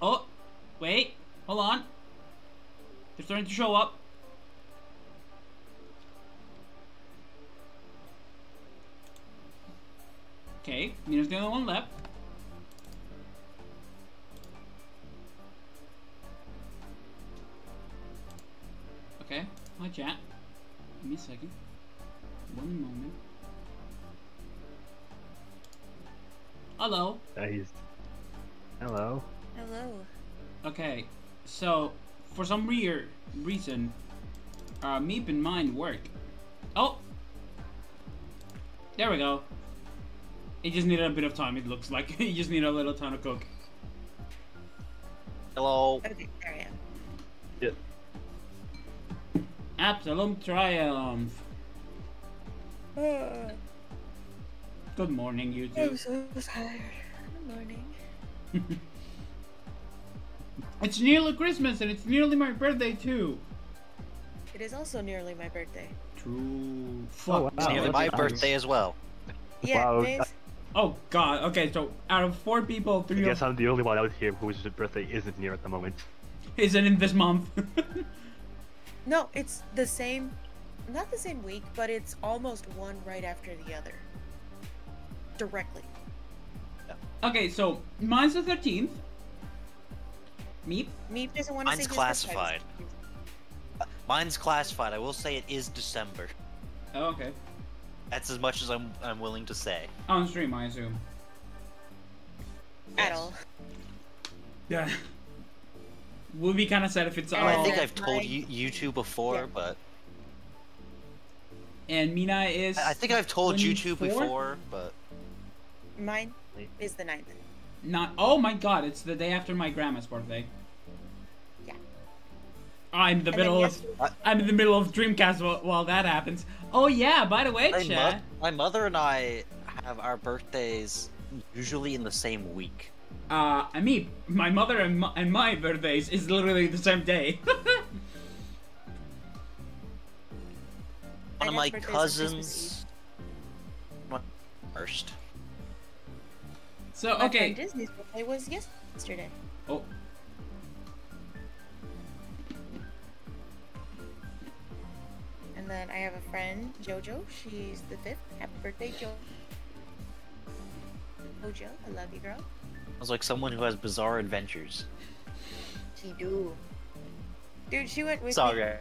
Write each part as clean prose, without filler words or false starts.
Oh, wait, hold on. They're starting to show up. Okay, Mina's the only one left. Okay, hi chat. Give me a second. One moment. Hello. Hello. Hello. Okay, so for some weird reason, Meep and mine work. Oh, there we go. It just needed a bit of time. It looks like you just need a little time to cook. Hello. Okay, there I am. Yeah. Absalom Triumph. Good morning, you two. I'm so tired. Good morning. It's nearly Christmas and it's nearly my birthday too. It is also nearly my birthday. True. Fuck. Oh, wow. It's nearly my birthday as well. Yeah, Wow. Maze. Oh god. Okay, so out of 4 people, I 3 guess of I'm the only one out here whose birthday isn't near at the moment. isn't in this month. No, it's the same, not the same week, but it's almost one right after the other. Directly. Okay, so mine's the 13th. Meep. Meep doesn't want to say Mine's his classified. birthday. Mine's classified. I will say it is December. Oh, okay. That's as much as I'm willing to say. On stream, I assume. At all. Yeah. Would be kind of sad if it's all. I think Oh, I've told right. you two before, Yeah. but And Mina is. I think I've told you two 24th? before, but Mine is the 9th. Not. Oh my god! It's the day after my grandma's birthday. Yeah. I'm in the And middle then of. I'm in the middle of Dreamcast while that happens. Oh yeah! By the way, chat. my mother and I have our birthdays usually in the same week. I mean, my mother and my birthdays is literally the same day. One of guess my birthdays are cousins. First. So My okay. friend Disney's birthday was yesterday. Oh. And then I have a friend, JoJo. She's the 5th. Happy birthday, JoJo. I love you, girl. I was like someone who has bizarre adventures. She do. Dude, she went with me. Sorry.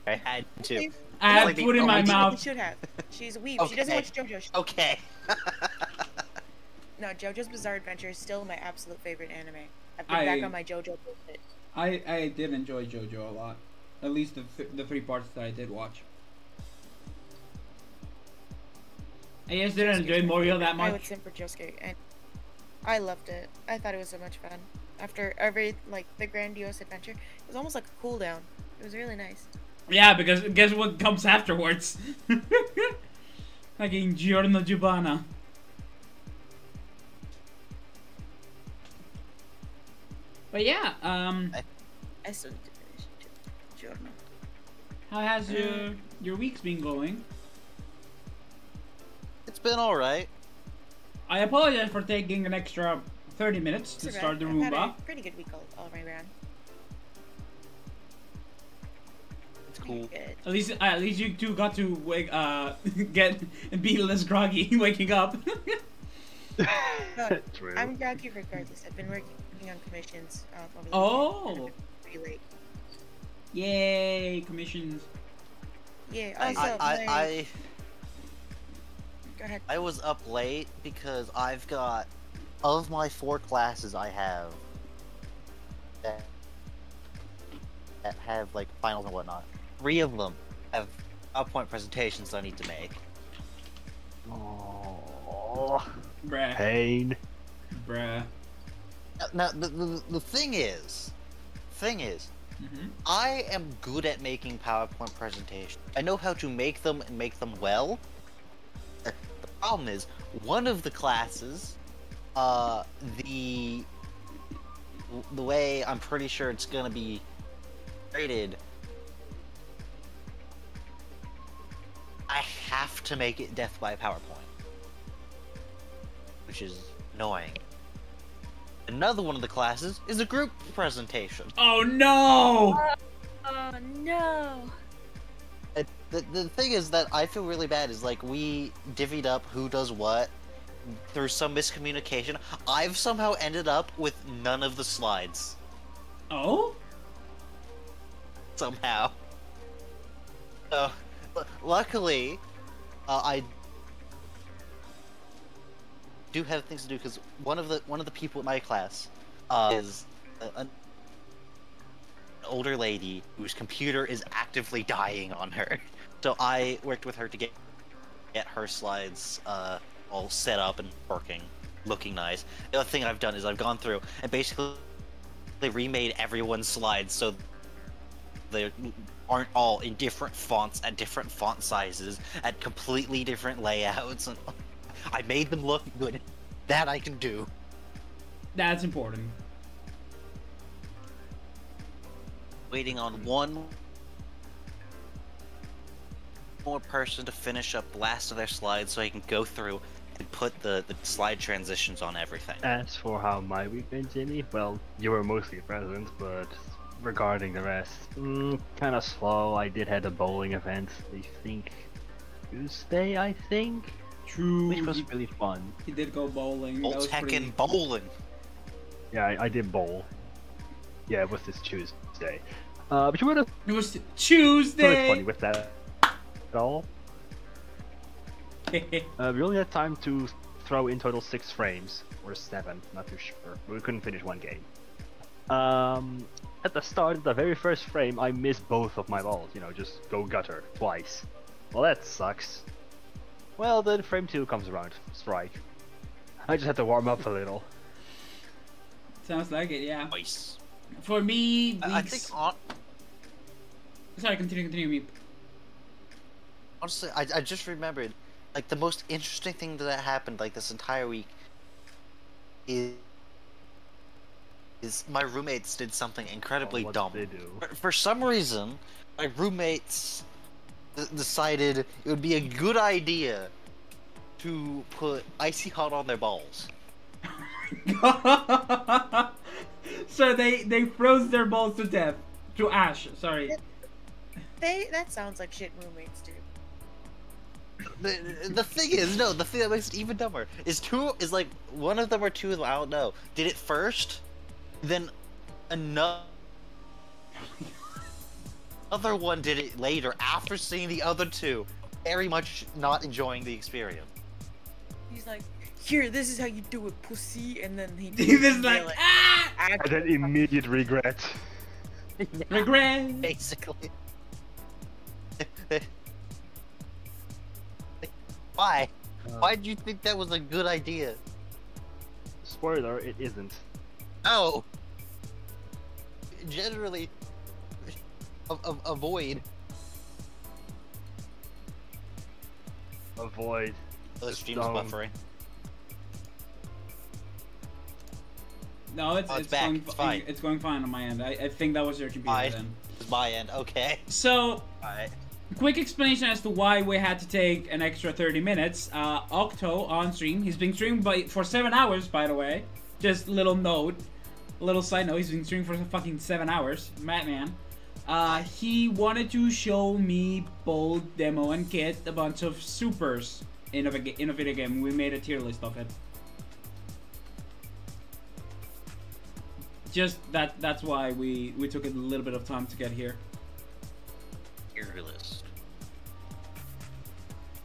I had to. I had Like the food in my only- She mouth. should have. She's a weeb. She doesn't Okay. watch JoJo. Okay. No, JoJo's Bizarre Adventure is still my absolute favorite anime. I've been back on my JoJo bullshit. I did enjoy JoJo a lot. At least the 3 parts that I did watch. I just didn't enjoy Morio that I would much. simp for Josuke, and I loved it. I thought it was so much fun. After every, like, the grandiose adventure, it was almost like a cool down. It was really nice. Yeah, because guess what comes afterwards? Fucking Giorno Giovanna. But yeah, I still need to finish it. Giorno. how has your weeks been going? It's been alright. I apologize for taking an extra 30 minutes to It's start the alright. I've had Roomba. a pretty good week all the way around. It's cool. Good. At least you two got to wake get and be less groggy waking up. No, True. I'm groggy regardless. I've been working on commissions over the Oh. weekend. Pretty late. Yay, commissions. Yeah. I, Also, I, go ahead. I was up late because I've got, of my 4 classes I have that have like finals and whatnot, 3 of them have PowerPoint presentations I need to make. Oh, Bruh. pain. Bruh. Now the thing is, Mm-hmm. I am good at making PowerPoint presentations. I know how to make them and make them well. The problem is, one of the classes, the the way I'm pretty sure it's gonna be rated, I have to make it death by PowerPoint, which is annoying. Another one of the classes is a group presentation. Oh no! Oh no. The thing is that I feel really bad is like we divvied up who does what through some miscommunication. I've somehow ended up with none of the slides. Oh? Somehow. So, luckily, I do have things to do because one of the people in my class is an older lady whose computer is actively dying on her. So I worked with her to get her slides all set up and working, looking nice. The other thing I've done is I've gone through and basically remade everyone's slides so they aren't all in different fonts at different font sizes at completely different layouts, and I made them look good. That I can do. That's important. Waiting on one more person to finish up the last of their slides so I can go through and put the slide transitions on everything. As for how my week went, Jimmy, well, you were mostly present, but regarding the rest, kind of slow. I did have a bowling event, I think Tuesday, True. which was really fun. He did go bowling. Oh, That was pretty... heckin' bowling! Yeah, I did bowl. Yeah, it was this Tuesday. But you would have It was really Tuesday! funny with that at all. We only had time to throw in total 6 frames, or 7, not too sure. But we couldn't finish one game. At the start, the very first frame, I missed both of my balls. You know, just go gutter twice. Well, that sucks. Well, then frame 2 comes around. Strike. I just had to warm up a little. Sounds like it, yeah. Nice. For me, weeks... I think Sorry, continue, me. honestly, I just remembered, like, the most interesting thing that happened, like, this entire week is my roommates did something incredibly What dumb. did they do? For some reason, my roommates decided it would be a good idea to put icy hot on their balls. So they froze their balls to death. To ash, sorry. That sounds like shit roommates do. The thing is, no, the thing that makes it even dumber is like one of them or two of them, I don't know, did it first, then another one did it later after seeing the other two, very much not enjoying the experience. He's like, here, this is how you do it, pussy, and then he He was like, ah! And then immediate regret. Regret! Basically. Why? Why did you think that was a good idea? Spoiler, it isn't. No! Generally, avoid. Avoid. The stream's Don't. buffering. No, it's back. going It's fine. It's going fine on my end. I think that was your computer Fine. then. It's my end, okay. So, Alright. quick explanation as to why we had to take an extra 30 minutes. Octo on stream. He's been streaming for 7 hours, by the way. Just little note. Little side note. He's been streaming for fucking 7 hours. Madman. He wanted to show me both demo and kit a bunch of supers in a video game. We made a tier list of it. Just that's why we took a little bit of time to get here. Tier list.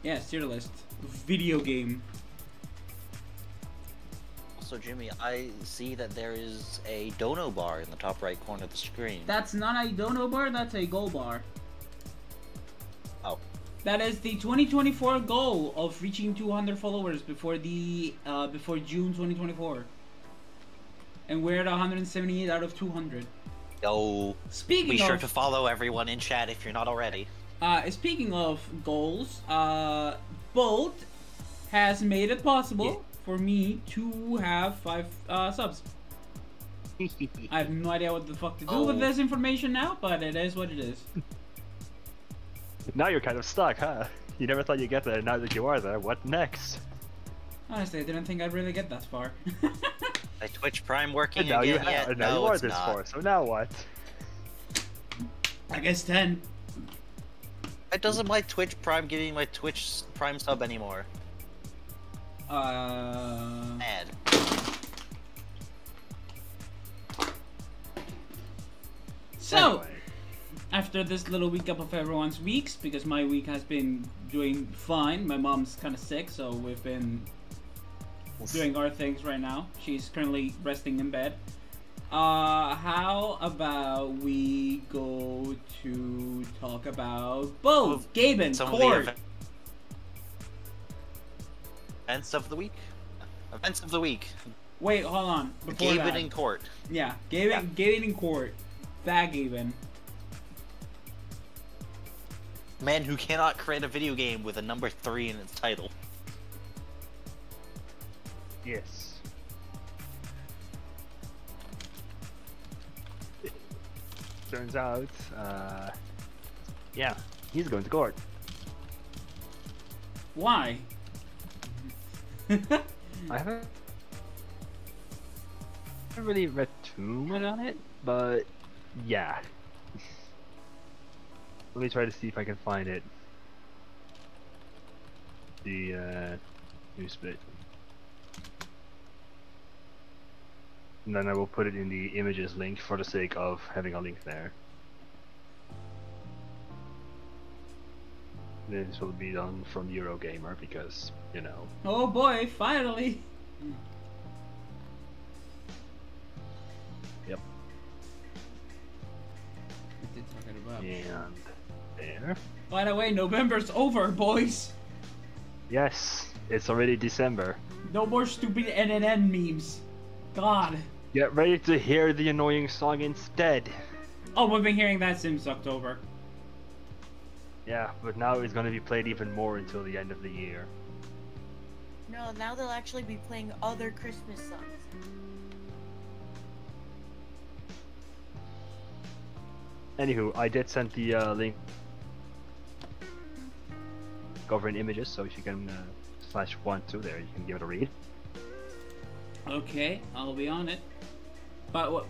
Yeah, tier list. Video game. Also, Jimmy, I see that there is a dono bar in the top right corner of the screen. That's not a dono bar, that's a goal bar. Oh. That is the 2024 goal of reaching 200 followers before the before June 2024. And we're at 178 out of 200. Yo. Speaking Be sure of to follow everyone in chat if you're not already. speaking of goals, Bolt has made it possible for me to have 5 subs. I have no idea what the fuck to do with this information now, but it is what it is. Now you're kind of stuck, huh? You never thought you'd get there, now that you are there, what next? Honestly, I didn't think I'd really get that far. Is Twitch Prime working And now you again yet? have, now No, you are it's this not. far, so now what? I guess 10. It doesn't my Twitch Prime give me my Twitch Prime sub anymore. Mad. So, Anyway. after this little recap of everyone's weeks, because my week has been doing fine. My mom's kind of sick, so we've been doing our things right now. She's currently resting in bed. How about we go to talk about both Gaben, Some Court. of the events of the week? Events of the week. Wait, hold on. Before Gaben that. in Court. Yeah, Gaben in Court. That Gaben. Man who cannot create a video game with a number 3 in its title. Yes. Turns out, yeah, he's going to court. Why? I haven't really read too much on it, but yeah. Let me try to see if I can find it. The news bit. And then I will put it in the images link for the sake of having a link there. This will be done from Eurogamer because, you know. Oh boy, finally! Yep. What did talking about? And there. By the way, November's over, boys! Yes, it's already December. No more stupid NNN memes. God. Get ready to hear the annoying song instead. Oh, we've been hearing that since October. Yeah, but now it's gonna be played even more until the end of the year. No, now they'll actually be playing other Christmas songs. Anywho, I did send the link over in images, so if you can /1 to there, you can give it a read. Okay, I'll be on it. But what?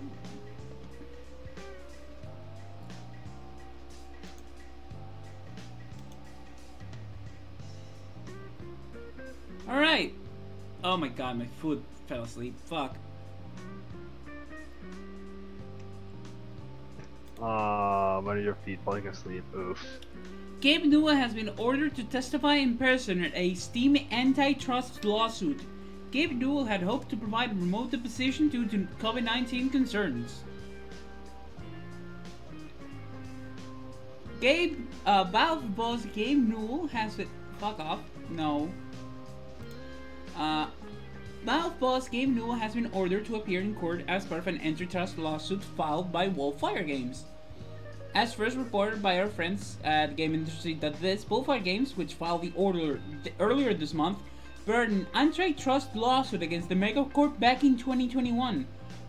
Alright! Oh my god, my foot fell asleep. Fuck. One of your feet falling asleep. Oof. Gabe Newell has been ordered to testify in person at a Steam antitrust lawsuit. Gabe Newell had hoped to provide a remote deposition due to COVID-19 concerns. Valve boss Gabe Newell has been... Fuck off. No. Valve boss Gabe Newell has been ordered to appear in court as part of an antitrust lawsuit filed by Wolfire Games. As first reported by our friends at GameIndustry.biz, Wolfire Games, which filed the order earlier this month, brought an antitrust lawsuit against the megacorp back in 2021.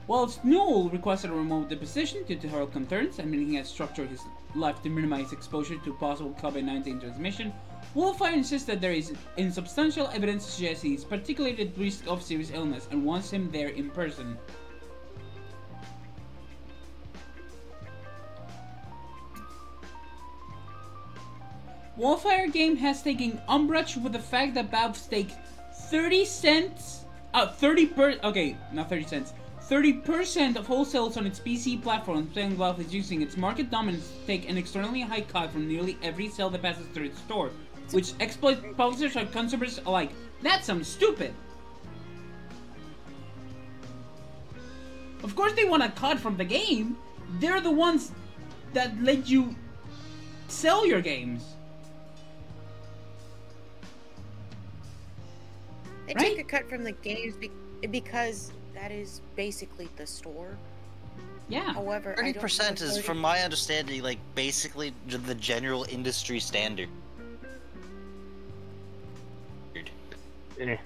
Whilst Newell requested a remote deposition due to health concerns, and he has structured his life to minimize exposure to possible COVID-19 transmission, Wolfire insists that there is insubstantial evidence to suggest he is particularly at risk of serious illness and wants him there in person. Wolfire Game has taken umbrage with the fact that Valve staked 30% of wholesales on its PC platform, saying Valve is using its market dominance to take an externally high cut from nearly every sale that passes through its store, which exploits publishers and consumers alike. That sounds stupid. Of course they want a cut from the game. They're the ones that let you sell your games. They Right? take a cut from the games because that is basically the store. Yeah. However, I don't 30% know is, if from my understanding, like basically the general industry standard. Eh.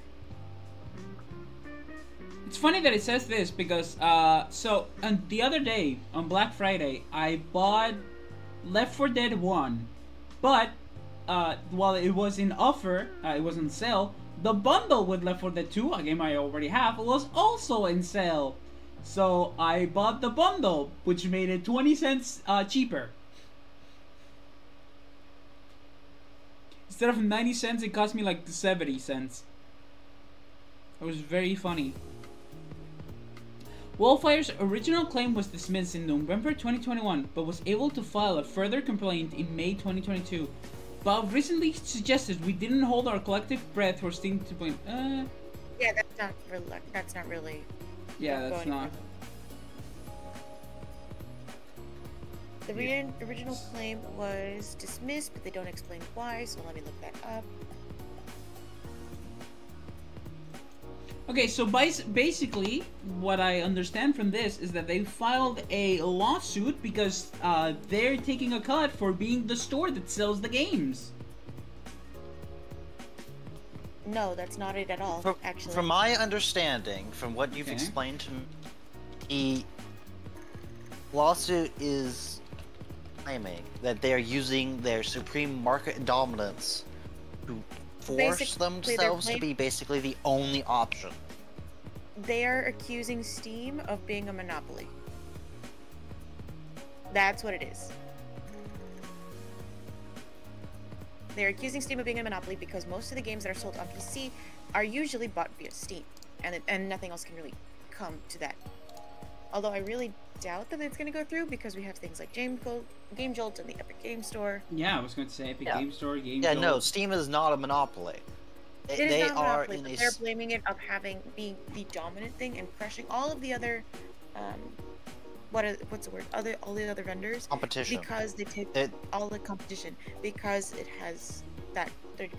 It's funny that it says this because so on the other day on Black Friday I bought Left 4 Dead 1, but while it was in offer, it was on sale. The bundle with Left 4 Dead 2, a game I already have, was also in sale. So I bought the bundle, which made it 20 cents cheaper. Instead of 90 cents, it cost me like 70 cents. It was very funny. Wildfire's original claim was dismissed in November 2021, but was able to file a further complaint in May 2022. Bob recently suggested we didn't hold our collective breath for Steam 2.0. Yeah, that's not really. Yeah, that's not. The original claim was dismissed, but they don't explain why, so let me look that up. Okay, so basically, what I understand from this is that they filed a lawsuit because they're taking a cut for being the store that sells the games. No, that's not it at all, actually. From my understanding, from what you've explained to me, the lawsuit is claiming that they're using their supreme market dominance to force themselves to be basically the only option. They are accusing Steam of being a monopoly. That's what it is. They're accusing Steam of being a monopoly because most of the games that are sold on PC are usually bought via Steam, and nothing else can really come to that. Although I really doubt that it's going to go through because we have things like Game Jolt and the Epic Game Store. Yeah, I was going to say Epic Game Store, Game Yeah, Jolt. no, Steam is not a monopoly. It is not a monopoly, but they're blaming it of being the dominant thing and crushing all of the other, what's the word? All the other vendors. Competition. Because they take all the competition because it has that 30%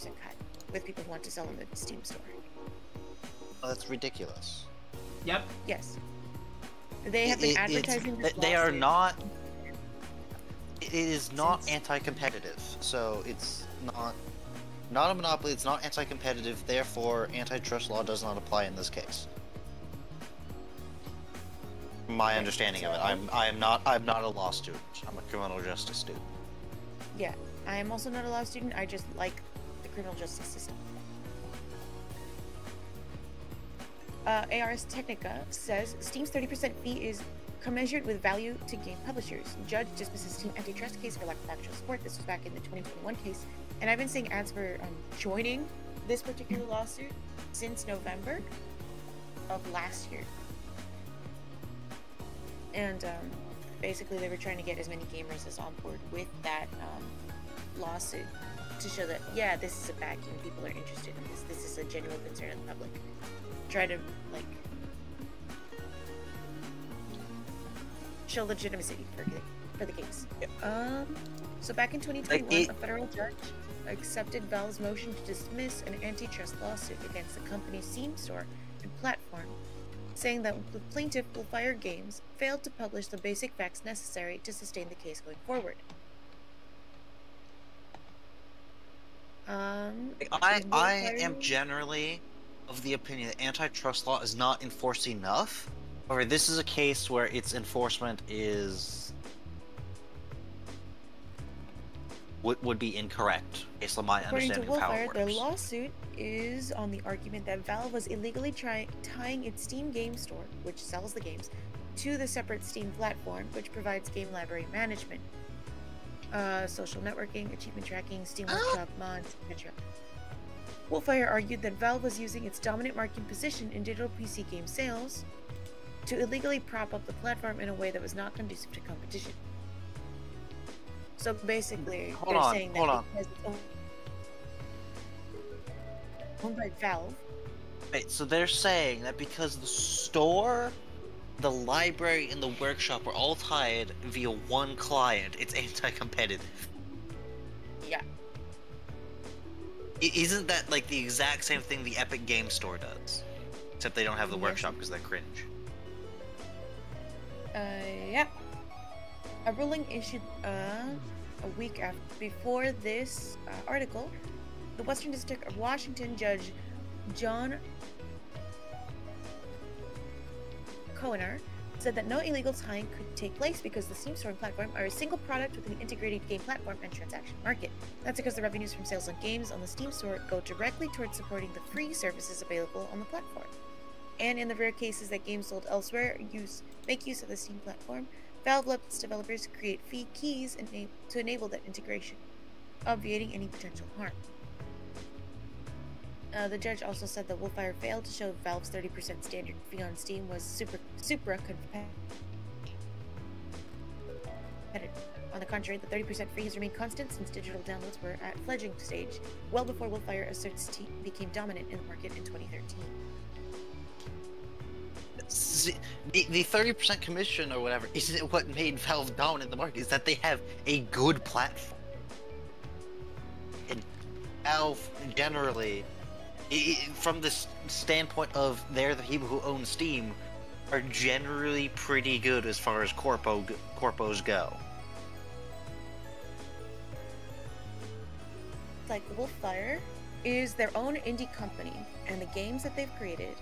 cut with people who want to sell in the Steam store. Oh, that's ridiculous. Yep. Yes. They have been advertising this they are lawsuit. not. It is not anti-competitive, so it's not a monopoly. It's not anti-competitive. Therefore, antitrust law does not apply in this case. My understanding of it. I'm not a law student. I'm a criminal justice student. Yeah, I am also not a law student. I just like the criminal justice system. ARS Technica says Steam's 30% fee is commensurate with value to game publishers. Judge dismisses Steam antitrust case for lack of actual support. This was back in the 2021 case. And I've been seeing ads for joining this particular lawsuit since November of last year. And basically they were trying to get as many gamers as on board with that lawsuit to show that, yeah, this is a vacuum. People are interested in this. This is a genuine concern of the public. Try to, like, show legitimacy for the case. So back in 2021, a federal judge accepted Valve's motion to dismiss an antitrust lawsuit against the company's Steam store and platform, saying that the plaintiff, Fire Games, failed to publish the basic facts necessary to sustain the case going forward. I am generally of the opinion that antitrust law is not enforced enough. However, this is a case where its enforcement would be incorrect based on my understanding of how it works. According to Wolfire, the lawsuit is on the argument that Valve was illegally tying its Steam game store, which sells the games, to the separate Steam platform, which provides game library management, social networking, achievement tracking, Steam Workshop, mods, etc. Wolfire argued that Valve was using its dominant market position in digital PC game sales to illegally prop up the platform in a way that was not conducive to competition. So basically, they're saying that because it's owned by Valve. Wait, so they're saying that because the store, the library, and the workshop are all tied via one client, it's anti-competitive. Yeah. Isn't that like the exact same thing the Epic Game Store does? Except they don't have the workshop because they're cringe. Yeah. A ruling issued a week before this article, the Western District of Washington Judge John Cohener, said that no illegal tying could take place because the Steam Store and platform are a single product with an integrated game platform and transaction market. That's because the revenues from sales on games on the Steam Store go directly towards supporting the free services available on the platform. And in the rare cases that games sold elsewhere make use of the Steam platform, Valve lets developers create fee keys to enable that integration, obviating any potential harm. The judge also said that Wolfire failed to show Valve's 30% standard fee on Steam was super competitive. On the contrary, the 30% fee has remained constant since digital downloads were at fledgling stage, well before Wolfire asserts Steam became dominant in the market in 2013. The 30% commission or whatever isn't what made Valve dominant in the market. Is that they have a good platform. And Valve generally, from the standpoint of they're the people who own Steam, are generally pretty good as far as corpos go. Like Wolfire is their own indie company, and the games that they've created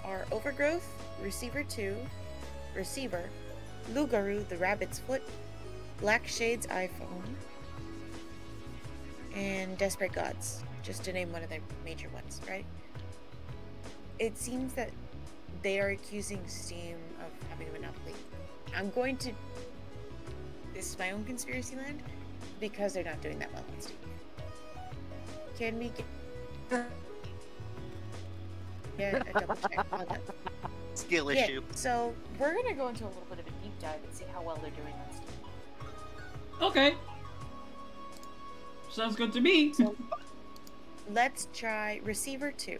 are Overgrowth, Receiver 2, Receiver, Lugaru the Rabbit's Foot, Black Shade's iPhone, and Desperate Gods, just to name one of their major ones, right? It seems that they are accusing Steam of having a monopoly. I'm going to... This is my own conspiracy land, because they're not doing that well on Steam. Can we get a double check on that? Skill issue. So we're gonna go into a little bit of a deep dive and see how well they're doing on Steam. Okay. Sounds good to me. So let's try Receiver 2.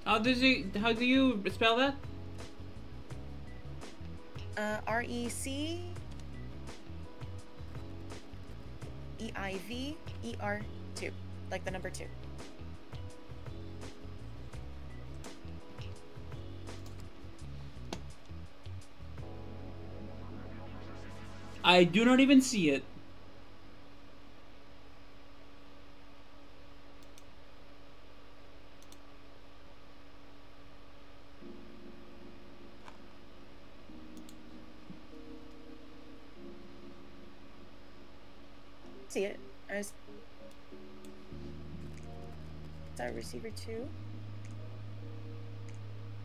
How do you spell that? RECEIVER2, like the number 2. I do not even see it. See it as our Receiver 2.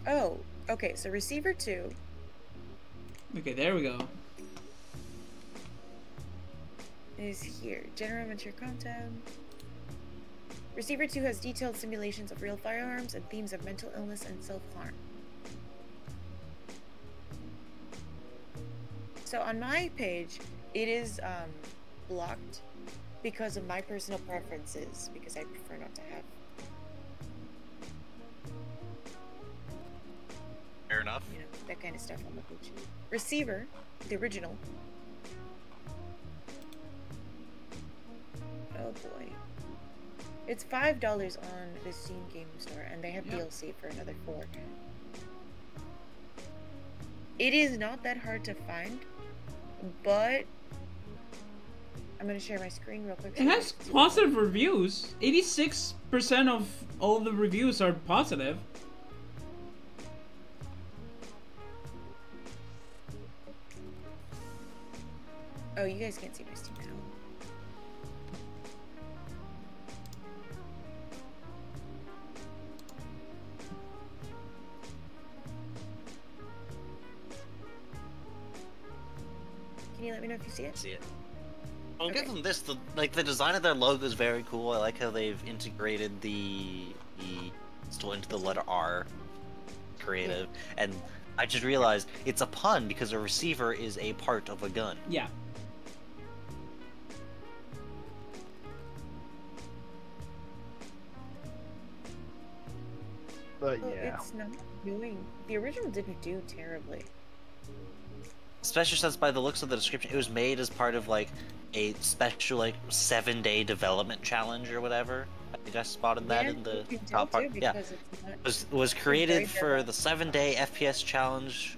Oh, okay, so Receiver 2. Okay, there we go. Is here. General mature content. Receiver 2 has detailed simulations of real firearms and themes of mental illness and self-harm. So on my page, it is blocked because of my personal preferences, because I prefer not to have. Fair enough. You know, that kind of stuff on the page. Receiver, the original. Oh boy. It's $5 on the Steam Game Store, and they have DLC for another $4. It is not that hard to find, but I'm gonna share my screen real quick. It has positive reviews. 86% of all the reviews are positive. Oh, you guys can't see my Steam account. Can you let me know if you see it? See it. I'll give them this. The design of their logo is very cool. I like how they've integrated the still into the letter R. Creative. And I just realized it's a pun because a receiver is a part of a gun. Yeah. But Well, yeah. it's not doing. The original didn't do terribly. Especially since by the looks of the description, it was made as part of like a special 7-day development challenge or whatever. I think I spotted that in the you can top tell part. too, Yeah, because it's not- was created very for the 7-day FPS challenge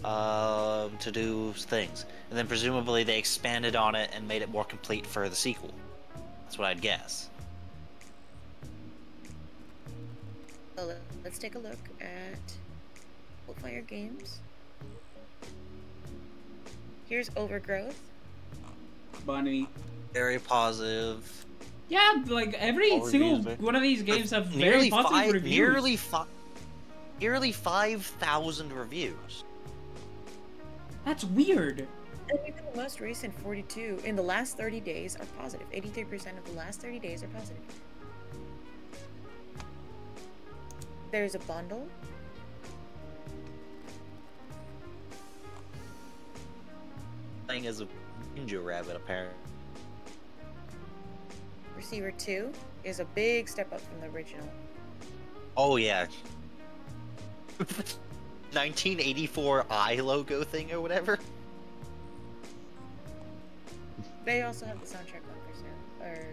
to do things, and then presumably they expanded on it and made it more complete for the sequel. That's what I'd guess. So let's take a look at Fire Games. Here's Overgrowth. Bunny. Very positive. Yeah, like every All single reviews, one of these games have very positive reviews. Nearly 5,000 reviews. That's weird. And even the most recent 42 in the last 30 days are positive. 83% of the last 30 days are positive. There's a bundle. Playing as a ninja rabbit, apparently. Receiver 2 is a big step up from the original. Oh yeah. 1984 I logo thing or whatever. They also have the soundtrack on for sale. Or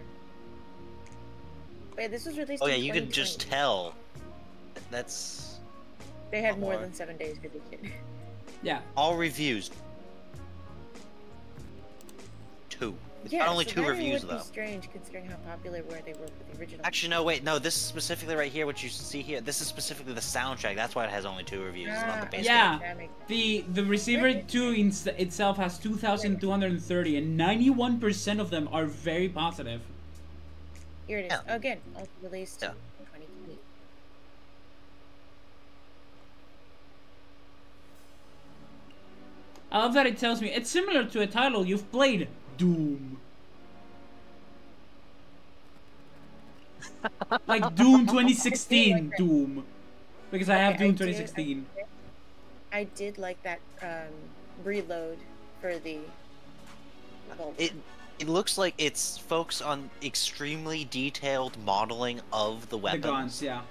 wait, this was released. Oh yeah, in you could just 2020. tell. That's They had a more lot. than 7 days to do it. Yeah. all reviews. 2. It's Yeah, not only so 2 that reviews would be though. strange considering how popular were they were with the original. Actually, no, wait, no. This is specifically right here. What you see here. This is specifically the soundtrack. That's why it has only 2 reviews. It's not the base Yeah. game. The receiver 2 itself has 2,230, and 91% of them are very positive. Here it is. Yeah. Again, also released Yeah. in 2020. I love that it tells me it's similar to a title you've played, Doom. Like Doom 2016 Doom. Because I have Okay, Doom I did- 2016. I did like that reload for the revolver. It looks like it's focused on extremely detailed modeling of the The weapons. guns, yeah.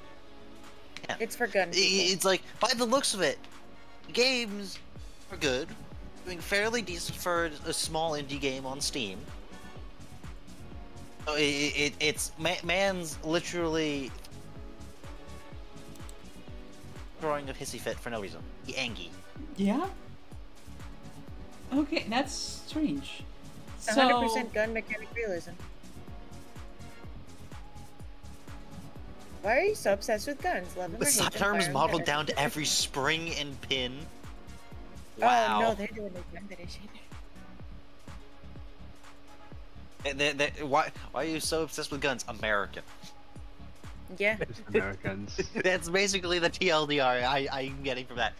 It's for gun people. It's like, by the looks of it, games are good, doing fairly decent for a small indie game on Steam. So man's literally throwing a hissy fit for no reason. He angry. Yeah? Okay, that's strange. It's So, 100% gun mechanic realism. Why are you so obsessed with guns? Love them The or hate them, sidearms fire modeled them. down to every spring and pin. Oh Wow. no, they're doing the gun edition. Why are you so obsessed with guns? American. Yeah. It's Americans. That's basically the TLDR I'm getting from that.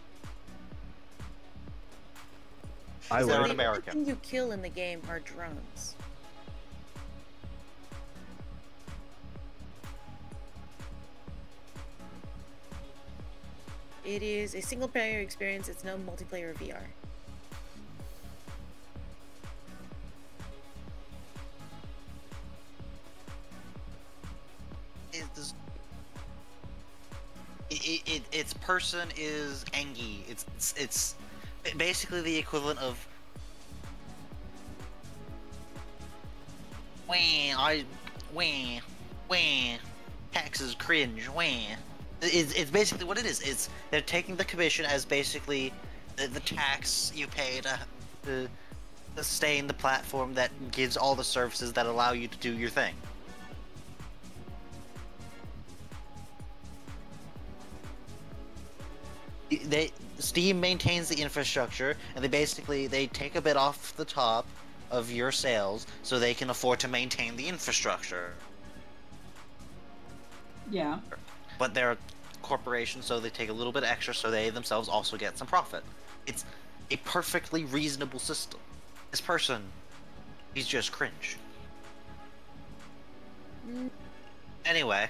I They're would. an American. Everything you kill in the game are drones. It is a single player experience, it's no multiplayer VR. Its person is Angie. It's basically the equivalent of wah, taxes cringe, wah. It's basically what it is. They're taking the commission as basically the tax you pay to sustain the platform that gives all the services that allow you to do your thing. Steam maintains the infrastructure, and they take a bit off the top of your sales so they can afford to maintain the infrastructure. yeah. But they're a corporation, so they take a little bit extra so they themselves also get some profit. It's a perfectly reasonable system. This person, he's just cringe. Anyway.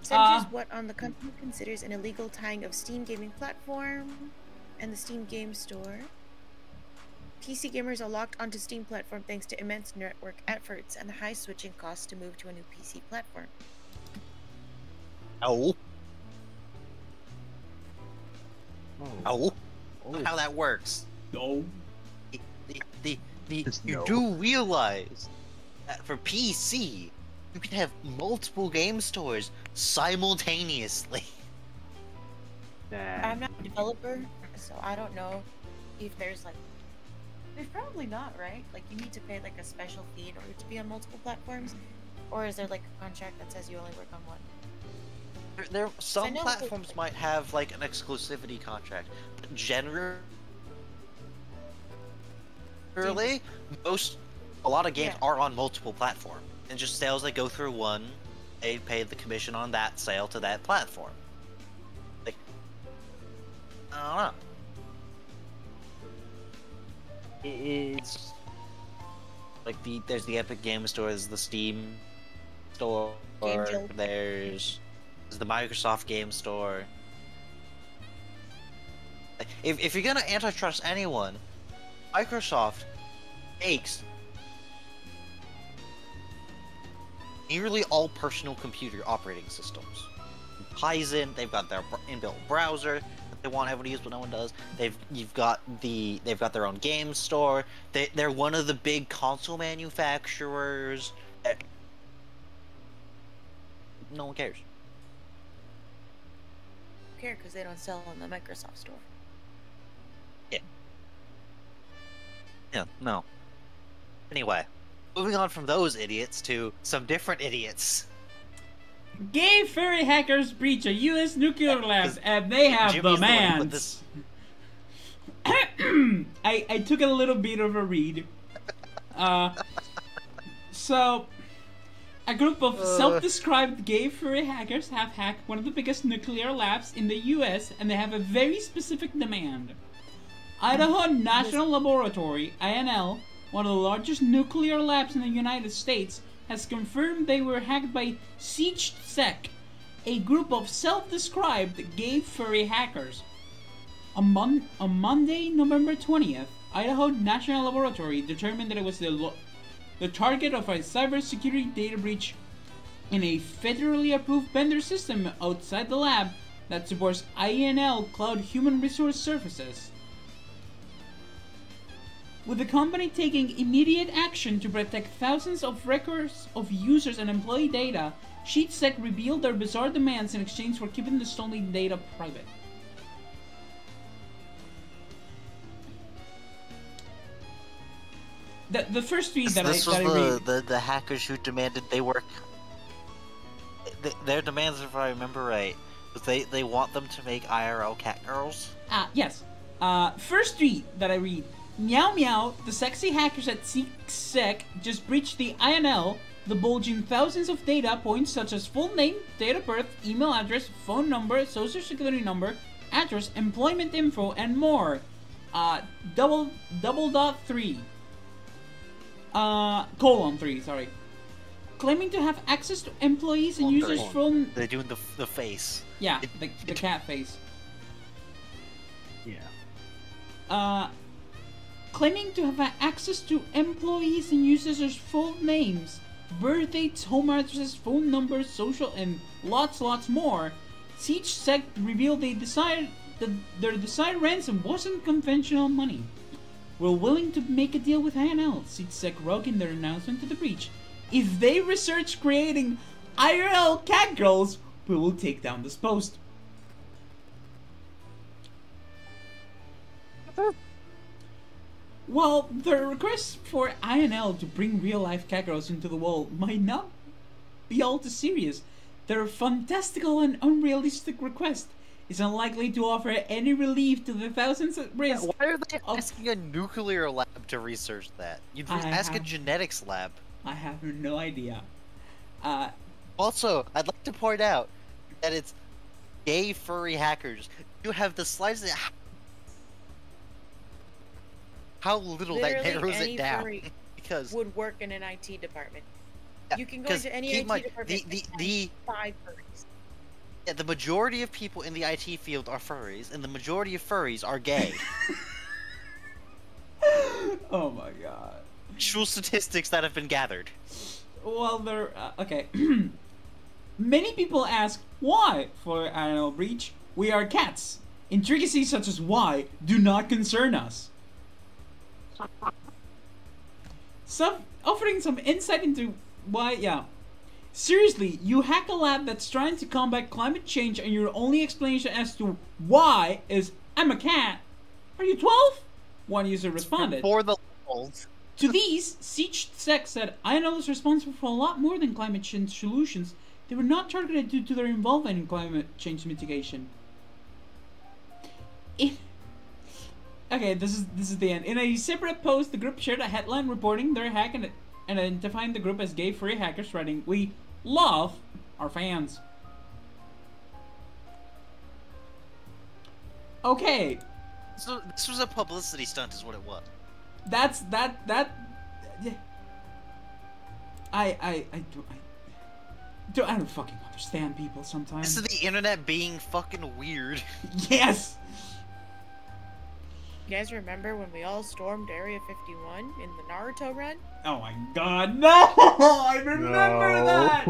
Centers what on the company considers an illegal tying of Steam gaming platform and the Steam Game Store. PC gamers are locked onto Steam platform thanks to immense network efforts and the high switching costs to move to a new PC platform. Oh. Oh. Oh. How that works. No. Just You no. do realize that for PC, you can have multiple game stores simultaneously. Nah. I'm not a developer, So I don't know if there's like, there's probably not, right? Like you need to pay like a special fee in order to be on multiple platforms, or is there like a contract that says you only work on one? Some platforms might have like an exclusivity contract, but generally, a lot of games are on multiple platforms, and just sales that go through one, they pay the commission on that sale to that platform. Like, I don't know. It's like there's the Epic Game Store, there's the Steam Store, there's the Microsoft Game Store. If you're gonna antitrust anyone, Microsoft makes nearly all personal computer operating systems. Tizen, they've got their inbuilt browser that they want everyone to use, but no one does. They've got their own game store. They're one of the big console manufacturers. No one cares. Care because they don't sell on the Microsoft store. Yeah, no. Anyway, moving on from those idiots to some different idiots. Gay furry hackers breach a U.S. nuclear lab and they have demands. I took a little bit of a read. So, a group of self-described gay furry hackers have hacked one of the biggest nuclear labs in the U.S. and they have a very specific demand. Idaho National Laboratory, INL, one of the largest nuclear labs in the United States, has confirmed they were hacked by SiegeSec, a group of self-described gay furry hackers. On Monday, November 20th, Idaho National Laboratory determined that it was the target of a cybersecurity data breach in a federally approved vendor system outside the lab that supports INL Cloud Human Resource Services. With the company taking immediate action to protect thousands of records of users and employee data, SiegeSec revealed their bizarre demands in exchange for keeping the stolen data private. The first tweet that I read... the hackers who demanded they work... Their demands, if I remember right, was they want them to make IRL cat girls? Yes. First tweet that I read. Meow Meow, the sexy hackers at SiegeSec just breached the INL, divulging thousands of data points such as full name, date of birth, email address, phone number, social security number, address, employment info, and more. Colon 3, sorry. Claiming to have access to employees and users' phone... They're doing the face. Yeah, the cat face. Yeah. Claiming to have access to employees and users' full names, birth dates, home addresses, phone numbers, social, and lots more, SiegeSec revealed their desired ransom wasn't conventional money. We're willing to make a deal with INL, SiegeSec wrote in their announcement to the breach. If they research creating IRL cat girls, we will take down this post. While the request for INL to bring real-life cat girls into the world might not be all too serious, their fantastical and unrealistic request is unlikely to offer any relief to the thousands at risk. Why are they asking a nuclear lab to research that? You'd ask a genetics lab. I have no idea. Also, I'd like to point out that it's gay furry hackers. You have the slides that... How little that narrows it down. Because would work in an IT department. Yeah, you can go into any IT department the 5 furries. Yeah, the majority of people in the IT field are furries, and the majority of furries are gay. Oh my god. Actual statistics that have been gathered. Well, they're... okay. Many people ask, why for INL breach? We are cats. Intricacies such as why do not concern us. Offering some insight into why, yeah. Seriously, you hack a lab that's trying to combat climate change and your only explanation as to why is, I'm a cat. Are you 12? One user responded. For the levels. To these, Siege Sec said, INL is responsible for a lot more than climate change solutions. They were not targeted due to their involvement in climate change mitigation. Okay, this is the end. In a separate post, the group shared a headline reporting their hack and identifying the group as gay-free hackers, writing, "We love our fans." Okay. So this was a publicity stunt, is what it was. I don't fucking understand people sometimes. This is the internet being fucking weird. Yes. You guys remember when we all stormed Area 51 in the Naruto run? Oh my god, no! I remember that!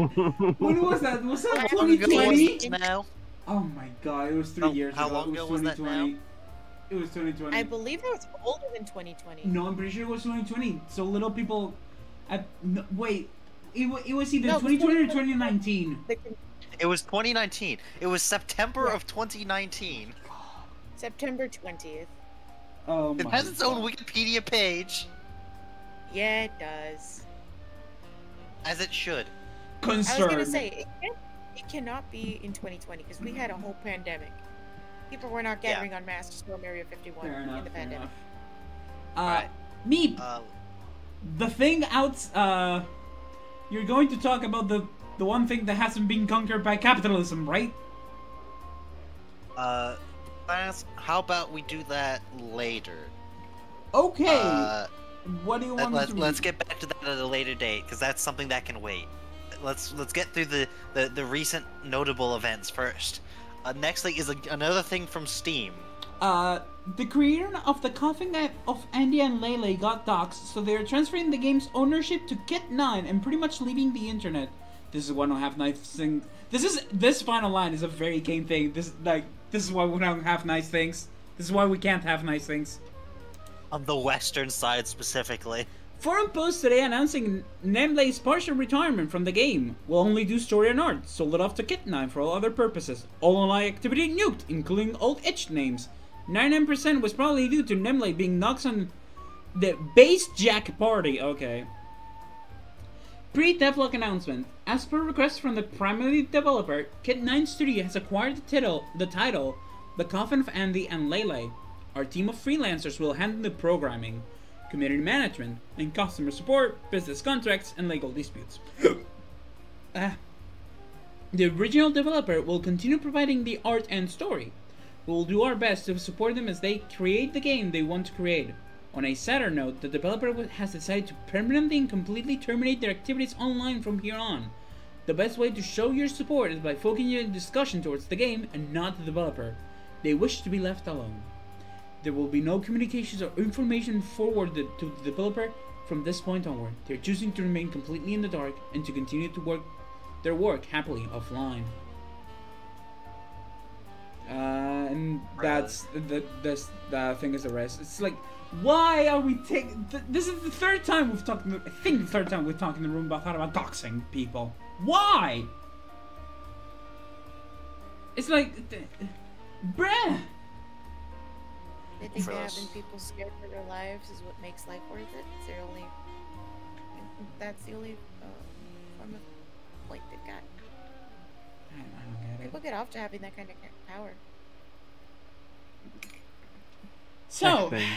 When was that? Was that How long ago 2020? was it now? Oh my god, it was 3 years ago. How long ago was that now? It was 2020. I believe that was older than 2020. No, I'm pretty sure it was 2020. So little people... no, wait, it was either 2020 or 2019. It was 2019. It was September of 2019. September 20th. Oh It my has its own god. Wikipedia page. Yeah, it does. As it should. I was Concerned. gonna say, it cannot be in 2020 because we had a whole pandemic. People were not gathering on mass to storm Area 51 Fair enough, in the fair pandemic. enough. Alright. Meep, Uh, the thing you're going to talk about the one thing that hasn't been conquered by capitalism, right? how about we do that later? Okay. What do you want me to Let's read? get back to that at a later date, because that's something that can wait. Let's get through the recent notable events first. Next thing is another thing from Steam. The creator of the Coffin of Andy and Lele got doxxed, so they're transferring the game's ownership to Kit9 and pretty much leaving the internet. This is why we don't have nice things. This final line is a very game thing. This is why we don't have nice things. This is why we can't have nice things. On the western side specifically. Forum post today announcing Nemle's partial retirement from the game. Will only do story and art, sold it off to Kit9 for all other purposes. All online activity nuked, including old itched names. 99% was probably due to Nemle being knocked on the base jack party. Okay. Pre-devlog announcement. As per request from the primary developer, Kit9 Studio has acquired the title, The Coffin of Andy and Lele. Our team of freelancers will handle the programming, community management, and customer support, business contracts, and legal disputes. The original developer will continue providing the art and story. We will do our best to support them as they create the game they want to create. On a sadder note, the developer has decided to permanently and completely terminate their activities online from here on. The best way to show your support is by focusing your discussion towards the game and not the developer. They wish to be left alone. There will be no communications or information forwarded to the developer from this point onward. They're choosing to remain completely in the dark and to continue to work their work happily offline. And that's the thing is the rest. It's like, why are we taking? This is the third time we've talked. I think the third time we've talked in the room about doxing people. Why? It's like, bruh. They think that Gross. having people scared for their lives is what makes life worth it. That's the only form of point they've got. I don't get it. People get off to having that kind of power. So, Next thing.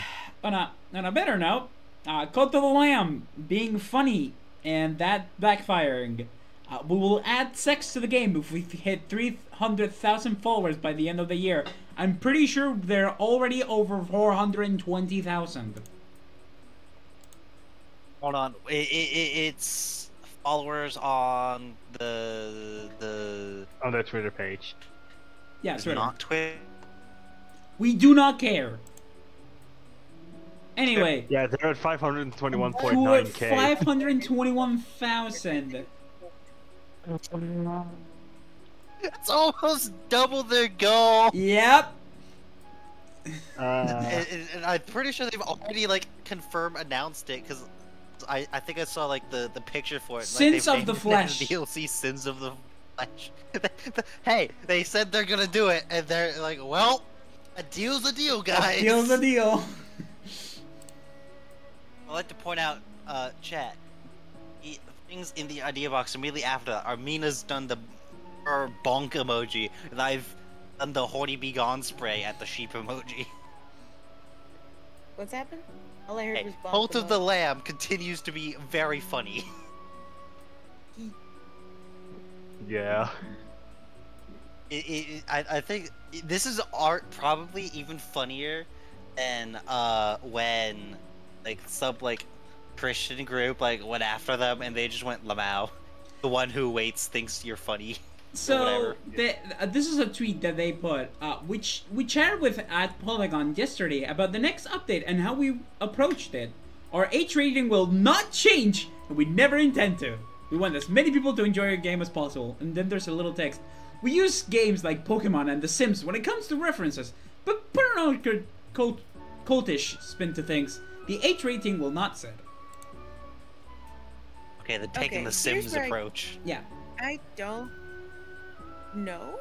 on a better note, Cult of the Lamb being funny and that backfiring. We will add sex to the game if we hit 300,000 followers by the end of the year. I'm pretty sure they're already over 420,000. Hold on, it's followers on the On their Twitter page. Yeah, sure. not Twitter. We do not care. Anyway, Yeah, they're at 521.9k. 521,000. It's almost double their goal. Yep. And I'm pretty sure they've already announced it, because I think I saw the picture for it. Sins they've of the named it Flesh. DLC Sins of the Flesh. Hey, they said they're gonna do it, and they're like, well, A deal's a deal, guys. Deal's a deal. I'd like to point out, chat. Things in the idea box immediately after that. Armina's done the bonk emoji, and I've done the horny be gone spray at the sheep emoji. What's happened? All I heard was bonk Cult of the emoji. Lamb continues to be very funny. Yeah. I think this is art probably even funnier than when like some like Christian group like went after them and they just went Lamau. The one who waits thinks you're funny. So this is a tweet that they put, which we chatted with at Polygon yesterday about the next update and how we approached it. Our age rating will not change, and we never intend to. We want as many people to enjoy your game as possible. And then there's a little text. We use games like Pokemon and The Sims when it comes to references, but put an cultish spin to things. The age rating will not set. Okay, they're taking Okay, the here's Sims where I- approach. Yeah. I don't know.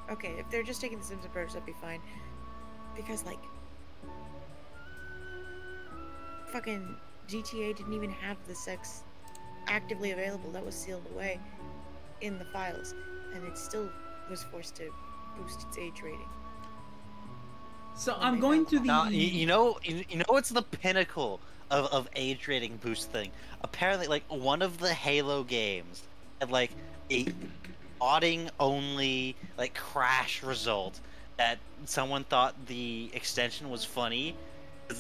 Okay, if they're just taking the Sims approach, that'd be fine. Because, like, fucking GTA didn't even have the sex actively available. That was sealed away in the files, and it still was forced to boost its age rating. So I'm going to the. Now, you know what's the pinnacle of age rating boost thing? Apparently, like one of the Halo games had like a modding only like crash result that someone thought the extension was funny.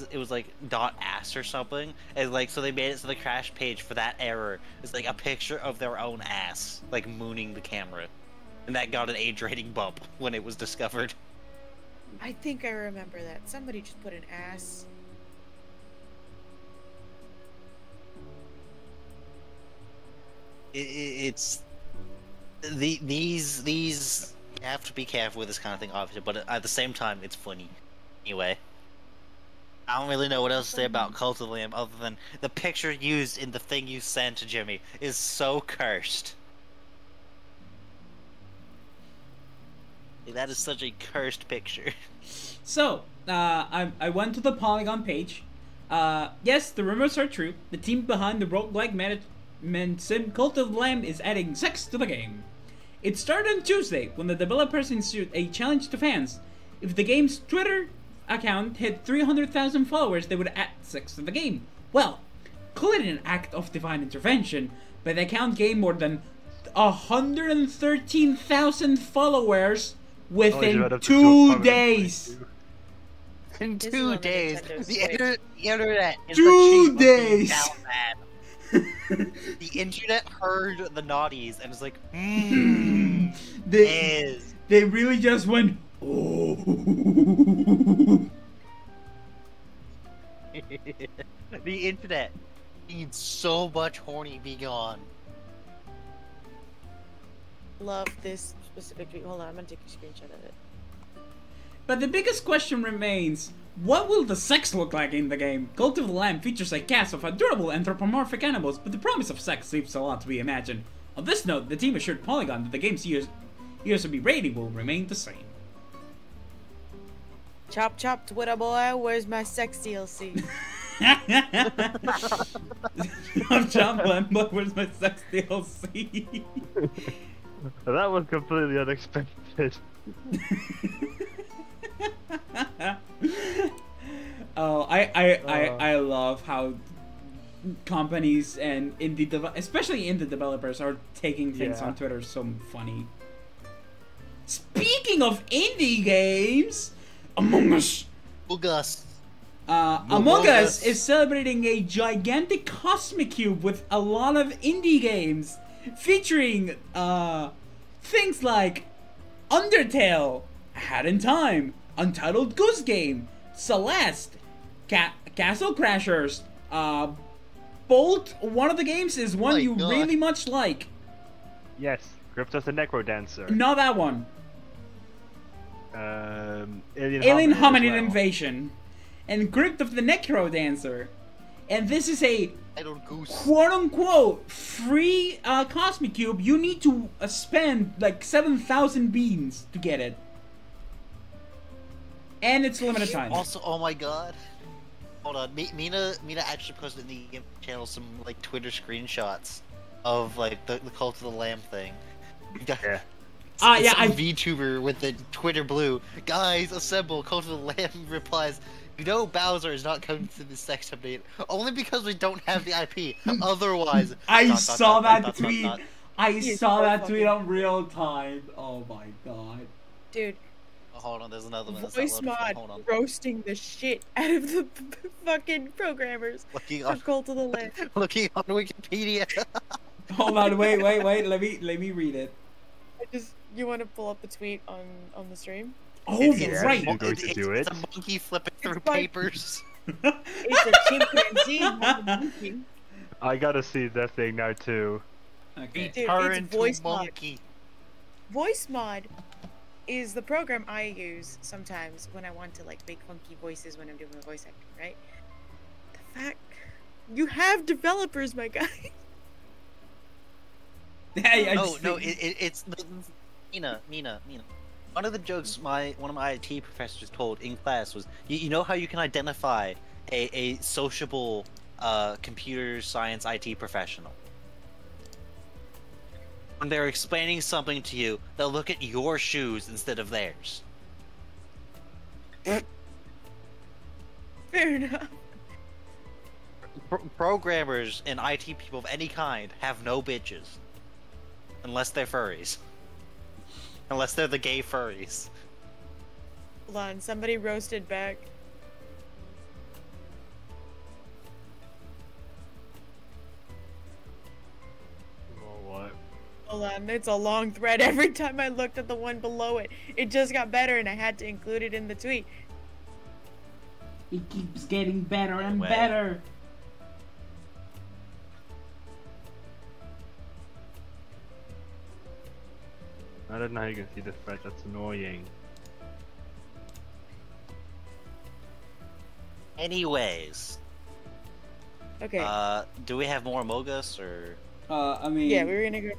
It was like .ass or something, and like so they made it so the crash page for that error is like a picture of their own ass, like mooning the camera, and that got an age rating bump when it was discovered. I think I remember that. Somebody just put an ass. It's these you have to be careful with this kind of thing, obviously, but at the same time, it's funny. Anyway, I don't really know what else to say about Cult of the Lamb other than the picture used in the thing you sent to Jimmy is so cursed. That is such a cursed picture. So, I went to the Polygon page. Yes, the rumors are true. The team behind the roguelike management sim Cult of the Lamb is adding sex to the game. It started on Tuesday when the developers issued a challenge to fans. If the game's Twitter account hit 300,000 followers, they would add sex to the game. Well, clearly an act of divine intervention, but the account gained more than 113,000 followers within 2 days. In This is 2 on the days, Nintendo the Switch. internet is 2 the chief of being days. down bad. The internet heard the naughties and was like, is. They really just went, oh. The internet needs so much horny be gone. Love this specific tweet. Hold on, I'm gonna take a screenshot of it. But the biggest question remains, what will the sex look like in the game? Cult of the Lamb features a cast of adorable anthropomorphic animals, but the promise of sex leaves a lot to be imagined. On this note, the team assured Polygon that the game's USB rating will remain the same. Chop chop, Twitter boy. Where's my sex DLC? I'm John Glenn, but where's my sex DLC? That was completely unexpected. Oh, I love how companies and especially indie developers are taking things Yeah. on Twitter so funny. Speaking of indie games, Among Us. Gus. Among Us is celebrating a gigantic cosmic cube with a lot of indie games featuring things like Undertale, Hat in Time, Untitled Goose Game, Celeste, Castle Crashers, Bolt. One of the games is one My you God. really much like. Yes, Cryptos the Necro Dancer. Not that one. Alien Hominid Hominid as well. Invasion, and Crypt of the Necro Dancer. And this is a I don't goose. quote-unquote free Cosmic Cube. You need to spend like 7,000 beans to get it. And it's limited time. Also, oh my god. Hold on, Mina actually posted in the channel some like Twitter screenshots of like the Cult of the Lamb thing. Yeah. Yeah, Some VTuber with the Twitter blue. Guys, assemble! Cult of the Lamb replies, "You know Bowser is not coming to the sex update only because we don't have the IP. Otherwise." I saw that dot, tweet. dot. I You're saw so that tweet fucking- on real time. Oh my god. Dude, Oh, hold on, there's another one. That's voice not loaded. mod Hold on. roasting the shit out of the fucking programmers Looking for on, Cult of the Lamb. looking on Wikipedia. Hold on, wait. Let me read it. You want to pull up the tweet on the stream? Oh, It's right. You're going to do It's it? a monkey flipping through It's like- papers. It's a chimpanzee, not a monkey. I gotta see that thing now too. Okay. Dude, Turn it's into voice mod. monkey. Voice mod is the program I use sometimes when I want to like make funky voices when I'm doing my voice acting, right? The fact you have developers, my guy. Hey, It's Mina. One of the jokes one of my IT professors told in class was, you know how you can identify a sociable computer science IT professional? When they're explaining something to you, they'll look at your shoes instead of theirs. Fair enough. Programmers and IT people of any kind have no bitches. Unless they're furries. Unless they're the gay furries. Hold on, somebody roasted back. Oh, what? Hold on, it's a long thread. Every time I looked at the one below it, it just got better and I had to include it in the tweet. It keeps getting better and Way. better. I don't know how you can see the thread, that's annoying. Anyways, Okay. do we have more Among Us, or I mean, Yeah, we were gonna go.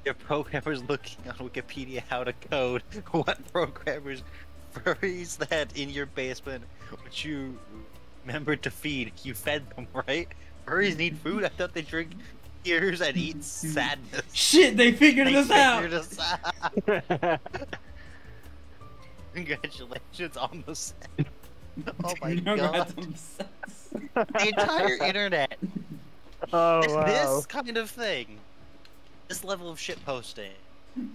your programmers looking on Wikipedia how to code? What programmers, furries that in your basement, which you remembered to feed? You fed them, right? Furries need food. I thought they drink tears and eat sadness. shit, they figured They this out. figured us out. Congratulations on the set. Oh my god. The entire internet. Oh This, wow. this kind of thing, this level of shit posting,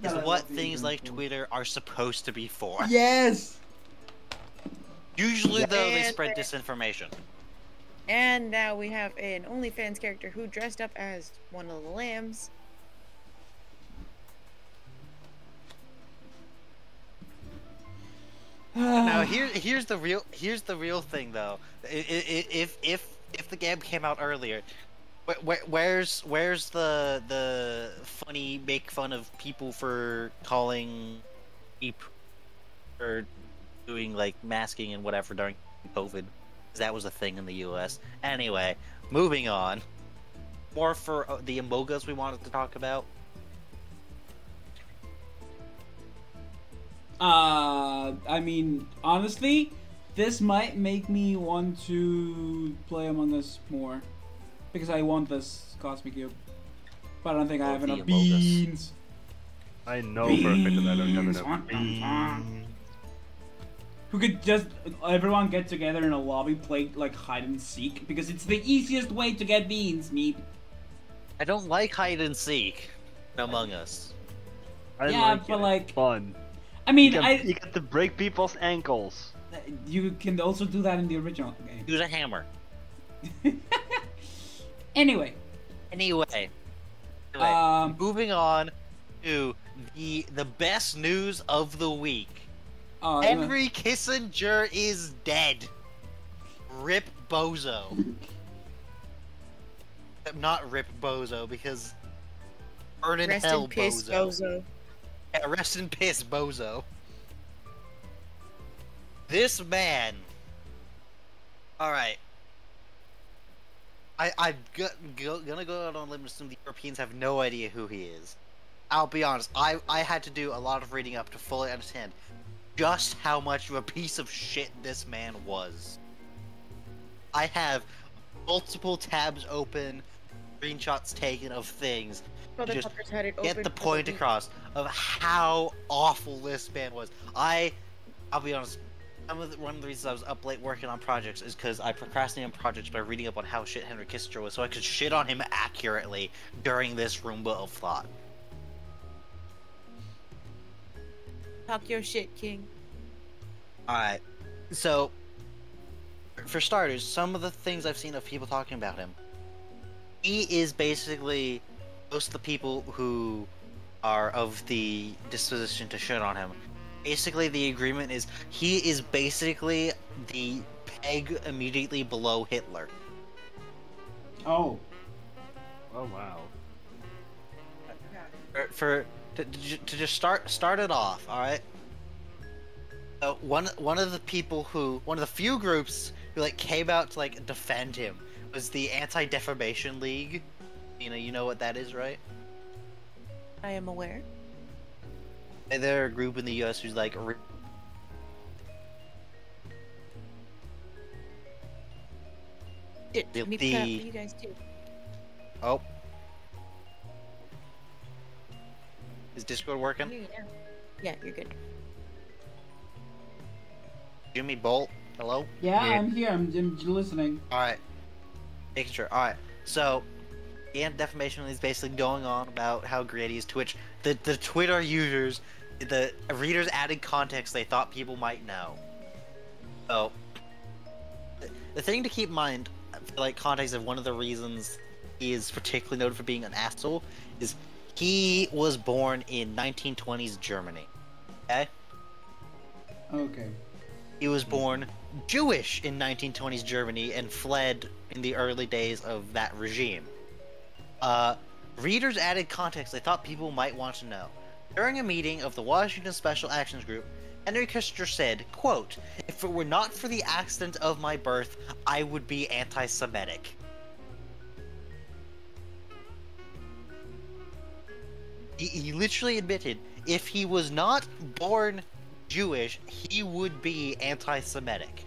is what things like Twitter are supposed to be for. Yes. Usually, though, they And spread disinformation. And now we have an OnlyFans character who dressed up as one of the lambs. Now, here's the real thing, though. If the game came out earlier, where's the funny make fun of people for calling people or doing like masking and whatever during COVID? That was a thing in the U.S. Anyway, moving on. More for the Among Us we wanted to talk about. I mean, honestly, this might make me want to play Among Us more. Because I want this Cosmic Cube. But I don't think I have the enough Among Us. beans. I know for a fact that I don't have enough Beans. beans. Who could just everyone get together in a lobby, play like hide and seek? Because it's the easiest way to get beans, meep. I don't like hide and seek in Among Us. I Yeah, like but it. like- It's fun. I mean, You get to break people's ankles. you can also do that in the original game. Use a hammer. Anyway, Anyway, moving on to the best news of the week. Henry Kissinger is dead. Rip Bozo. Not Rip Bozo, because burn in Rest hell, in piss, Bozo. Yeah, rest in piss, Bozo. This man. Alright. I'm gonna go out on a limb and assume the Europeans have no idea who he is. I'll be honest, I had to do a lot of reading up to fully understand. just how much of a piece of shit this man was. I have multiple tabs open, screenshots taken of things to just Motherfuckers had it get open the for point week. across of how awful this man was. I'll be honest, one of the reasons I was up late working on projects is because I procrastinated on projects by reading up on how shit Henry Kissinger was, so I could shit on him accurately during this Roomba of Thought. Talk your shit, King. Alright, so, for starters, some of the things I've seen of people talking about him, he is basically most of the people who are of the disposition to shit on him. Basically, the agreement is he is basically the peg immediately below Hitler. Oh. Oh wow. To just start it off, all right. One of the few groups who like came out to like defend him was the Anti-Defamation League. You know what that is, right? I am aware. They're a group in the U.S. who's like Shit, let me put up for you guys too. Oh. Is Discord working? Here you now. Yeah, you're good. Jimmy Bolt, hello? Yeah, I'm here. I'm listening. Alright. Making sure. Alright. So, the Anti-Defamation is basically going on about how great he is, to which the Twitter users, the readers added context they thought people might know. So, the thing to keep in mind, for like context of one of the reasons he is particularly noted for being an asshole, is he was born in 1920s Germany. Okay? Okay. He was born Jewish in 1920s Germany and fled in the early days of that regime. Readers added context they thought people might want to know. During a meeting of the Washington Special Actions Group, Henry Kissinger said, quote, "If it were not for the accident of my birth, I would be anti-Semitic." He literally admitted, if he was not born Jewish, he would be anti-Semitic.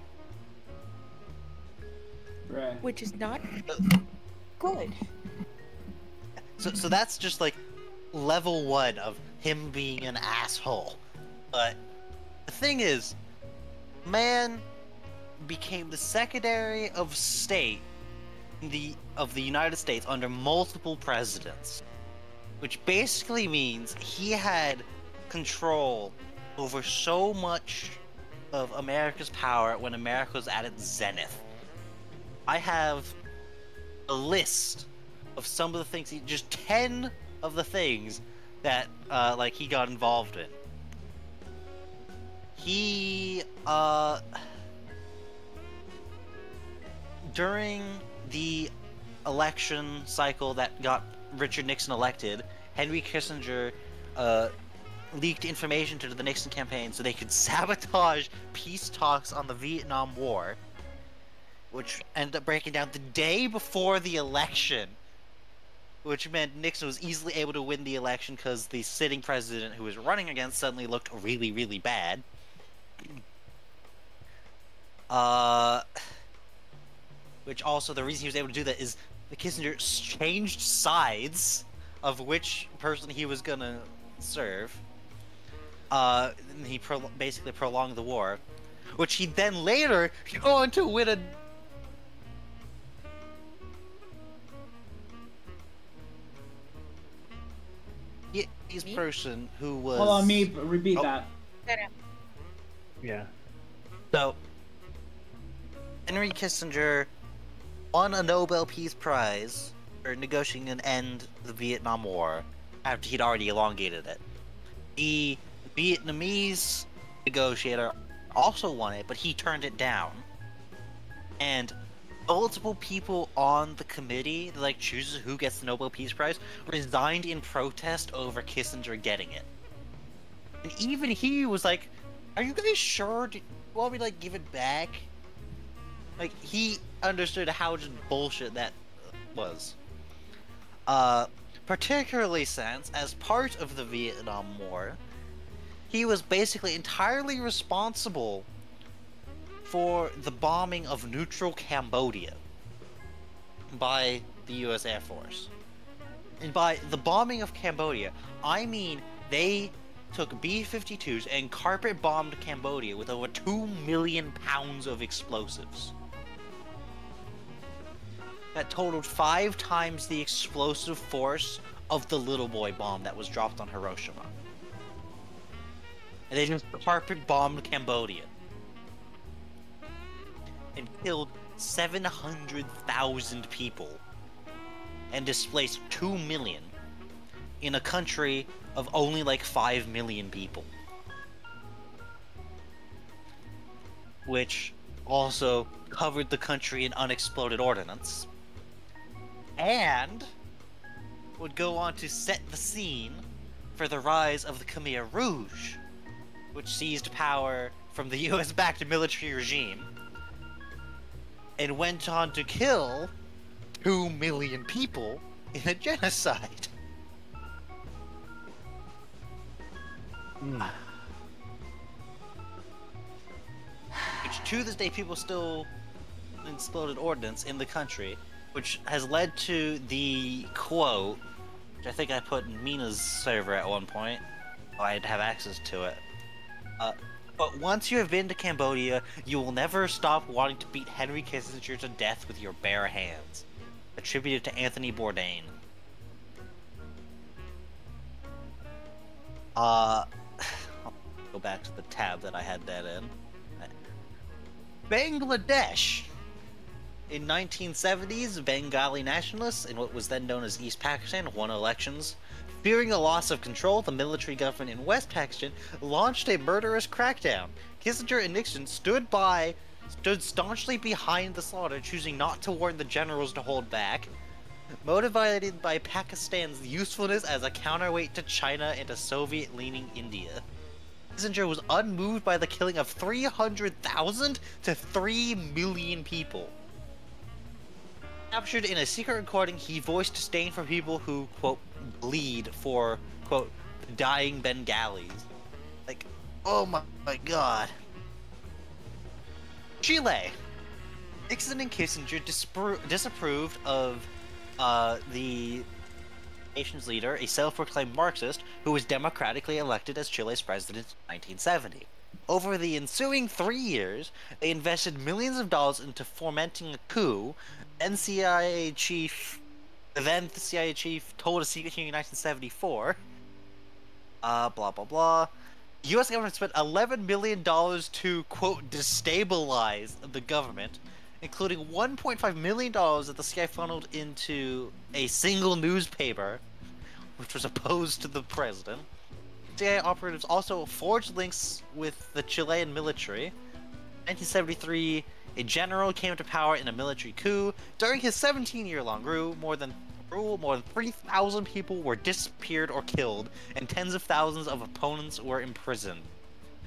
Right. Which is not good. So that's just like level 1 of him being an asshole. But the thing is, man became the Secretary of State of the United States under multiple presidents, which basically means he had control over so much of America's power when America was at its zenith. I have a list of some of the things just 10 of the things that like he got involved in. He during the election cycle that got Richard Nixon elected, Henry Kissinger leaked information to the Nixon campaign so they could sabotage peace talks on the Vietnam War, which ended up breaking down the day before the election, which meant Nixon was easily able to win the election because the sitting president who was running against suddenly looked really, really bad. Which also, the reason he was able to do that is the Kissinger changed sides of which person he was gonna serve. He basically prolonged the war, which he then later go on to win a... His person who was... Hold on, me repeat that. Yeah. So, Henry Kissinger won a Nobel Peace Prize for negotiating an end to the Vietnam War after he'd already elongated it. The Vietnamese negotiator also won it, but he turned it down. And multiple people on the committee that like chooses who gets the Nobel Peace Prize resigned in protest over Kissinger getting it. And even he was like, "Are you guys sure? Do you want me to like give it back?" Like, he understood how just bullshit that was. Particularly since, as part of the Vietnam War, he was basically entirely responsible for the bombing of neutral Cambodia by the US Air Force. And by the bombing of Cambodia, I mean they took B-52s and carpet bombed Cambodia with over 2 million pounds of explosives. That totaled 5 times the explosive force of the little boy bomb that was dropped on Hiroshima. And they just carpet bombed Cambodia. And killed 700,000 people. And displaced 2 million in a country of only like 5 million people. Which also covered the country in unexploded ordnance. And would go on to set the scene for the rise of the Khmer Rouge, which seized power from the US-backed military regime and went on to kill 2 million people in a genocide. Which to this day people still exploded ordnance in the country, which has led to the quote, which I think I put in Mina's server at one point. I'd have access to it. But once you have been to Cambodia, you will never stop wanting to beat Henry Kissinger to death with your bare hands. Attributed to Anthony Bourdain. I'll go back to the tab that I had that in. Bangladesh. In 1970s, Bengali nationalists in what was then known as East Pakistan won elections. Fearing a loss of control, the military government in West Pakistan launched a murderous crackdown. Kissinger and Nixon stood staunchly behind the slaughter, choosing not to warn the generals to hold back. Motivated by Pakistan's usefulness as a counterweight to China and a Soviet-leaning India. Kissinger was unmoved by the killing of 300,000 to 3 million people. Captured in a secret recording, he voiced disdain for people who, quote, bleed for, quote, dying Bengalis. Like, oh my god. Chile. Nixon and Kissinger disapproved of the nation's leader, a self-proclaimed Marxist, who was democratically elected as Chile's president in 1970. Over the ensuing 3 years, they invested millions of dollars into fomenting a coup. The CIA chief told a secret hearing in 1974. Blah blah blah. The U.S. government spent $11 million to, quote, destabilize the government, including $1.5 million that the CIA funneled into a single newspaper, which was opposed to the president. CIA operatives also forged links with the Chilean military. In 1973, a general came to power in a military coup. During his 17-year-long rule, more than 3,000 people were disappeared or killed, and tens of thousands of opponents were imprisoned.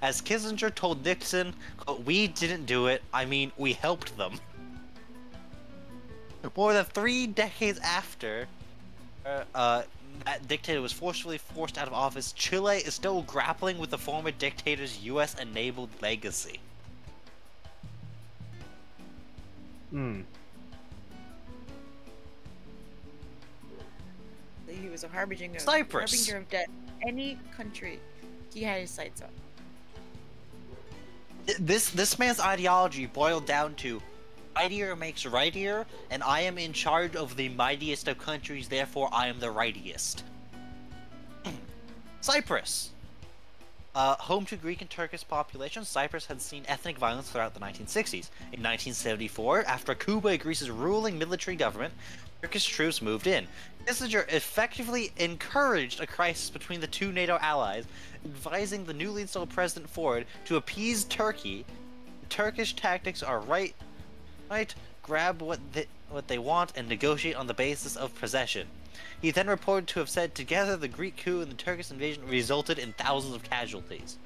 As Kissinger told Nixon, quote, "We didn't do it, I mean, we helped them." More than 3 decades after that dictator was forcefully forced out of office, Chile is still grappling with the former dictator's US-enabled legacy. He was a harbinger Cyprus. of death. Any country he had his sights on. This man's ideology boiled down to mightier makes rightier, and I am in charge of the mightiest of countries, therefore I am the rightiest. Cyprus. Home to Greek and Turkish populations, Cyprus had seen ethnic violence throughout the 1960s. In 1974, after a coup by Greece's ruling military government, Turkish troops moved in. Kissinger effectively encouraged a crisis between the two NATO allies, advising the newly installed President Ford to appease Turkey. Turkish tactics are right, grab what they want and negotiate on the basis of possession. He then reported to have said, together the Greek coup and the Turkish invasion resulted in thousands of casualties.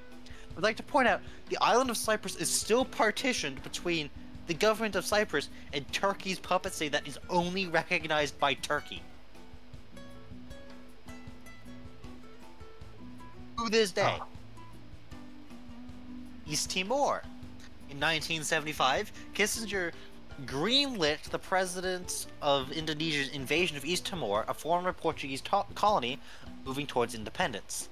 I'd like to point out, the island of Cyprus is still partitioned between the government of Cyprus and Turkey's puppet state that is only recognized by Turkey. To this day. East Timor. In 1975, Kissinger greenlit the president of Indonesia's invasion of East Timor, a former Portuguese colony moving towards independence.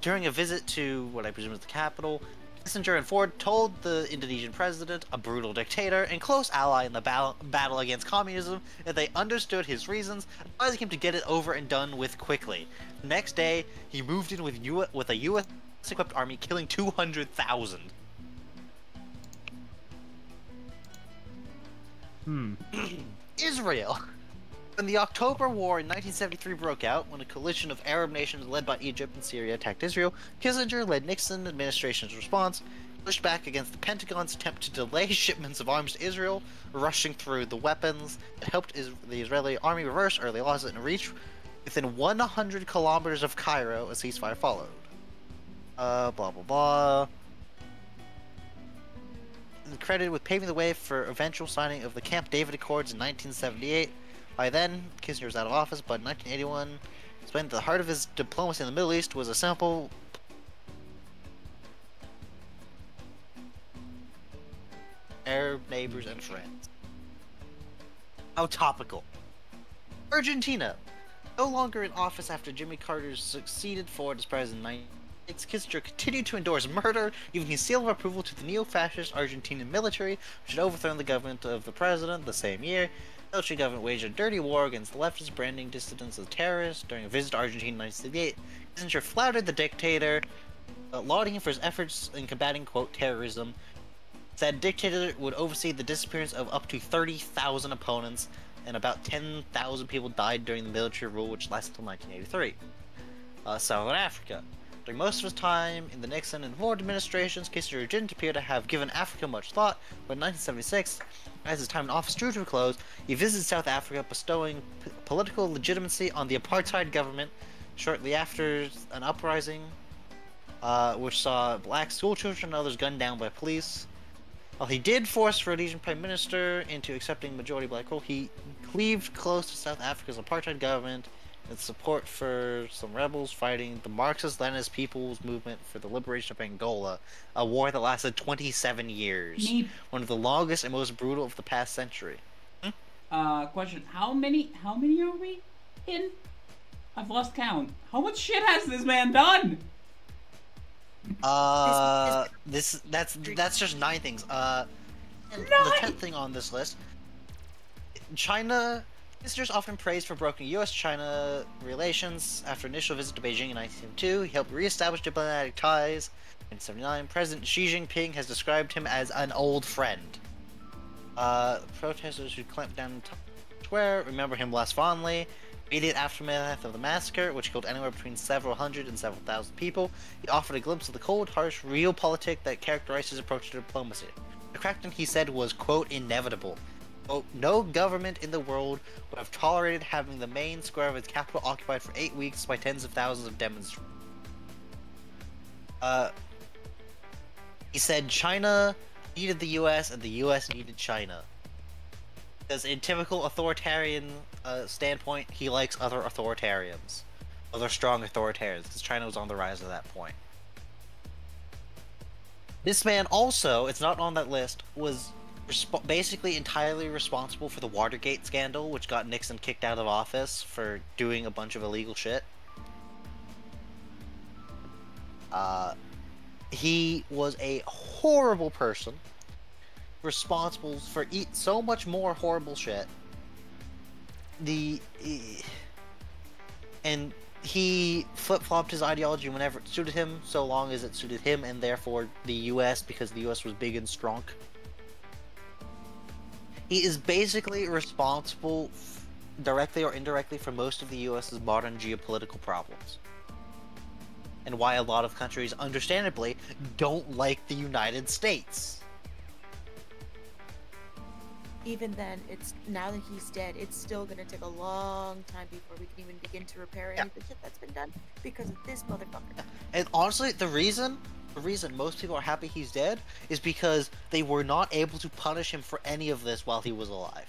During a visit to what I presume is the capital, Kissinger and Ford told the Indonesian president, a brutal dictator and close ally in the battle against communism, that they understood his reasons, advising him to get it over and done with quickly. The next day, he moved in with a U.S.-equipped army, killing 200,000. Israel. When the October War in 1973 broke out, when a coalition of Arab nations led by Egypt and Syria attacked Israel, Kissinger led Nixon administration's response, pushed back against the Pentagon's attempt to delay shipments of arms to Israel, rushing through the weapons that helped the Israeli army reverse early losses and reach within 100 kilometers of Cairo. A ceasefire followed. Blah blah blah. Credited with paving the way for eventual signing of the Camp David Accords in 1978. By then, Kissinger was out of office, but in 1981, explained that the heart of his diplomacy in the Middle East was a simple Arab neighbors and friends. How topical. Argentina. No longer in office after Jimmy Carter succeeded Ford as president in 1996, Kissinger continued to endorse murder, giving his seal of approval to the neo-fascist Argentinian military, which had overthrown the government of the president the same year. The military government waged a dirty war against the leftists, branding dissidents as terrorists. During a visit to Argentina in 1968, Kissinger flattered the dictator, lauding him for his efforts in combating, quote, terrorism. Said dictator would oversee the disappearance of up to 30,000 opponents, and about 10,000 people died during the military rule, which lasted until 1983. Southern Africa. During most of his time in the Nixon and Ford administrations, Kissinger didn't appear to have given Africa much thought, but in 1976, as his time in office drew to a close, he visited South Africa, bestowing political legitimacy on the apartheid government shortly after an uprising, which saw black schoolchildren and others gunned down by police. While he did force Rhodesian Prime Minister into accepting majority black rule, he cleaved close to South Africa's apartheid government and support for some rebels fighting the Marxist-Leninist People's Movement for the Liberation of Angola, a war that lasted 27 years. One of the longest and most brutal of the past century. Question: How many are we in? I've lost count. How much shit has this man done? That's just 9 things. And the 10th thing on this list, China. Visitors often praised for broken U.S.-China relations. After initial visit to Beijing in 1972, he helped re-establish diplomatic ties. In 1979, President Xi Jinping has described him as an old friend. Protesters who clamped down in Times Square remember him less fondly. Immediate aftermath of the massacre, which killed anywhere between several hundred and several thousand people, he offered a glimpse of the cold, harsh, realpolitik that characterized his approach to diplomacy. The crackdown, he said, was, quote, inevitable. Quote, no government in the world would have tolerated having the main square of its capital occupied for 8 weeks by tens of thousands of demonstrators. He said China needed the US and the US needed China. Because in typical authoritarian standpoint, he likes other authoritarians. Other strong authoritarians, because China was on the rise at that point. This man also, it's not on that list, was basically entirely responsible for the Watergate scandal, which got Nixon kicked out of office for doing a bunch of illegal shit. He was a horrible person, responsible for so much more horrible shit. And he flip-flopped his ideology whenever it suited him, so long as it suited him and therefore the US, because the US was big and strong. He is basically responsible, directly or indirectly, for most of the US's modern geopolitical problems. And why a lot of countries, understandably, don't like the United States. Even then, it's now that he's dead, it's still gonna take a long time before we can even begin to repair any of the shit that's been done because of this motherfucker. And honestly, the reason most people are happy he's dead is because they were not able to punish him for any of this while he was alive.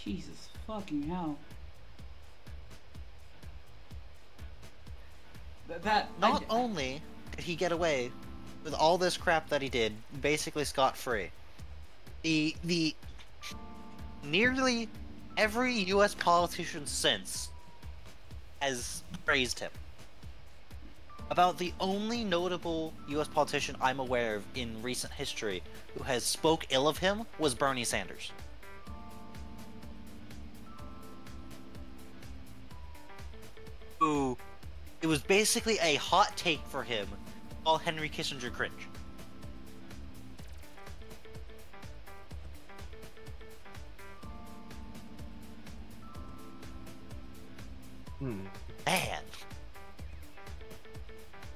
Jesus fucking hell. Not only did he get away with all this crap that he did, basically scot-free, the nearly every U.S. politician since has praised him. About the only notable U.S. politician I'm aware of in recent history who has spoke ill of him was Bernie Sanders. Who, it was basically a hot take for him to call Henry Kissinger cringe.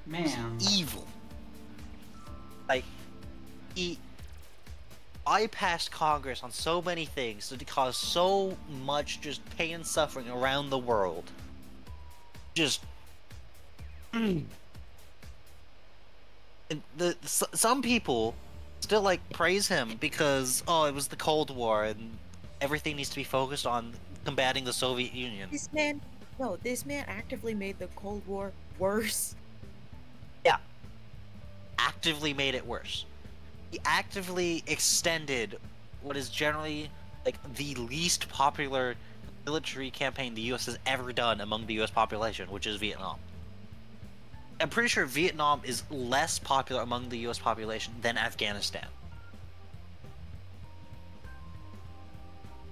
Man. Evil. Like, he bypassed Congress on so many things to cause so much just pain and suffering around the world. Just... And some people still, like, praise him because, oh, it was the Cold War and everything needs to be focused on combating the Soviet Union. This man actively made the Cold War worse. Yeah. Actively made it worse. He actively extended what is generally, like, the least popular military campaign the US has ever done among the US population, which is Vietnam. I'm pretty sure Vietnam is less popular among the US population than Afghanistan.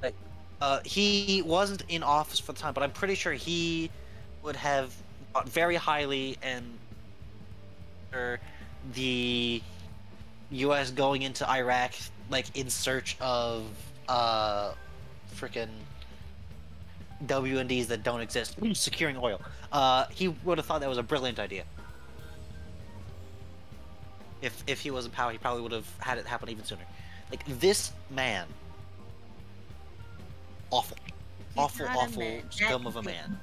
Like, he wasn't in office for the time, but I'm pretty sure he would have got very highly and the US going into Iraq, like, in search of frickin' WNDs that don't exist, securing oil. He would have thought that was a brilliant idea. If he was in power, he probably would have had it happen even sooner. Like, this man, awful, awful scum of a man.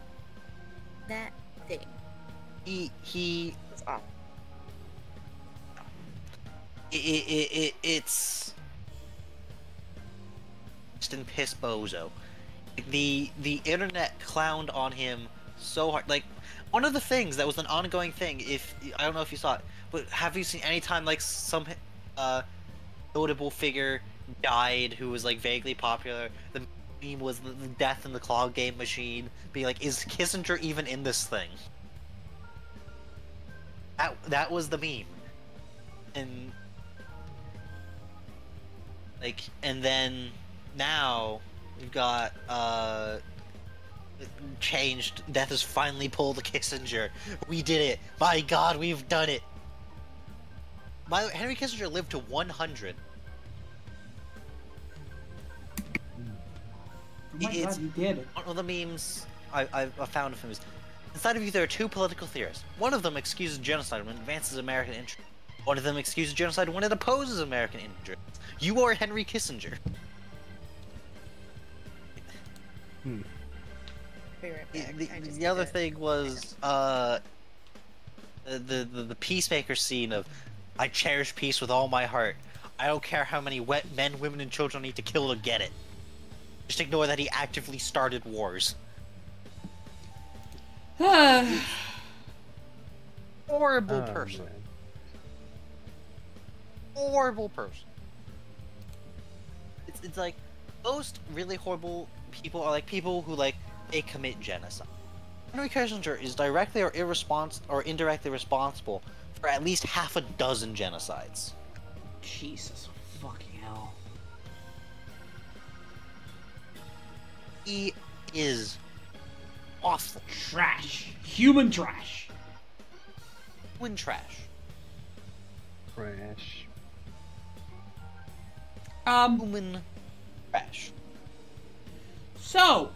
That thing. He was awful. It's just in piss bozo. The internet clowned on him so hard. Like, one of the things that was an ongoing thing, if I don't know if you saw it, but have you seen any time, like, some notable figure died who was, like, vaguely popular? The meme was the death in the claw game machine, being like, is Kissinger even in this thing? That was the meme. And like, and then now we've got changed. Death has finally pulled the Kissinger. We did it. My God, we've done it. Henry Kissinger lived to 100. Oh my God, you did it. One of the memes I found of him is, inside of you there are two political theorists. One of them excuses genocide when it advances American interests. One of them excuses genocide when it opposes American interests. You are Henry Kissinger. The other thing was the peacemaker scene of, I cherish peace with all my heart. I don't care how many men, women, and children I need to kill to get it. Just ignore that he actively started wars. Horrible person. Man. Horrible person. It's like, most really horrible people are like people who, like, they commit genocide. Henry Kissinger is directly or indirectly responsible for at least half a dozen genocides. Jesus fucking hell. He is awful. Trash. Human trash. Human trash. Trash. Human trash. So,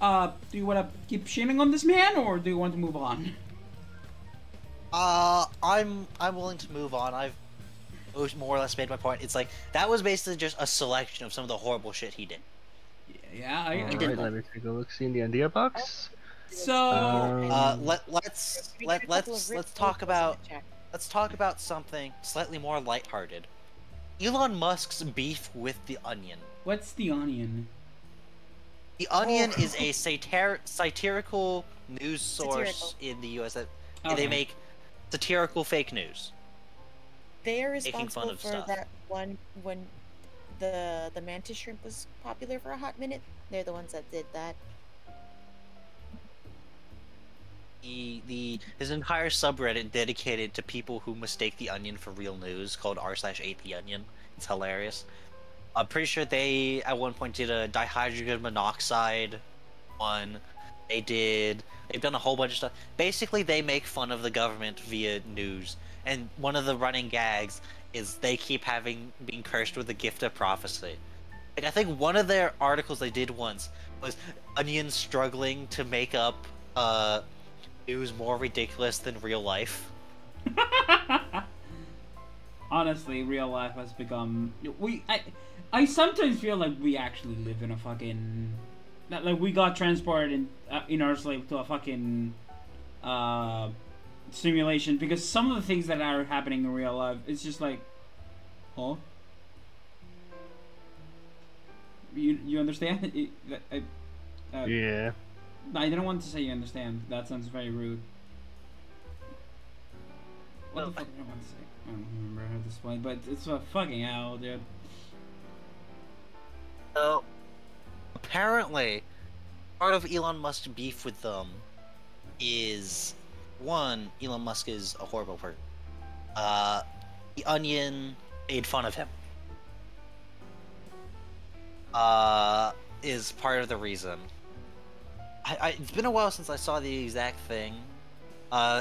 do you want to keep shitting on this man, or do you want to move on? I'm willing to move on. I've more or less made my point. It's like, that was basically just a selection of some of the horrible shit he did. Yeah, I Alright, let me take a look. See in the idea box. So, let's talk about something slightly more lighthearted. Elon Musk's beef with the Onion. What's the Onion? The Onion Oh. is a satirical news source Satirical. in the U.S. that Okay. they make satirical fake news. They are Making fun responsible of for stuff. that one when the mantis shrimp was popular for a hot minute. They're the ones that did that. There's an entire subreddit dedicated to people who mistake the Onion for real news called r/8theonion. It's hilarious. I'm pretty sure they at one point did a dihydrogen monoxide one. They've done a whole bunch of stuff. Basically, they make fun of the government via news. And one of the running gags is they keep being cursed with the gift of prophecy. Like, I think one of their articles they did once was Onion struggling to make up news more ridiculous than real life. Honestly, real life has become I sometimes feel like we actually live in a fucking like we got transported in our sleep to a fucking simulation, because some of the things that are happening in real life, it's just like, huh? You understand? Yeah. I didn't want to say you understand. That sounds very rude. What the fuck did I want to say? I don't remember at this point, but it's a fucking hell, dude. So, apparently, part of Elon Musk's beef with them is, one, Elon Musk is a horrible person. The Onion made fun of him. Is part of the reason. It's been a while since I saw the exact thing.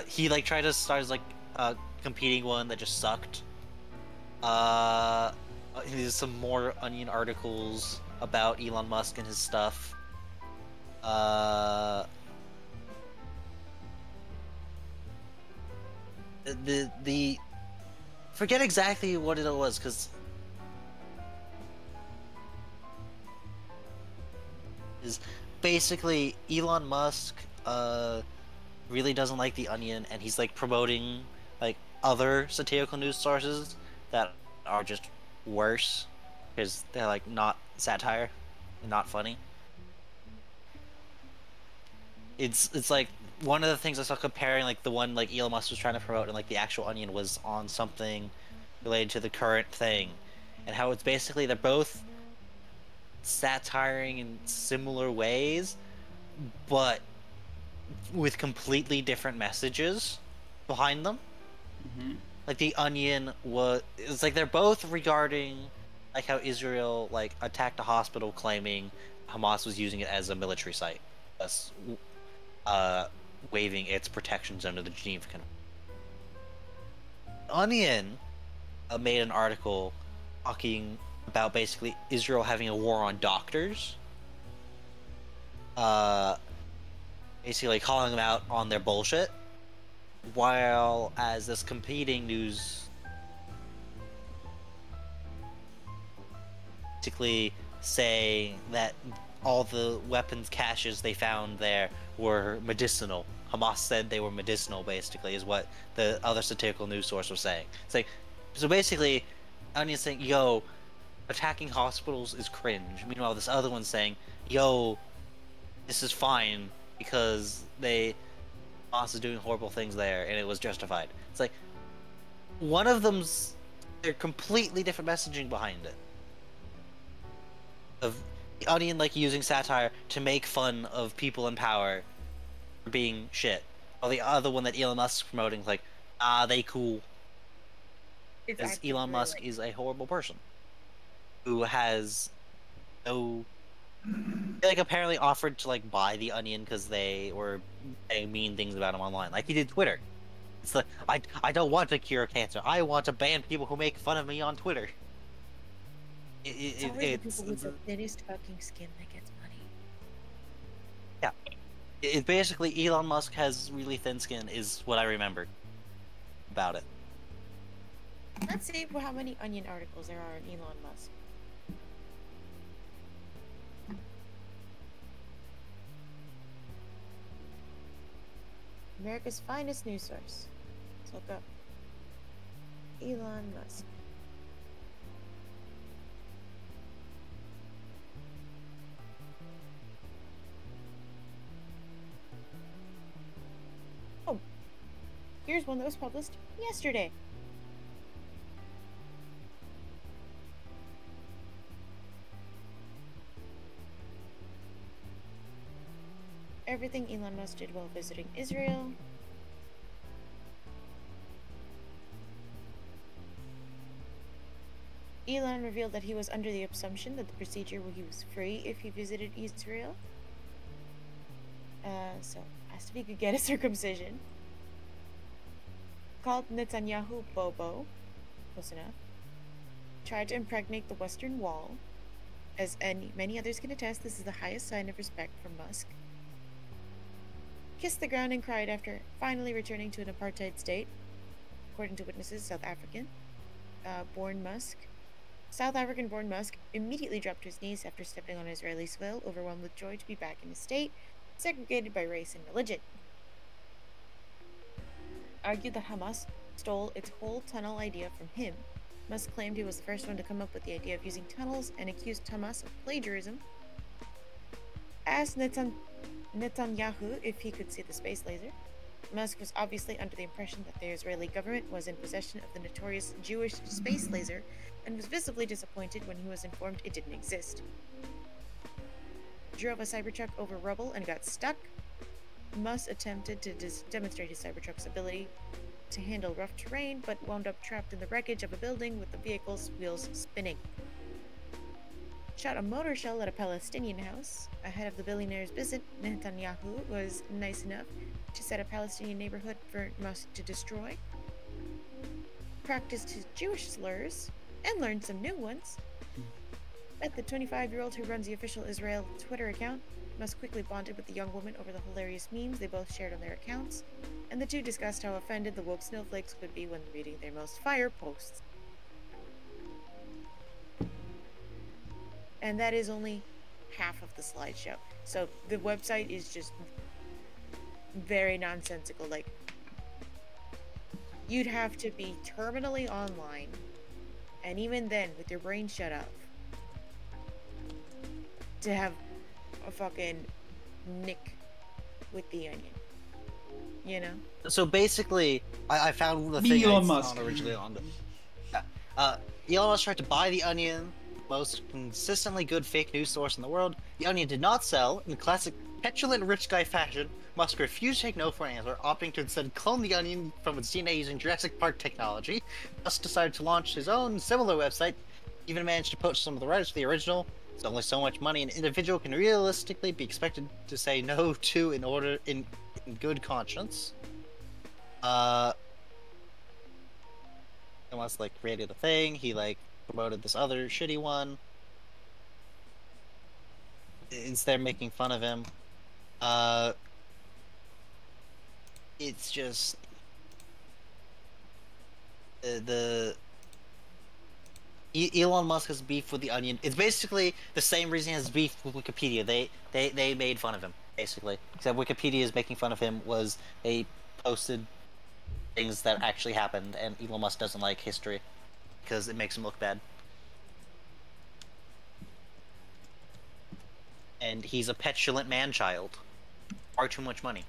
He like tried to start as like a competing one that just sucked. There's some more Onion articles about Elon Musk and his stuff. The forget exactly what it was, because is basically Elon Musk really doesn't like the Onion, and he's like promoting like other satirical news sources that are just worse because they're like not satire and not funny. It's like one of the things I saw comparing like the one like Elon Musk was trying to promote and like the actual Onion was on something related to the current thing, and how it's basically they're both satiring in similar ways, but with completely different messages behind them. Mm-hmm. Like the Onion it's like they're both regarding like how Israel like attacked a hospital, claiming Hamas was using it as a military site, thus waiving its protections under the Geneva Convention. Onion made an article talking about basically Israel having a war on doctors. Basically calling them out on their bullshit. While as this competing news basically saying that all the weapons caches they found there were medicinal. Hamas said they were medicinal, basically, is what the other satirical news source was saying. It's like, so basically, Onion's saying, yo, attacking hospitals is cringe. Meanwhile, this other one's saying, yo, this is fine because Hamas is doing horrible things there and it was justified. It's like, one of them's, they're completely different messaging behind it. Of the Onion like using satire to make fun of people in power for being shit, while the other one that Elon Musk's promoting is like, they cool. Because Elon Musk is a horrible person who has no. They, like, apparently offered to like buy the Onion because they were saying mean things about him online, like he did Twitter. It's like, I don't want to cure cancer. I want to ban people who make fun of me on Twitter. It's always the people with the thinnest fucking skin that gets money. Yeah. It basically, Elon Musk has really thin skin, is what I remember about it. Let's see how many Onion articles there are on Elon Musk. America's finest news source. Let's look up Elon Musk. Here's one that was published yesterday. Everything Elon Musk did while visiting Israel. Elon revealed that he was under the assumption that the procedure where he was free if he visited Israel. So asked if he could get a circumcision. Called Netanyahu Bobo. Close enough. Tried to impregnate the Western Wall. As many others can attest, this is the highest sign of respect from Musk. Kissed the ground and cried after finally returning to an apartheid state. According to witnesses, South African born Musk immediately dropped to his knees after stepping on Israeli soil, overwhelmed with joy to be back in his state, segregated by race and religion. Argued that Hamas stole its whole tunnel idea from him. Musk claimed he was the first one to come up with the idea of using tunnels and accused Hamas of plagiarism. Asked Netanyahu if he could see the space laser. Musk was obviously under the impression that the Israeli government was in possession of the notorious Jewish space laser and was visibly disappointed when he was informed it didn't exist. Drove a Cybertruck over rubble and got stuck. Musk attempted to demonstrate his Cybertruck's ability to handle rough terrain, but wound up trapped in the wreckage of a building with the vehicle's wheels spinning. Shot a mortar shell at a Palestinian house. Ahead of the billionaire's visit, Netanyahu was nice enough to set a Palestinian neighborhood for Musk to destroy. Practiced his Jewish slurs and learned some new ones. Met the 25-year-old who runs the official Israel Twitter account. Musk quickly bonded with the young woman over the hilarious memes they both shared on their accounts, and the two discussed how offended the woke snowflakes would be when reading their most fire posts. And that is only half of the slideshow. So the website is just very nonsensical. Like, you'd have to be terminally online, and even then, with your brain shut off, to have a fucking nick with the Onion. You know? So basically, I found the Me, thing Elon I Musk. found originally on the... Elon Musk tried to buy The Onion, most consistently good fake news source in the world. The Onion did not sell. In classic petulant rich guy fashion, Musk refused to take no for an answer, opting to instead clone The Onion from its DNA using Jurassic Park technology. Musk decided to launch his own similar website, even managed to poach some of the writers for the original. There's only so much money an individual can realistically be expected to say no to in good conscience. Unless like created a thing, he like promoted this other shitty one. Instead of making fun of him. It's just Elon Musk has beef with The Onion. It's basically the same reason he has beef with Wikipedia. They made fun of him, basically. Except Wikipedia is making fun of him was they posted things that actually happened, and Elon Musk doesn't like history because it makes him look bad. And he's a petulant man-child. Far too much money.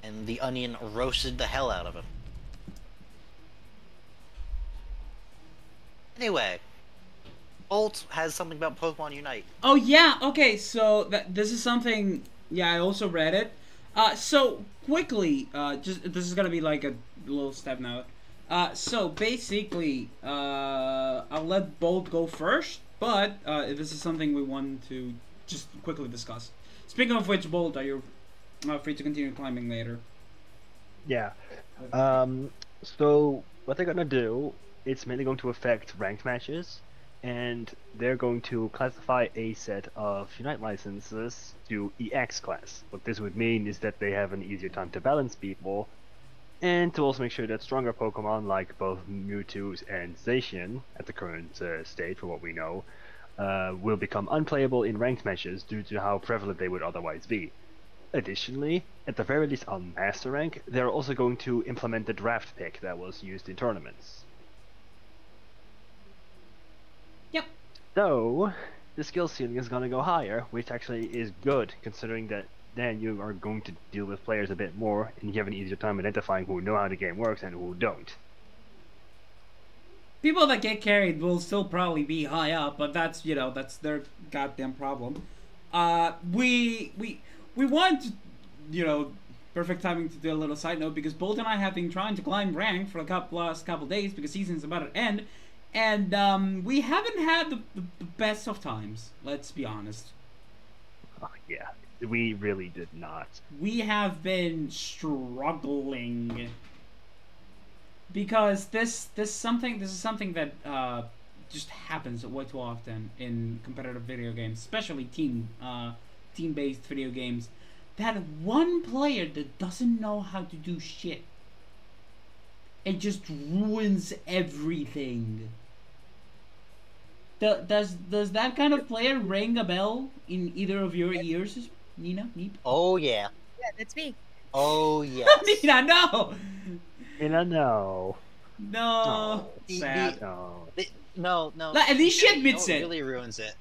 And The Onion roasted the hell out of him. Anyway, Bolt has something about Pokemon Unite. Oh yeah, okay, so this is something, yeah, I also read it. So quickly, just this is gonna be like a little step now. So basically, I'll let Bolt go first, but this is something we want to just quickly discuss. Speaking of which, Bolt, are you free to continue climbing later? Yeah. So what they're gonna do, it's mainly going to affect ranked matches, and they're going to classify a set of Unite licenses to EX class. What this would mean is that they have an easier time to balance people, and to also make sure that stronger Pokemon like both Mewtwo's and Zacian, at the current state for what we know, will become unplayable in ranked matches due to how prevalent they would otherwise be. Additionally, at the very least on Master Rank, they're also going to implement the draft pick that was used in tournaments. Yep. So, the skill ceiling is going to go higher, which actually is good, considering that then you are going to deal with players a bit more, and you have an easier time identifying who know how the game works and who don't. People that get carried will still probably be high up, but that's that's their goddamn problem. We want to, perfect timing to do a little side note because Bolt and I have been trying to climb rank for last couple days because season's about to end, and we haven't had the best of times. Let's be honest. Oh, yeah, we really did not. We have been struggling because this is something that just happens way too often in competitive video games, especially team-based video games. That one player that doesn't know how to do shit, it just ruins everything. Does that kind of player ring a bell in either of your ears, Nina? Neep? Oh yeah. Yeah, that's me. Oh yes. Nina, no. Nina, no. No. Sad. No. No. At least she admits it. Really ruins it.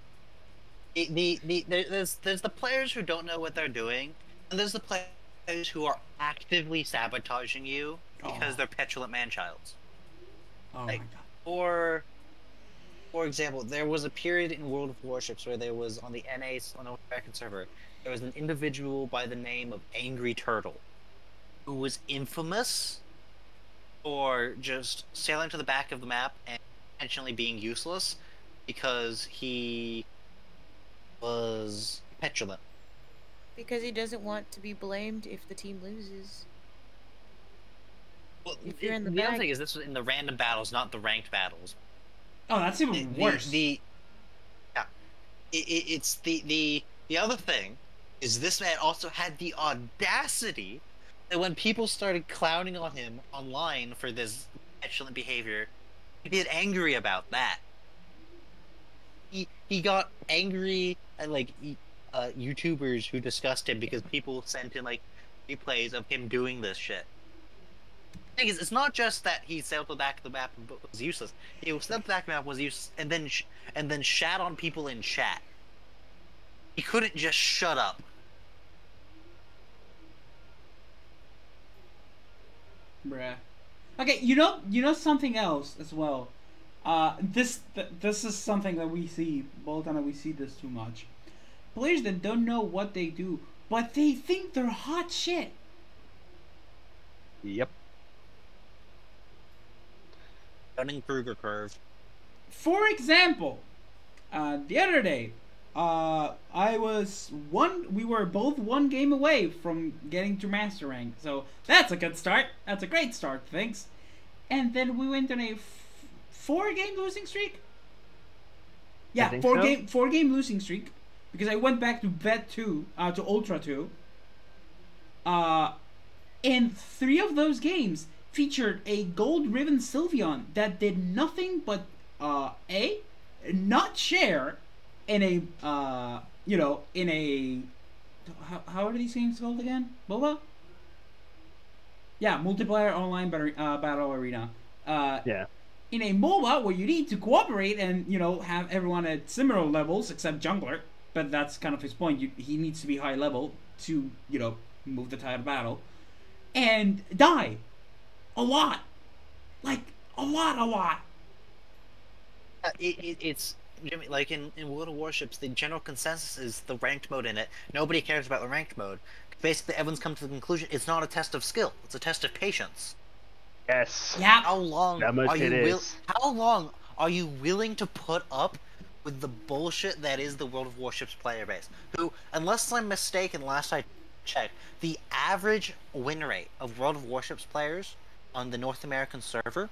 There's the players who don't know what they're doing, and there's the players who are actively sabotaging you because they're petulant man-childs. Oh like, my god. For example, there was a period in World of Warships where there was on the North American server, there was an individual by the name of Angry Turtle, who was infamous for just sailing to the back of the map and intentionally being useless because he was petulant. Because he doesn't want to be blamed if the team loses. Well, If you're in the other bag. thing is this was in the random battles, not the ranked battles. Oh, that's even worse. It's the other thing is this man also had the audacity that when people started clowning on him online for this petulant behavior, he get angry about that. He got angry at YouTubers who discussed him because people sent in replays of him doing this shit. The thing is, it's not just that he sailed to the back of the map and was useless. He sailed to the back of the map, was useless, and then shat on people in chat. He couldn't just shut up. Bruh. Okay, you know something else as well. This is something that we see, Bolt and I, we see this too much. Players that don't know what they do, but they think they're hot shit. Yep. Dunning-Kruger curve. For example, the other day, we were both one game away from getting to master rank, so that's a good start. That's a great start, thanks. And then we went on a 4-game losing streak. Yeah, four-game losing streak because I went back to Vet 2, to Ultra 2. And 3 of those games featured a gold ribbon Sylveon that did nothing but not share in a in a how are these games called again? MOBA? Yeah, multiplayer online battle arena. Yeah. In a MOBA where you need to cooperate and have everyone at similar levels except jungler, but that's kind of his point. He needs to be high level to move the tide of battle, and die a lot, like a lot. It's Jimmy, like in World of Warships, the general consensus is the ranked mode in it. Nobody cares about the ranked mode. Basically, everyone's come to the conclusion it's not a test of skill; it's a test of patience. Yes. Yeah. How long That much are you it is. How long are you willing to put up with the bullshit that is the World of Warships player base? Who, unless I'm mistaken, last I checked, the average win rate of World of Warships players on the North American server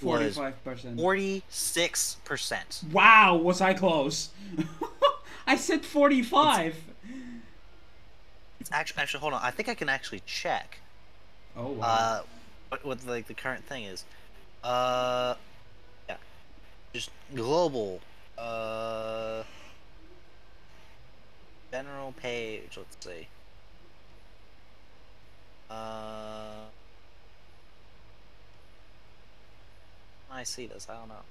45%. 46%. Wow, was I close? I said 45. It's actually hold on. I think I can actually check. Oh wow. What the current thing is. Yeah. Just global. General page. Let's see. I see this. I don't know.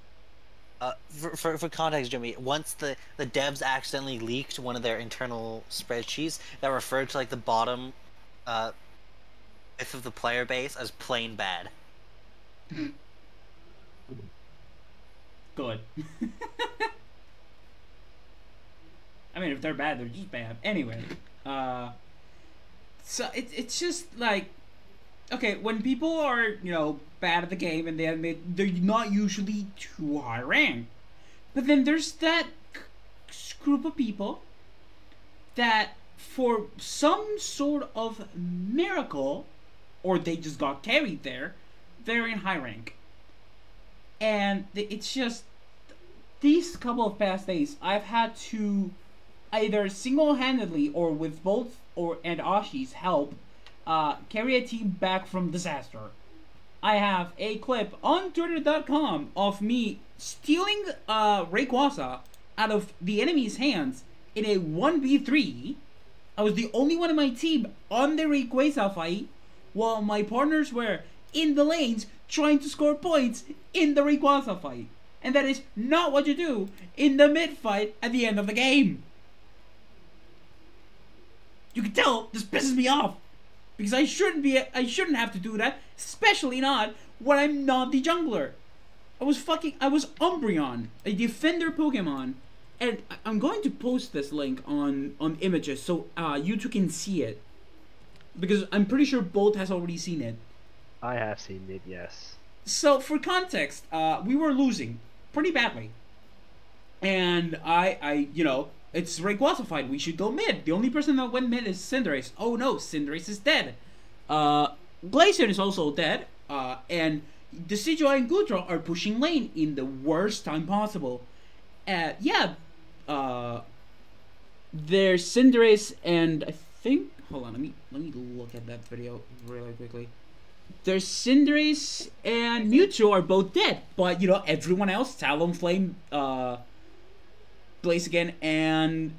For context, Jimmy, once the devs accidentally leaked one of their internal spreadsheets that referred to like the bottom fifth of the player base as plain bad. Good. I mean, if they're bad, they're just bad. Anyway, so it's just like, okay, when people are, you know, bad at the game and they admit they're not usually too high ranked, but then there's that group of people that for some sort of miracle, or they just got carried there, they're in high rank. And it's just, these couple of past days, I've had to either single-handedly or with both and Ashi's help carry a team back from disaster. I have a clip on Twitter.com of me stealing Rayquaza out of the enemy's hands in a 1v3. I was the only one in my team on the Rayquaza fight, while my partners were in the lanes trying to score points in the Rayquaza fight. And that is not what you do in the mid fight at the end of the game. You can tell this pisses me off, because I shouldn't have to do that, especially not when I'm not the jungler. I was Umbreon, a defender Pokemon, and I'm going to post this link on images so you two can see it, because I'm pretty sure Bolt has already seen it. I have seen it, yes. So for context, we were losing pretty badly, and I you know, it's Rayquaza fight, we should go mid. The only person that went mid is Cinderace. Oh no, Cinderace is dead. Glaceon is also dead. And Decidueye and Goodra are pushing lane in the worst time possible. Yeah. There's Cinderace and I think, hold on, let me look at that video really quickly. There's Cinderace and Mewtwo are both dead, but you know, everyone else, Talonflame, Blaziken, and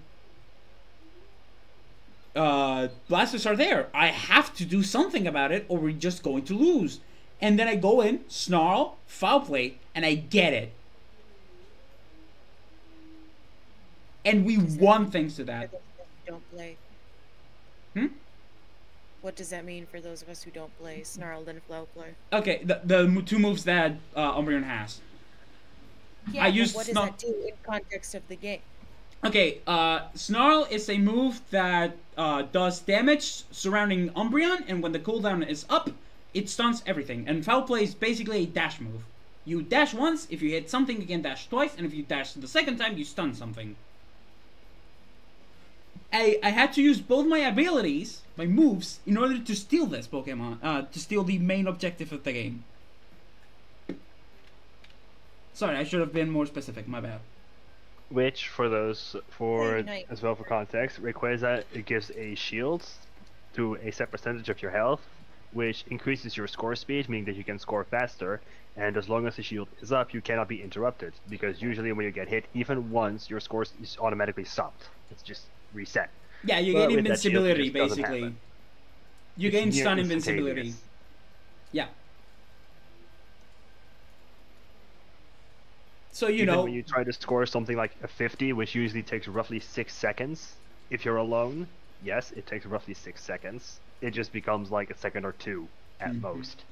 Blastoise are there. I have to do something about it or we're just going to lose. And then I go in, Snarl, Foul Play, and I get it. And we won thanks to that. Don't play. What does that mean for those of us who don't play Snarl and Foul Play? Okay, the two moves that Umbreon has. Yeah, but what does that do in context of the game? Okay, Snarl is a move that does damage surrounding Umbreon, and when the cooldown is up, it stuns everything. And Foul Play is basically a dash move. You dash once, if you hit something, you can dash twice, and if you dash the second time, you stun something. I had to use both my abilities, my moves, in order to steal this Pokemon, to steal the main objective of the game. Sorry, I should have been more specific, my bad. Which, as well for context, Rayquaza, it gives a shield to a set percentage of your health, which increases your score speed, meaning that you can score faster, and as long as the shield is up, you cannot be interrupted, because usually when you get hit, even once, your score is automatically stopped. It's just reset. Yeah, you gain invincibility, basically. You gain stun invincibility. Yeah. So, you know, when you try to score something like a 50, which usually takes roughly 6 seconds, if you're alone, yes, it takes roughly 6 seconds. It just becomes like a second or two at most.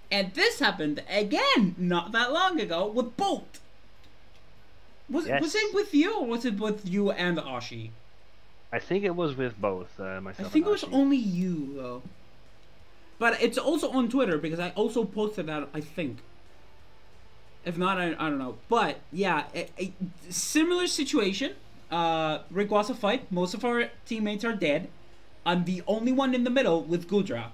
And this happened again not that long ago with Bolt. Was it with you, or was it with you and Ashi? I think it was with both myself. I think and it was only you though. But it's also on Twitter because I also posted that, I think. If not, I don't know. But yeah, a similar situation. Rayquaza fight. Most of our teammates are dead. I'm the only one in the middle with Goodra.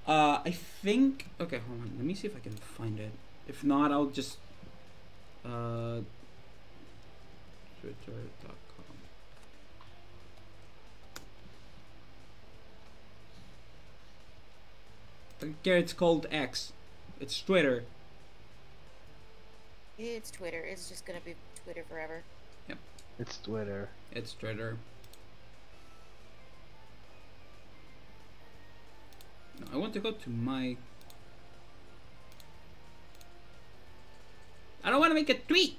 I think. Okay, hold on. Let me see if I can find it. If not, I'll just. Twitter.com. Okay, it's called X. It's Twitter. It's Twitter. It's just gonna be Twitter forever. Yep. It's Twitter. It's Twitter. No, I want to go to my... want to make a tweet.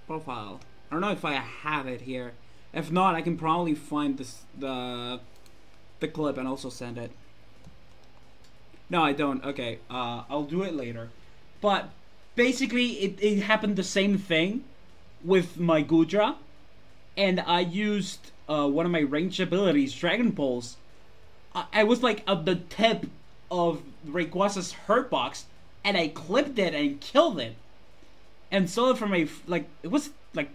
Profile. I don't know if I have it here. If not, I can probably find the clip and also send it. No, I don't. Okay, I'll do it later. But basically, it happened the same thing with my Gudra, and I used one of my ranged abilities, Dragon Pulse. I was like at the tip of Rayquaza's hurt box, and I clipped it and killed it. And so from a it was like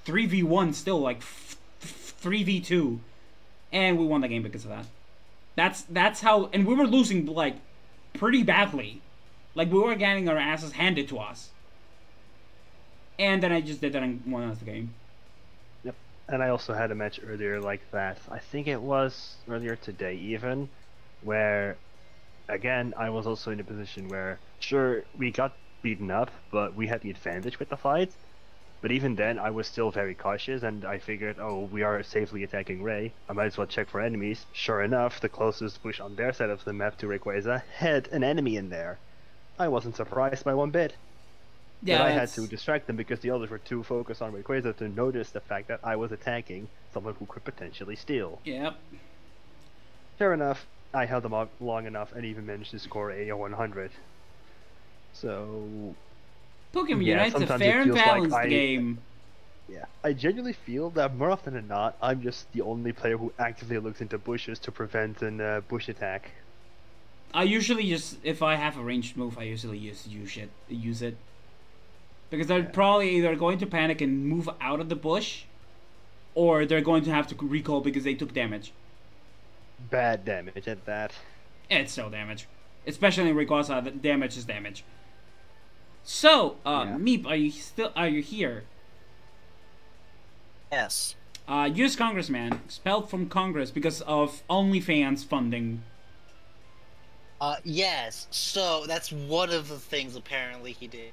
3v1 still, like 3v2, and we won the game because of that. That's how, and we were losing like pretty badly, like we were getting our asses handed to us. And then I just did that and won us the game. Yep. And I also had a match earlier like that. I think it was earlier today even, where again I was also in a position where sure we got beaten up, but we had the advantage with the fight. But even then, I was still very cautious, and I figured, oh, we are safely attacking Ray. I might as well check for enemies. Sure enough, the closest bush on their side of the map to Rayquaza had an enemy in there. I wasn't surprised by one bit. Yeah, but I had to distract them because the others were too focused on Rayquaza to notice the fact that I was attacking someone who could potentially steal. Yep. Sure enough, I held them up long enough and even managed to score a 100. So Pokemon Unite's a fair and balanced game. Yeah, I genuinely feel that more often than not, I'm just the only player who actively looks into bushes to prevent an bush attack. I usually just, if I have a ranged move, I usually use it. Because they're probably either going to panic and move out of the bush, or they're going to have to recall because they took damage. Bad damage at that. It's still damage. Especially in Rayquaza, damage is damage. So, Meep, are you here? Yes. U.S. congressman expelled from Congress because of OnlyFans funding. Yes. So that's one of the things apparently he did.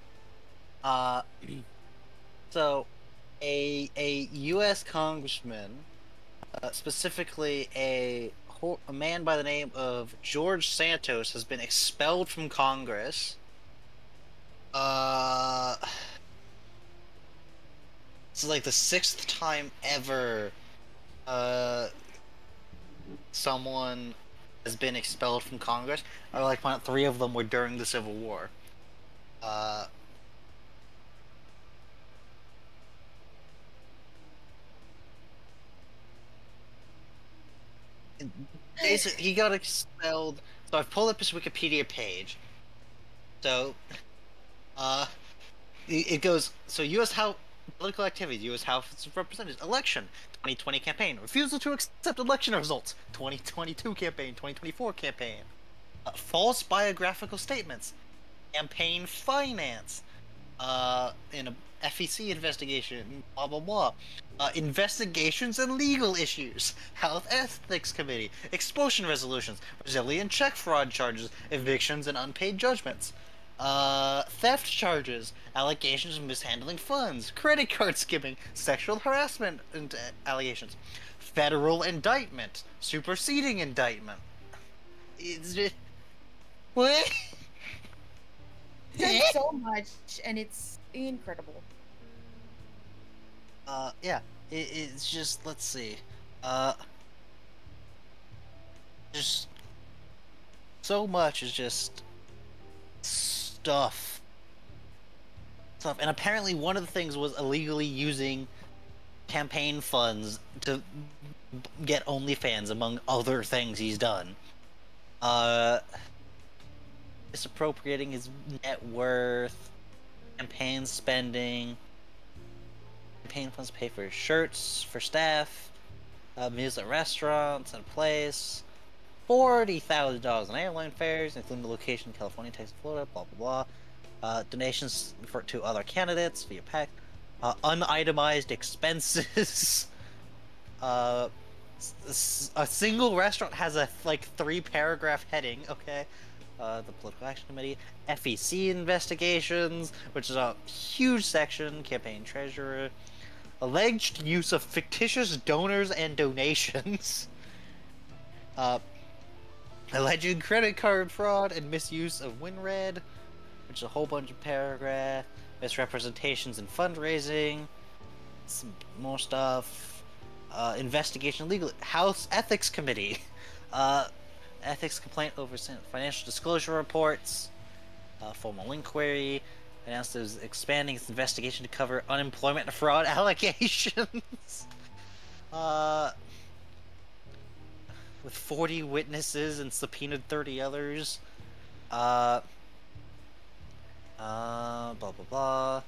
So a U.S. congressman, specifically a man by the name of George Santos, has been expelled from Congress. It's like the 6th time ever someone has been expelled from Congress. I like 3 of them were during the Civil War. Basically, he got expelled. So I've pulled up his Wikipedia page. So, it goes, so U.S. House political activities, U.S. House of Representatives, election, 2020 campaign, refusal to accept election results, 2022 campaign, 2024 campaign, false biographical statements, campaign finance, in a FEC investigation, blah blah blah, investigations and legal issues, health ethics committee, expulsion resolutions, Brazilian check fraud charges, evictions and unpaid judgments, theft charges, allegations of mishandling funds, credit card skimming, sexual harassment and allegations, federal indictment, superseding indictment. It's just... What? That's so much, and it's incredible. Yeah, it's just, let's see, just so much is just stuff, and apparently one of the things was illegally using campaign funds to get OnlyFans, among other things he's done. Misappropriating his net worth, campaign spending, campaign funds pay for shirts for staff, meals at restaurants and plays, $40,000 in airline fares, including the location California, Texas, Florida, blah blah blah. Donations to other candidates via PAC, unitemized expenses. A single restaurant has a 3-paragraph heading. Okay. The Political Action Committee, FEC investigations, which is a huge section, campaign treasurer, alleged use of fictitious donors and donations, alleged credit card fraud and misuse of WinRed, which is a whole bunch of paragraph, misrepresentations in fundraising, some more stuff, investigation legal, House Ethics Committee, ethics complaint over financial disclosure reports, formal inquiry, announced it was expanding its investigation to cover unemployment and fraud allegations. With 40 witnesses and subpoenaed 30 others. Blah blah blah.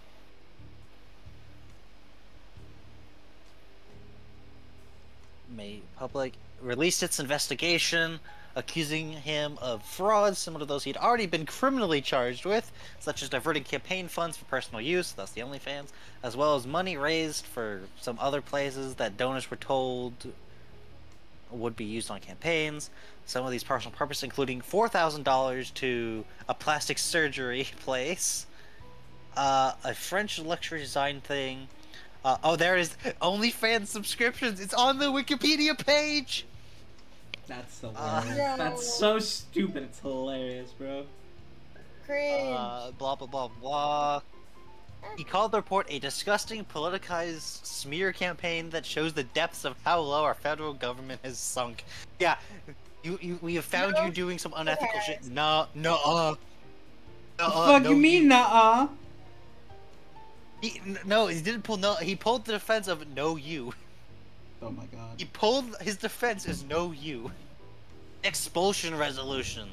Made public, released its investigation, accusing him of fraud similar to those he'd already been criminally charged with, such as diverting campaign funds for personal use, thus the OnlyFans, as well as money raised for some other places that donors were told would be used on campaigns. Some of these personal purposes including $4,000 to a plastic surgery place, a French luxury design thing. Oh, there it is. OnlyFans subscriptions. It's on the Wikipedia page. That's hilarious. No. That's so stupid. It's hilarious, bro. Cringe. Blah blah blah blah. He called the report a disgusting, politicized smear campaign that shows the depths of how low our federal government has sunk. Yeah, we have found No, you doing some it unethical has. shit. No, The fuck you mean, nuh-uh? No, he didn't pull no. He pulled the defense of no you. Oh my god. He pulled his defense is no you. Expulsion resolution.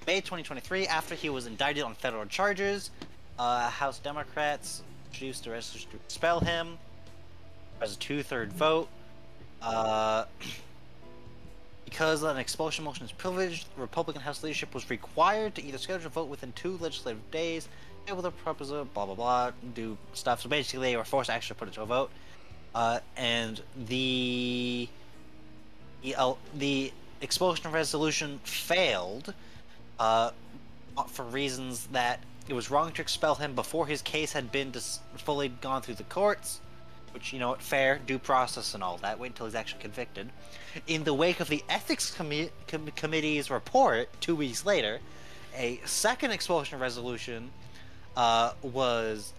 May 2023, after he was indicted on federal charges, House Democrats introduced a resolution to expel him. As a 2/3 vote. Because an expulsion motion is privileged, the Republican House leadership was required to either schedule a vote within 2 legislative days, able to propose a blah blah blah, do stuff. So basically, they were forced to actually put it to a vote. And the expulsion resolution failed for reasons that it was wrong to expel him before his case had been fully gone through the courts, which, you know, fair, due process and all that. Wait until he's actually convicted. In the wake of the Ethics Committee's report 2 weeks later, a second expulsion resolution was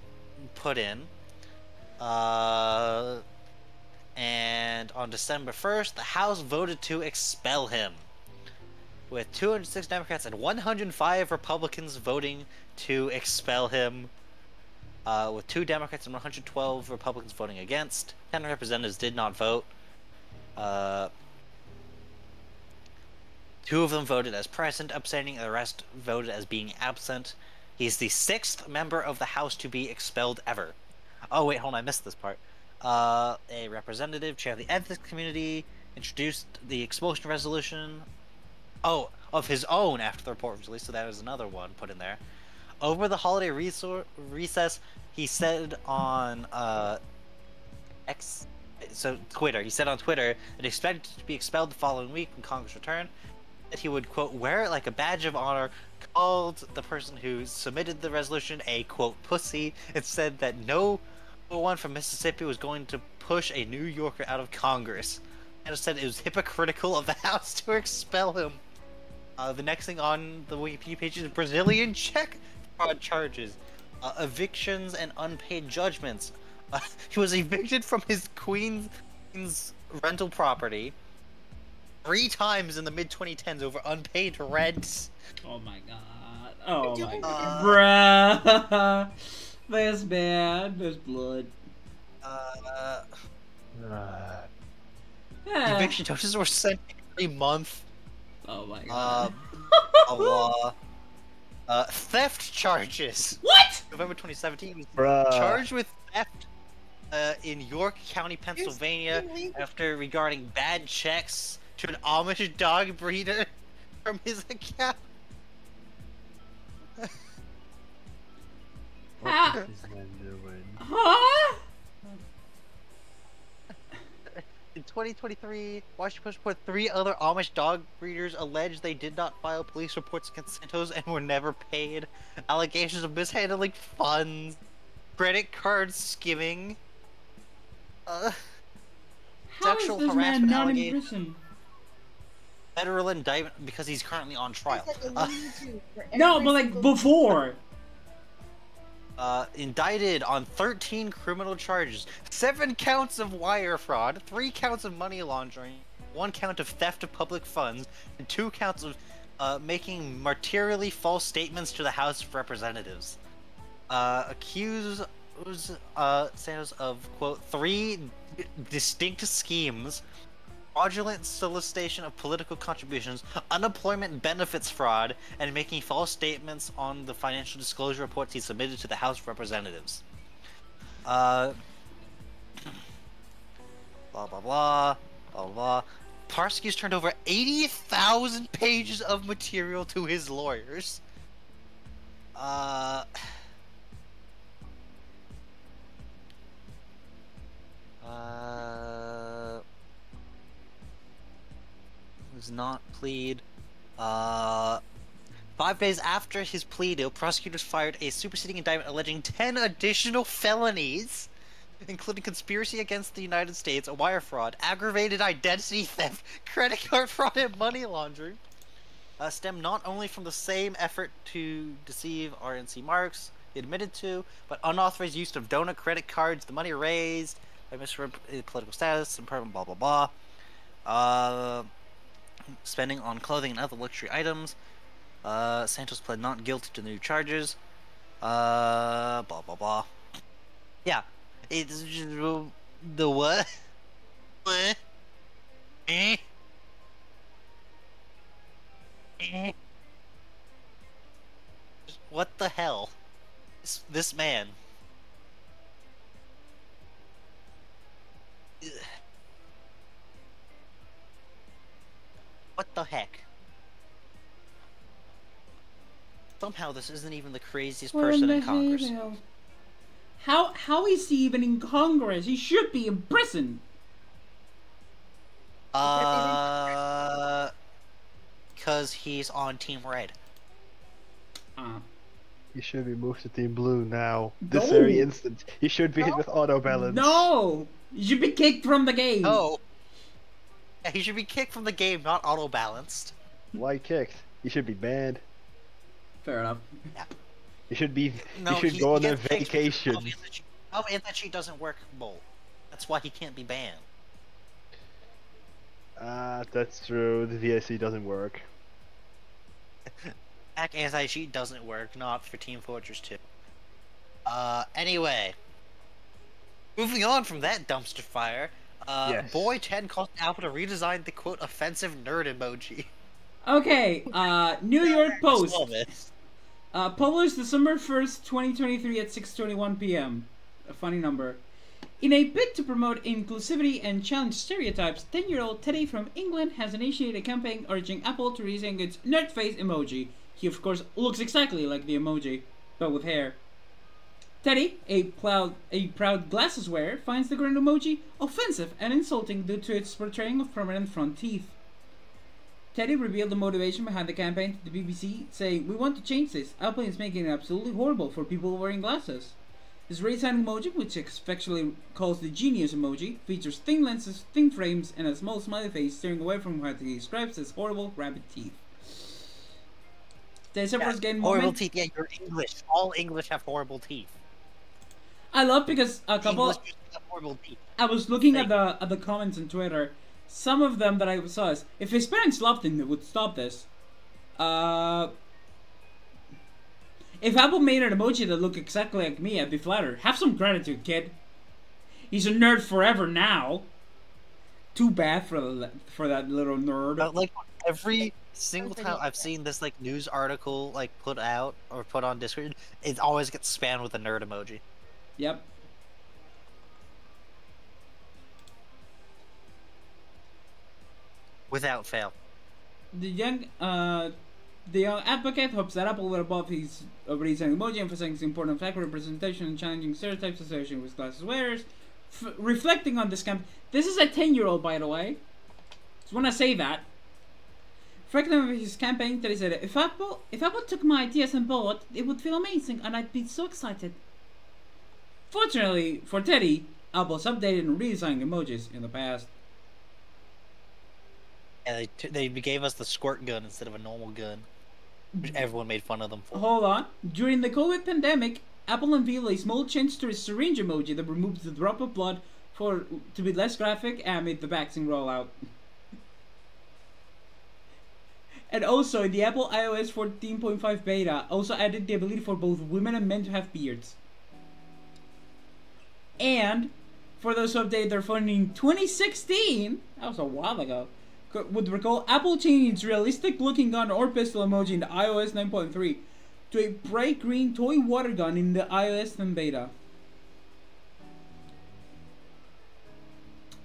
put in. And on December 1st, the House voted to expel him, with 206 Democrats and 105 Republicans voting to expel him, with 2 Democrats and 112 Republicans voting against. 10 representatives did not vote. 2 of them voted as present, abstaining, and the rest voted as being absent. He's the 6th member of the House to be expelled ever. Oh wait, hold on, I missed this part. A representative, chair of the ethics community, introduced the expulsion resolution. Oh, of his own after the report was released, so that was another one put in there. Over the holiday recess, he said on Twitter. He said on Twitter that he expected to be expelled the following week when Congress returned. That he would, quote, wear it like a badge of honor. Called the person who submitted the resolution a, quote, pussy, and said that no one from Mississippi was going to push a New Yorker out of Congress. And said it was hypocritical of the House to expel him. The next thing on the Wikipedia page is Brazilian check fraud charges, evictions, and unpaid judgments. He was evicted from his Queens rental property 3 times in the mid-2010s over unpaid rent. Oh my god. Oh my god. Bruh. There's bad. There's blood. Eviction notices were sent every month. Oh my god. Theft charges. What? November 2017, he was Bruh. charged with theft in York County, Pennsylvania, after regarding bad checks to an Amish dog breeder from his account. Ah. What is this man doing? Huh? In 2023, Washington Post put 3 other Amish dog breeders alleged they did not file police reports against Santos and were never paid. Allegations of mishandling funds, credit card skimming, How is sexual this man harassment not in allegation, prison? federal indictment because he's currently on trial. It's like a Looney Tunes for No, every but like single- before. Indicted on 13 criminal charges, 7 counts of wire fraud, 3 counts of money laundering, 1 count of theft of public funds, and 2 counts of making materially false statements to the House of Representatives. Accused Santos of, quote, 3 distinct schemes: fraudulent solicitation of political contributions, unemployment benefits fraud, and making false statements on the financial disclosure reports he submitted to the House of Representatives. Blah blah blah, blah blah blah. Prosecutors turned over 80,000 pages of material to his lawyers. Does not plead. 5 days after his plea deal, prosecutors fired a superseding indictment alleging 10 additional felonies, including conspiracy against the United States, wire fraud, aggravated identity theft, credit card fraud, and money laundering. Stem not only from the same effort to deceive RNC marks he admitted to, but unauthorized use of donor credit cards, the money raised by misrepresented political status, and blah blah blah. Spending on clothing and other luxury items. Santos pled not guilty to the new charges. Blah blah blah. Yeah, it's just, the what? What? Eh? Eh? What the hell? This man. Ugh. What the heck? Somehow this isn't even the craziest person in Congress. How is he even in Congress? He should be in prison. Because he's on Team Red. He should be moved to Team Blue now. No. This very instant. He should be hit with auto balance. No! You should be kicked from the game. No! Yeah, he should be kicked from the game, not auto-balanced. Why kicked? He should be banned. Fair enough. Yeah. He should be. No, he should go on a gets kicked vacation. because anti-cheat doesn't work, Bolt. That's why he can't be banned. That's true. The VIC doesn't work. Hack anti-cheat doesn't work, not for Team Fortress 2. Anyway. Moving on from that dumpster fire, Yes. Boy 10 caused Apple to redesign the, quote, offensive nerd emoji. Okay, New York Post. Love it. Published December 1st, 2023 at 6:21 p.m. A funny number. In a bid to promote inclusivity and challenge stereotypes, 10-year-old Teddy from England has initiated a campaign urging Apple to redesign its nerd face emoji. He, of course, looks exactly like the emoji, but with hair. Teddy, a proud glasses wearer, finds the current emoji offensive and insulting due to its portraying of prominent front teeth. Teddy revealed the motivation behind the campaign to the BBC, saying, "We want to change this. Apple is making it absolutely horrible for people wearing glasses." This redesigned emoji, which affectionately calls the genius emoji, features thin lenses, thin frames, and a small smiley face staring away from what he describes as horrible rabbit teeth. The first game horrible moment. teeth. Yeah, you're English. All English have horrible teeth. I love because a couple. English have horrible teeth. I was looking at the comments on Twitter. Some of them that I saw is, if his parents loved him, they would stop this. If Apple made an emoji that looked exactly like me, I'd be flattered. Have some gratitude, kid. He's a nerd forever now. Too bad for that little nerd. But like every single time I've seen this like news article like put out or put on Discord, it always gets spammed with a nerd emoji. Yep. Without fail. The young advocate hopes that Apple will above his redesign emoji, emphasizing the importance of accurate representation and challenging stereotypes associated with glasses wearers. Reflecting on this camp, this is a 10-year-old, by the way. Just want to say that. Reflecting on his campaign, Teddy said, if Apple took my ideas on board, it would feel amazing, and I'd be so excited. Fortunately for Teddy, Apple's updated and redesigned emojis in the past. And they gave us the squirt gun instead of a normal gun, which everyone made fun of them for. Hold on. During the COVID pandemic, Apple unveiled a small change to its syringe emoji that removes the drop of blood to be less graphic amid the vaccine rollout. And also, in the Apple iOS 14.5 beta, also added the ability for both women and men to have beards. And, for those who updated their phone in 2016, that was a while ago, would recall Apple changing its realistic-looking gun or pistol emoji in the iOS 9.3 to a bright green toy water gun in the iOS 10 beta.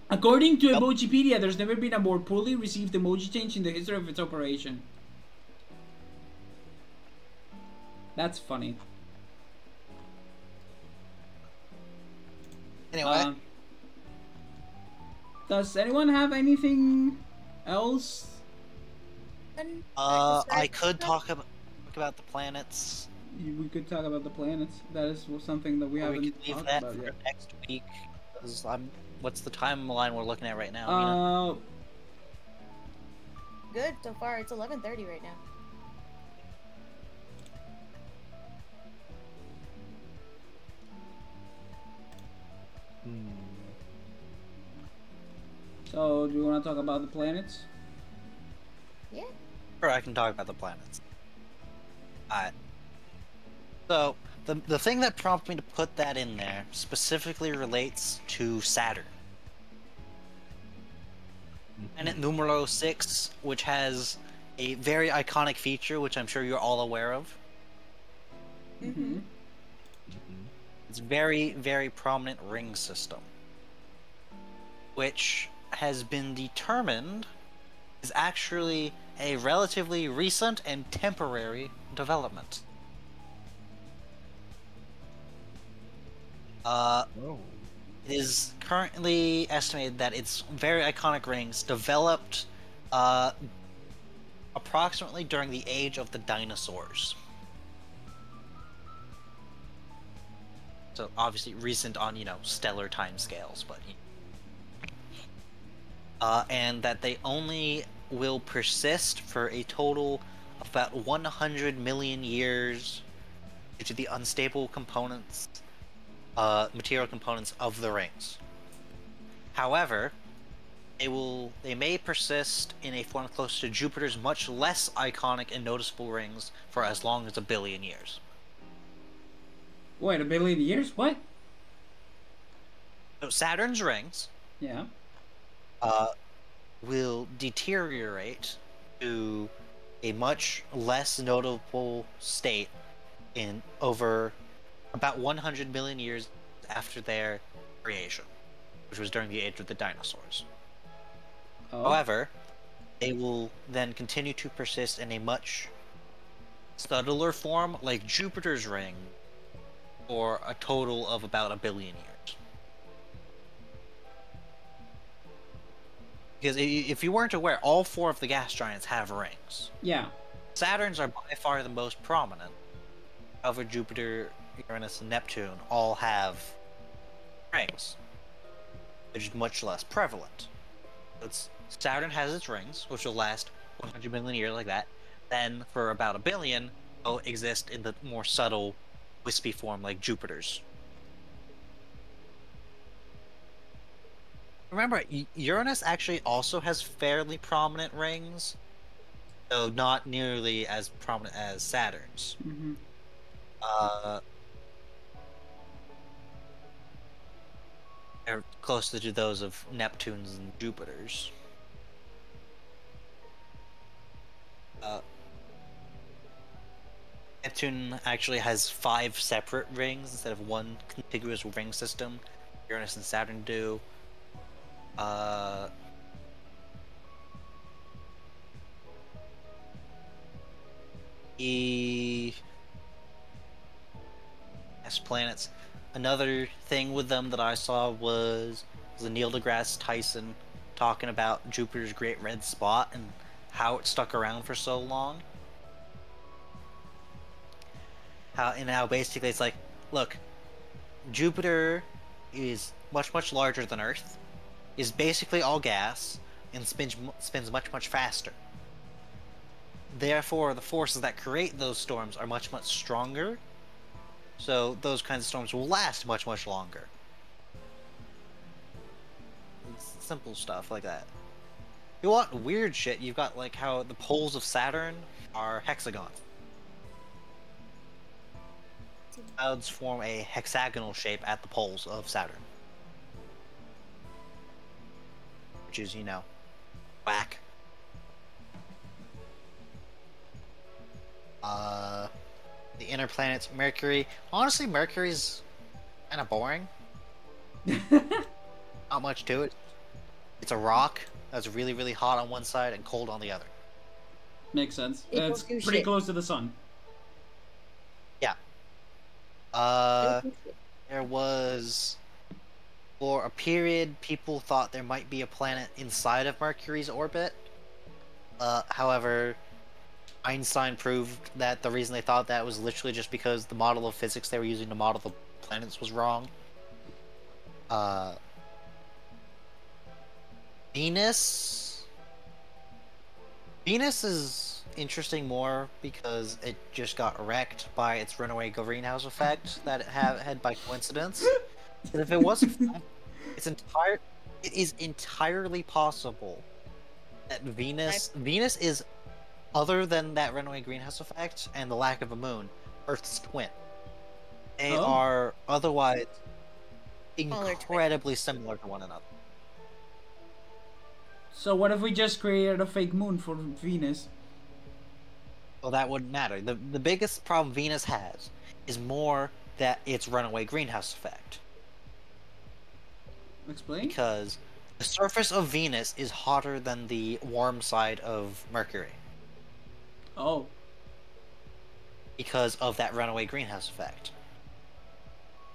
According to Emojipedia, there's never been a more poorly received emoji change in the history of its operation. That's funny. Anyway. Does anyone have anything else? I could talk about the planets. We could talk about the planets. That is something that we haven't We could leave talked that about for yet. next week. Because what's the timeline we're looking at right now? Good so far. It's 11:30 right now. So, do you want to talk about the planets? Yeah. Or I can talk about the planets. Alright. So, the thing that prompted me to put that in there specifically relates to Saturn. Planet numero 6, which has a very iconic feature, which I'm sure you're all aware of. Mm-hmm. It's very, very prominent ring system, which has been determined is actually a relatively recent and temporary development. It is currently estimated that its very iconic rings developed approximately during the age of the dinosaurs. So obviously recent on, stellar timescales, but and that they only will persist for a total of about 100 million years due to the unstable components, material components of the rings. However, they may persist in a form close to Jupiter's much less iconic and noticeable rings for as long as 1 billion years. Wait, 1 billion years? What? So Saturn's rings Yeah. will deteriorate to a much less notable state in over about 100 million years after their creation, which was during the age of the dinosaurs. Oh. However, they will then continue to persist in a much subtler form, like Jupiter's ring, for a total of about 1 billion years. Because if you weren't aware, all 4 of the gas giants have rings. Yeah. Saturn's are by far the most prominent. However, Jupiter, Uranus, and Neptune all have rings, which is much less prevalent. Saturn has its rings, which will last 100 million years like that. Then, for about 1 billion, they'll exist in the more subtle, wispy form like Jupiter's. Remember, Uranus actually also has fairly prominent rings, though not nearly as prominent as Saturn's. Mm-hmm. They're closer to those of Neptune's and Jupiter's. Neptune actually has 5 separate rings instead of one contiguous ring system. Uranus and Saturn do. As planets. Another thing with them that I saw was the Neil deGrasse Tyson talking about Jupiter's Great Red Spot and how it stuck around for so long. How basically it's like, look, Jupiter is much larger than Earth, is basically all gas, and spins much faster. Therefore, the forces that create those storms are much stronger, so those kinds of storms will last much longer. It's simple stuff like that. If you want weird shit, you've got like how the poles of Saturn are hexagons. Clouds form a hexagonal shape at the poles of Saturn. Which is, you know, whack. The inner planets, Mercury. Honestly, Mercury's kind of boring. Not much to it. It's a rock that's really hot on one side and cold on the other. Makes sense. It It's don't do pretty shit. close to the sun. Yeah. There was, for a period, people thought there might be a planet inside of Mercury's orbit. However, Einstein proved that the reason they thought that was literally just because the model of physics they were using to model the planets was wrong. Venus is interesting more because it just got wrecked by its runaway greenhouse effect that it had by coincidence. But if it wasn't, it is entirely possible that Venus is, other than that runaway greenhouse effect and the lack of a moon, Earth's twin. They are otherwise incredibly similar to one another. So what if we just created a fake moon for Venus? Well, that wouldn't matter. The biggest problem Venus has is more that its runaway greenhouse effect. Explain? Because the surface of Venus is hotter than the warm side of Mercury. Oh. Because of that runaway greenhouse effect.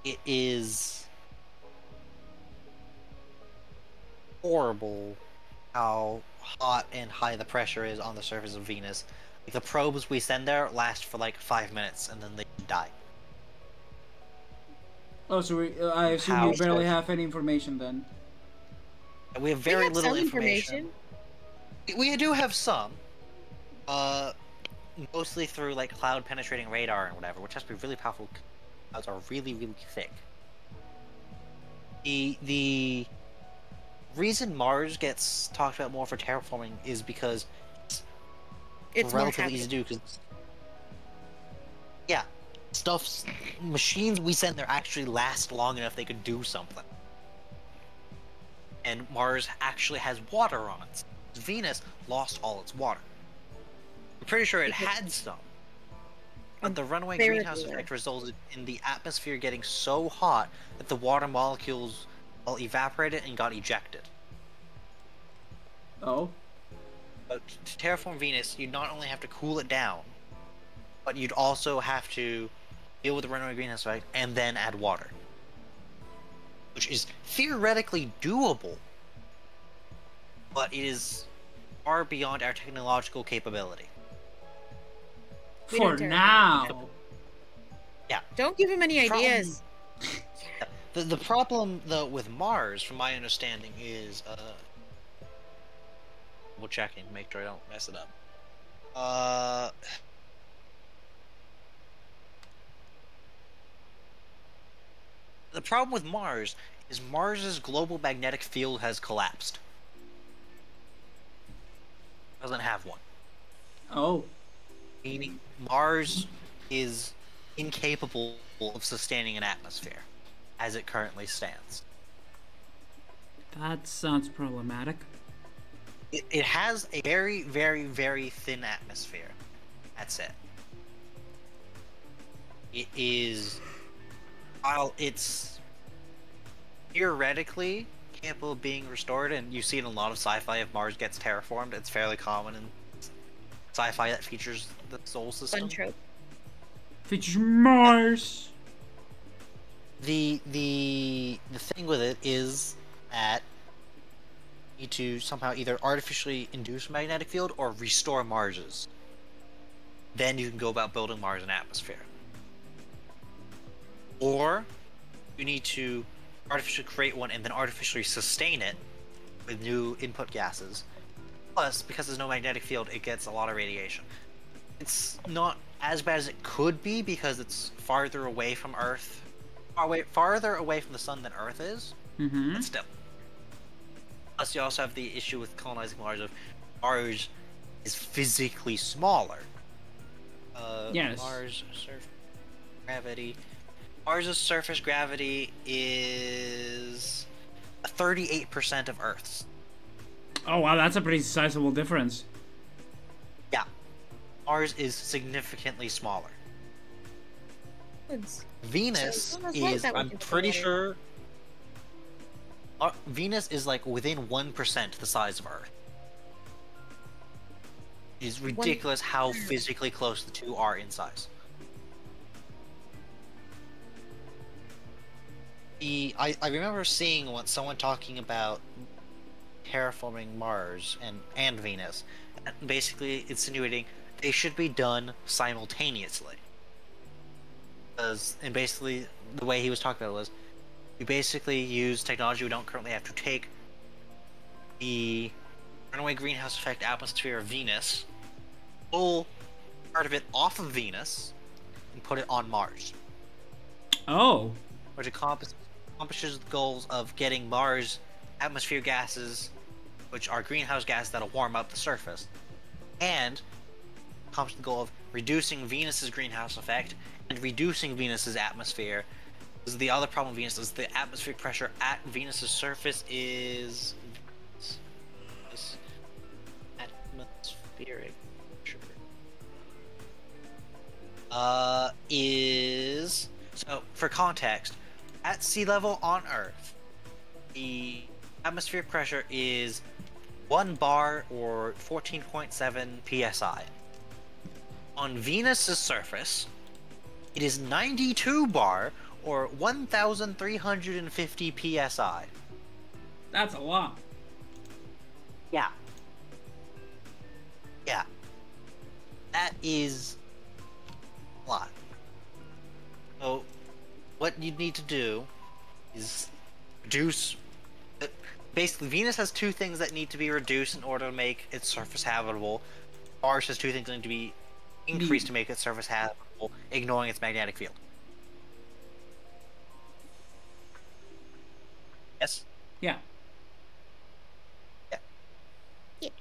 It is horrible how hot and high the pressure is on the surface of Venus. Like, the probes we send there last for like 5 minutes and then they die. Oh, so I assume we barely have any information then. We have very little some information. We do have some. Mostly through like cloud penetrating radar and whatever, which has to be really powerful. Clouds are really thick. The reason Mars gets talked about more for terraforming is because it's relatively easy to do. Because yeah, machines we send there actually last long enough they could do something. And Mars actually has water on it. Venus lost all its water. I'm pretty sure it had some. But the runaway greenhouse effect resulted in the atmosphere getting so hot that the water molecules all evaporated and got ejected. Oh. But to terraform Venus, you'd not only have to cool it down, but you'd also have to deal with the runaway greenhouse effect and then add water. Which is theoretically doable, but it is far beyond our technological capability. For now. Yeah. Don't give him any ideas. The problem, though, with Mars, from my understanding, is double checking, make sure I don't mess it up. The problem with Mars is Mars's global magnetic field has collapsed. Doesn't have one. Oh. Meaning Mars is incapable of sustaining an atmosphere as it currently stands. That sounds problematic. It has a very thin atmosphere. That's it. It is, while it's theoretically capable of being restored, and you see it in a lot of sci-fi if Mars gets terraformed, it's fairly common in sci-fi that features the solar system. Fun trope. Features Mars. The thing with it is that you need to somehow either artificially induce a magnetic field or restore Mars's. Then you can go about building Mars an atmosphere. Or you need to artificially create one and then artificially sustain it with new input gases. Plus, because there's no magnetic field, it gets a lot of radiation. It's not as bad as it could be because it's farther away from Earth, farther away from the sun than Earth is. Mm-hmm. But still. Plus, you also have the issue with colonizing Mars of Mars is physically smaller. Yes. Mars surface gravity. Mars's surface gravity is 38% of Earth's. Oh wow, that's a pretty sizable difference. Yeah. Mars is significantly smaller. Venus So it's almost is, like that I'm with pretty water. sure, Venus is like within 1% the size of Earth. It's ridiculous how physically close the two are in size. I remember seeing someone talking about terraforming Mars and Venus, and basically insinuating they should be done simultaneously. And basically, the way he was talking about it was, you basically use technology we don't currently have to take the runaway greenhouse effect atmosphere of Venus, pull part of it off of Venus, and put it on Mars. Oh. Which accomplishes the goals of getting Mars atmosphere gases, which are greenhouse gases that'll warm up the surface, and accomplishes the goal of reducing Venus's greenhouse effect and reducing Venus's atmosphere. Because the other problem with Venus is the atmospheric pressure at Venus's surface is atmospheric pressure is, so for context, at sea level on Earth, the atmospheric pressure is 1 bar or 14.7 psi. On Venus's surface, it is 92 bar or 1,350 psi. That's a lot. Yeah. Yeah. That is a lot. So, what you need to do is reduce. Basically, Venus has two things that need to be reduced in order to make its surface habitable. Mars has two things that need to be increased to make its surface habitable, ignoring its magnetic field. Yes? Yeah.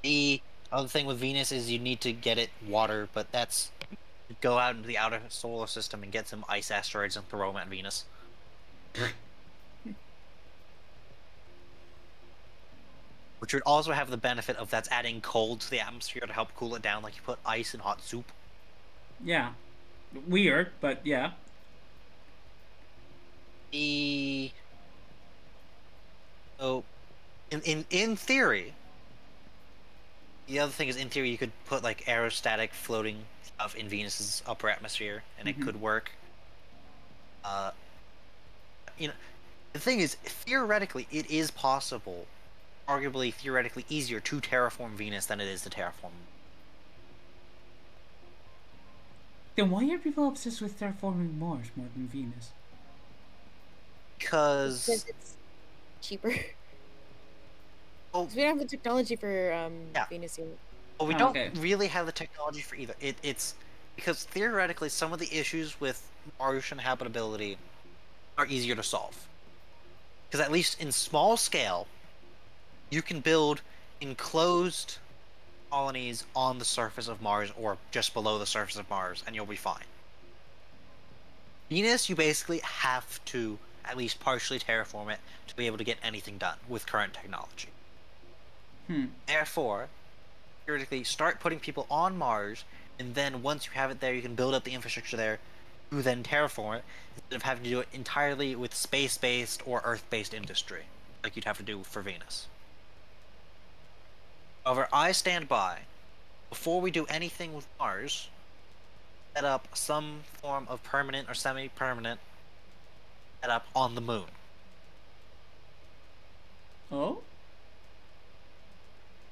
The other thing with Venus is you need to get it water, but that's go out into the outer solar system and get some ice asteroids and throw them at Venus. Which would also have the benefit of that's adding cold to the atmosphere to help cool it down, like you put ice in hot soup. Yeah. Weird, but yeah. So, in theory, the other thing is, in theory, you could put like aerostatic floating stuff in Venus's upper atmosphere, and it could work. You know, the thing is, theoretically, it is possible, arguably theoretically easier to terraform Venus than it is to terraform. Then why are people obsessed with terraforming Mars more than Venus? Because it's cheaper. Oh, 'Cause we don't have the technology for Venus yet. well, we Oh, don't okay. really have the technology for either. It's because theoretically, some of the issues with Martian habitability are easier to solve. Because at least in small scale, you can build enclosed colonies on the surface of Mars or just below the surface of Mars, and you'll be fine. Venus, you basically have to at least partially terraform it to be able to get anything done with current technology. Therefore, theoretically, start putting people on Mars, and then once you have it there, you can build up the infrastructure there to then terraform it, instead of having to do it entirely with space-based or Earth-based industry, like you'd have to do for Venus. However, I stand by, before we do anything with Mars, set up some form of permanent or semi-permanent setup on the moon. Oh?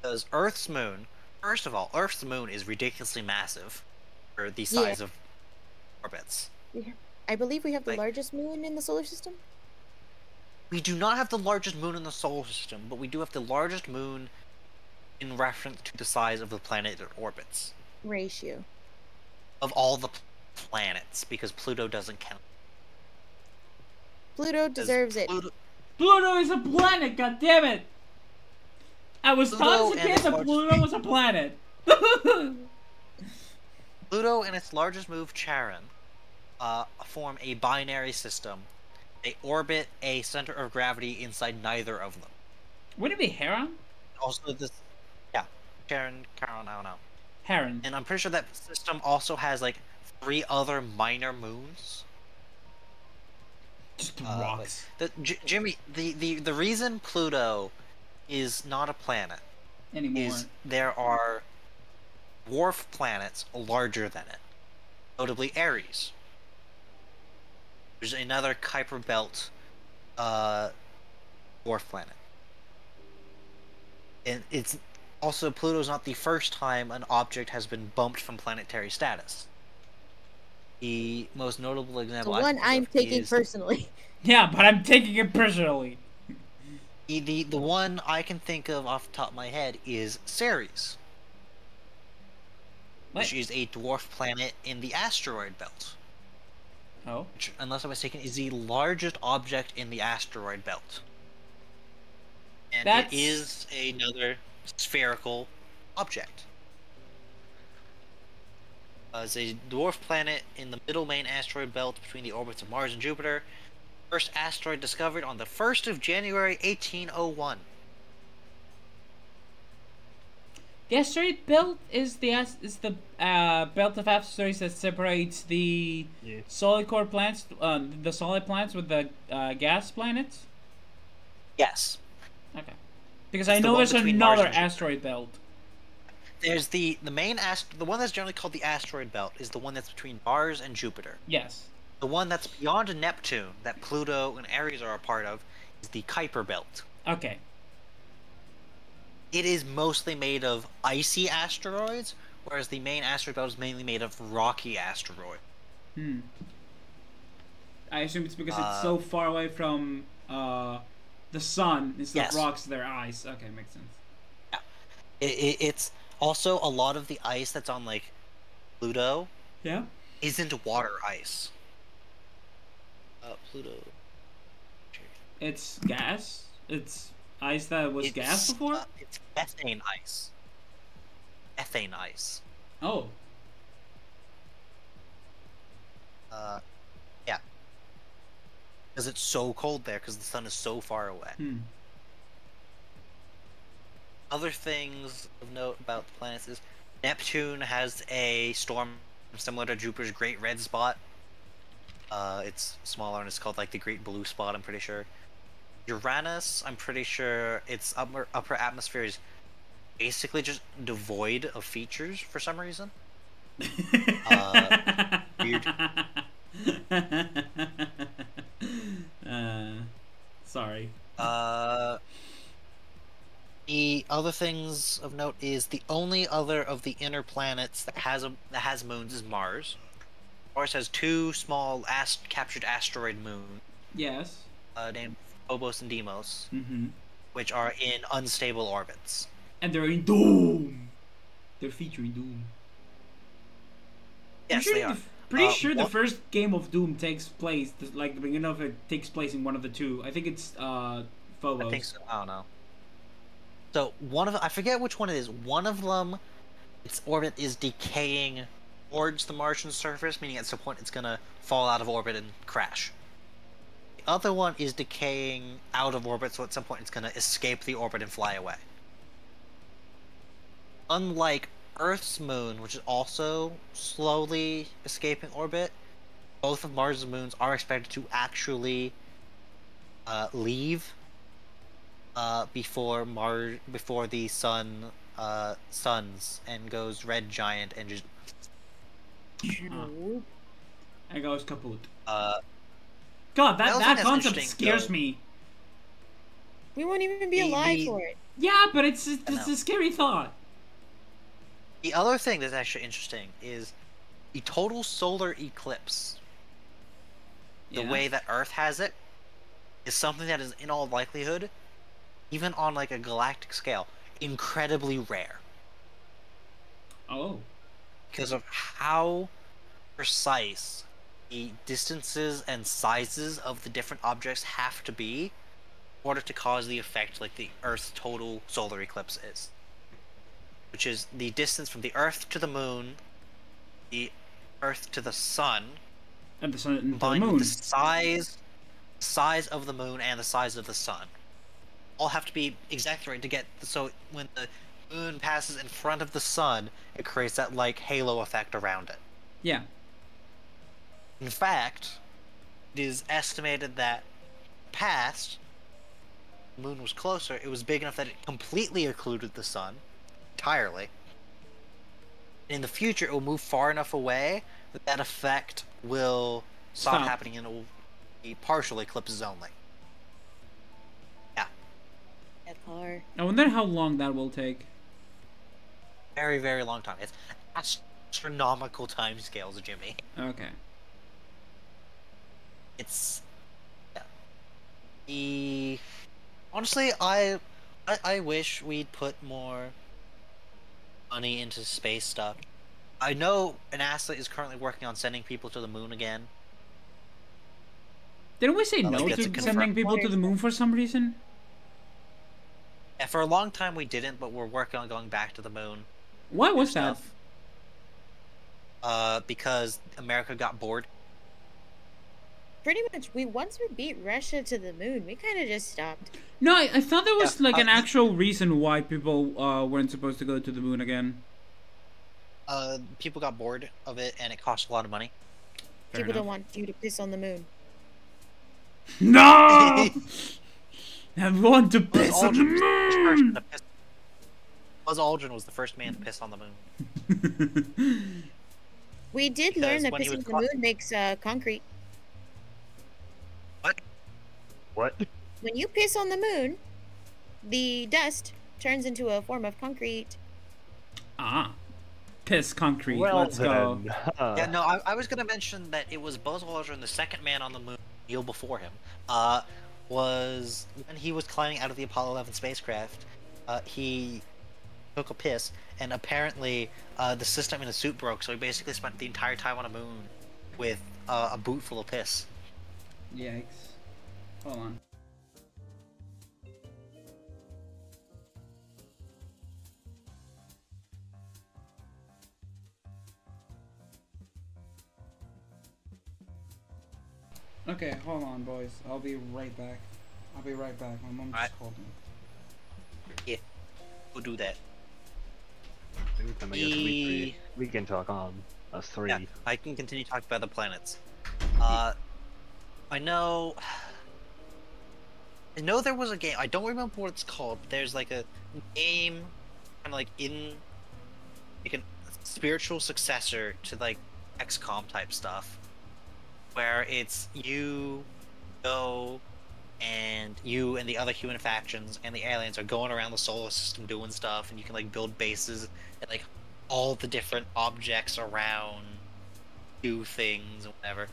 Because Earth's moon, first of all, Earth's moon is ridiculously massive for the size of orbits. I believe we have the Like- largest moon in the solar system. We do not have the largest moon in the solar system, but we do have the largest moon in reference to the size of the planet it orbits. Ratio. Of all the planets, because Pluto doesn't count. Pluto deserves it. Pluto is a planet, goddammit! I was taught as a kid that Pluto was a planet. Pluto and its largest moon, Charon, form a binary system. They orbit a center of gravity inside neither of them. Wouldn't it be Heron? Also, Charon, I don't know. Heron. And I'm pretty sure that system also has like 3 other minor moons. Just rocks. Jimmy, the reason Pluto is not a planet Anymore. is there are dwarf planets larger than it, notably Ares. There's another Kuiper Belt dwarf planet. And it's also, Pluto's not the first time an object has been bumped from planetary status. The most notable example The one I'm taking personally. Yeah, but I'm taking it personally. The one I can think of off the top of my head is Ceres. What? Which is a dwarf planet in the asteroid belt. Oh? Which, unless I'm mistaken, is the largest object in the asteroid belt. And it is another spherical object. It's a dwarf planet in the middle main asteroid belt between the orbits of Mars and Jupiter. First asteroid discovered on the 1st of January 1801. The asteroid belt is the belt of asteroids that separates the solid core planets, the solid planets with the gas planets. Yes. Okay. Because I know there's another asteroid belt. There's the main the one that's generally called the asteroid belt is the one that's between Mars and Jupiter. Yes. The one that's beyond Neptune, that Pluto and Ares are a part of, is the Kuiper Belt. Okay. It is mostly made of icy asteroids, whereas the main asteroid belt is mainly made of rocky asteroids. Hmm. I assume it's because it's so far away from the sun. It's like rocks, their ice. Okay, makes sense. Yeah. It's also a lot of the ice that's on like Pluto. Yeah. Isn't water ice. Pluto. It's gas. It's ice that was gas before. It's methane ice. Methane ice. Oh. Yeah. Because it's so cold there, because the sun is so far away. Hmm. Other things of note about the planets is Neptune has a storm similar to Jupiter's Great Red Spot. It's smaller and it's called like the Great Blue Spot, I'm pretty sure. Uranus, I'm pretty sure its upper atmosphere is basically just devoid of features for some reason. Weird. Sorry. The other things of note is the only other of the inner planets that has moons is Mars. Mars has 2 small captured asteroid moons. Yes. Named Phobos and Deimos, which are in unstable orbits. And they're in Doom. They're featuring Doom. Yes, they are. Pretty sure the first game of Doom takes place, like the beginning of it takes place in one of the 2. I think it's Phobos. I think so. I don't know. So one of I forget which one it is. One of them, its orbit is decaying towards the Martian surface, meaning at some point it's gonna fall out of orbit and crash. The other one is decaying out of orbit, so at some point it's gonna escape the orbit and fly away. Unlike Earth's moon, which is also slowly escaping orbit, both of Mars' moons are expected to actually leave before the sun suns and goes red giant and just and goes kaput. God, that concept scares me. We won't even be alive for it. Yeah, but it's a scary thought. The other thing that's actually interesting is the total solar eclipse. The way that Earth has it is something that is, in all likelihood, even on like a galactic scale, incredibly rare. Oh. Because of how precise the distances and sizes of the different objects have to be in order to cause the effect like the Earth's total solar eclipse is. Which is the distance from the Earth to the Moon, the Earth to the Sun, And the sun and the combined moon. with the size of the Moon and the size of the Sun. All have to be exactly right to get, so when the Moon passes in front of the Sun, it creates that like halo effect around it. Yeah. In fact, it is estimated that past the Moon was closer, it was big enough that it completely occluded the Sun entirely. In the future, it will move far enough away that that effect will stop happening and it will be partial eclipses only. Yeah. That car. I wonder how long that will take. Very, very long time. It's astronomical time scales, Jimmy. Okay. It's... Yeah. Honestly, I wish we'd put more money into space stuff. I know NASA is currently working on sending people to the moon again. Didn't we say no like, to that's a sending people to the moon for some reason? Yeah, for a long time we didn't, but we're working on going back to the moon. Why was that? Because America got bored. Pretty much, once we beat Russia to the moon, we kind of just stopped. No, I thought there was Yeah, like an actual reason why people weren't supposed to go to the moon again. People got bored of it, and it cost a lot of money. Fair People don't enough. want you to piss on the moon. No! I want to piss on the moon! Buzz Aldrin was the first man to piss on the moon. We did Because learn that when he pissing was on the moon makes concrete. What? When you piss on the moon, the dust turns into a form of concrete. Ah. Piss concrete. Well Let's go. then. Yeah, no, I was gonna mention that it was Buzz Aldrin, the second man on the moon, Neil before him, was when he was climbing out of the Apollo 11 spacecraft, he took a piss, and apparently the system in his suit broke, so he basically spent the entire time on the moon with a boot full of piss. Yikes. Hold on. Okay, hold on, boys. I'll be right back. I'll be right back. My mom just called me. Yeah, we'll do that. I guess we can talk on us three. Yeah, I can continue talking about the planets. I know there was a game, I don't remember what it's called, but there's like a game kind of like in like a spiritual successor to like XCOM type stuff, where it's you go and you and the other human factions and the aliens are going around the solar system doing stuff, and you can like build bases and like all the different objects around do things and whatever.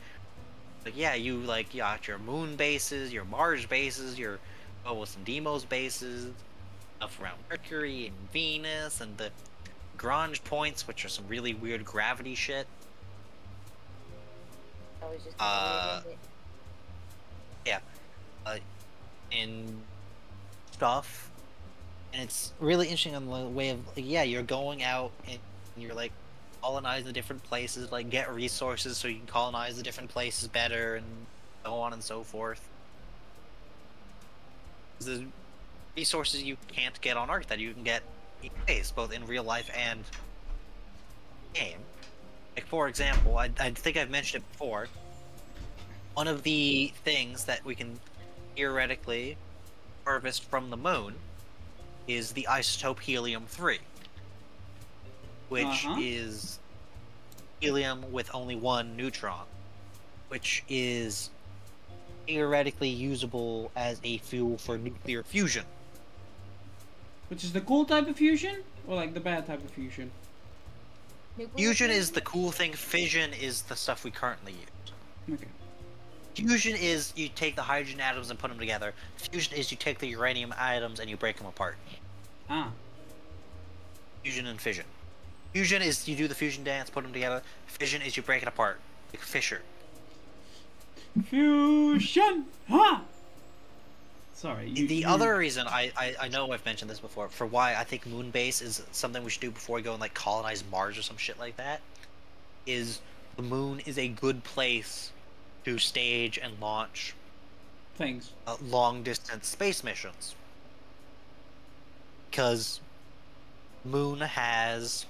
Like, yeah, you like got your moon bases, your Mars bases, your Phobos and Deimos bases, stuff around Mercury and Venus, and the Grange points, which are some really weird gravity shit. I was just Yeah, and stuff, and it's really interesting on the way of like, yeah, you're going out and you're like colonize the different places, like get resources so you can colonize the different places better, and so on and so forth. There's resources you can't get on Earth that you can get in space, both in real life and game. Like, for example, I think I've mentioned it before. One of the things that we can theoretically harvest from the moon is the isotope helium-3. Which is helium with only one neutron, which is theoretically usable as a fuel for nuclear fusion. Which is the cool type of fusion? Or like the bad type of fusion? Fusion is the cool thing, fission is the stuff we currently use. Okay. Fusion is you take the hydrogen atoms and put them together. Fusion is you take the uranium atoms and you break them apart. Ah. Fusion and fission. Fusion is you do the fusion dance, put them together. Fission is you break it apart, like Fisher. Fusion! Huh! Sorry. The other reason I know I've mentioned this before for why I think Moonbase is something we should do before we go and like colonize Mars or some shit like that is the moon is a good place to stage and launch things. Long distance space missions. Because Moon has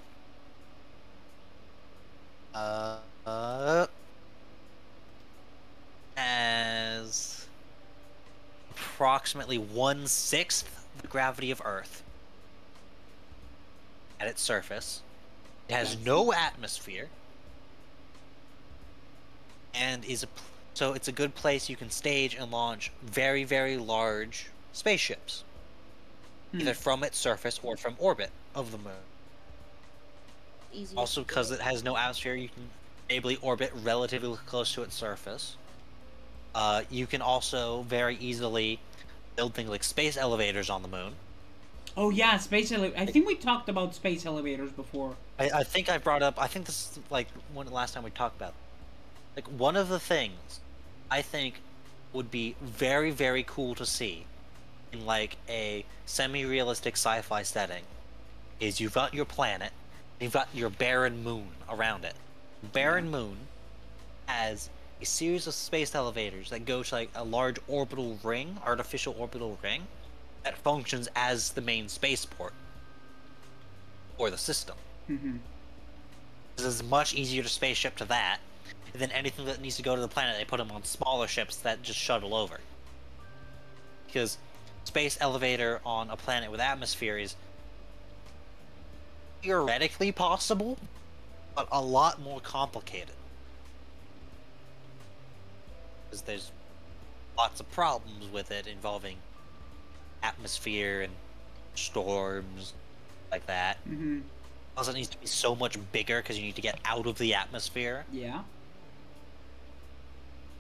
as approximately 1/6 the gravity of Earth at its surface. It has no atmosphere, and so it's a good place you can stage and launch very, very large spaceships, either from its surface or from orbit of the moon. Easy. Also, because it has no atmosphere, you can stably orbit relatively close to its surface. You can also very easily build things like space elevators on the moon. Oh yeah, space elevator. I think we talked about space elevators before. I think I brought up. I think this is like one last time we talked about. Like one of the things I think would be very, very cool to see in like a semi-realistic sci-fi setting is you've got your planet, you've got your barren moon around it. Barren moon has a series of space elevators that go to like a large orbital ring, artificial orbital ring, that functions as the main spaceport for the system. Mm-hmm. It's much easier to spaceship to that than anything that needs to go to the planet. They put them on smaller ships that just shuttle over. Because space elevator on a planet with atmosphere is theoretically possible, but a lot more complicated. Because there's lots of problems with it involving atmosphere and storms like that. Mm-hmm. Also, it needs to be so much bigger because you need to get out of the atmosphere. Yeah.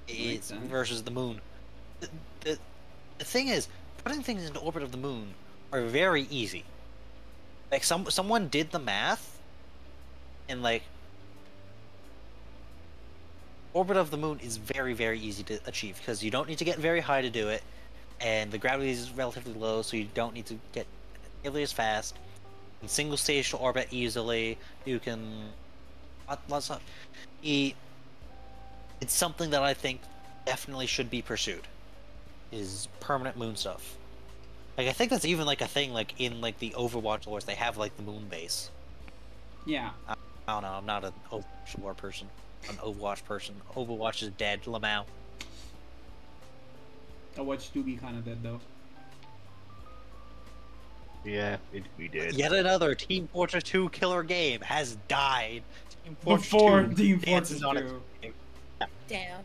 It's versus the moon. The thing is, putting things into orbit of the moon are very easy. Like someone did the math, and like orbit of the moon is very, very easy to achieve because you don't need to get very high to do it, and the gravity is relatively low, so you don't need to get nearly as fast. You can single stage to orbit easily. You can lots of. It's something that I think definitely should be pursued. Is permanent moon stuff. Like I think that's even like a thing like in like the Overwatch lore, they have like the moon base. Yeah. I don't know. I'm not an Overwatch lore person. I'm an Overwatch person. Overwatch is dead. Lamau. Overwatch do be kind of dead though. Yeah, we did. Yet another Team Fortress 2 killer game has died. Team Fortress Before 2 Team dances Fortress on 2. its Damn.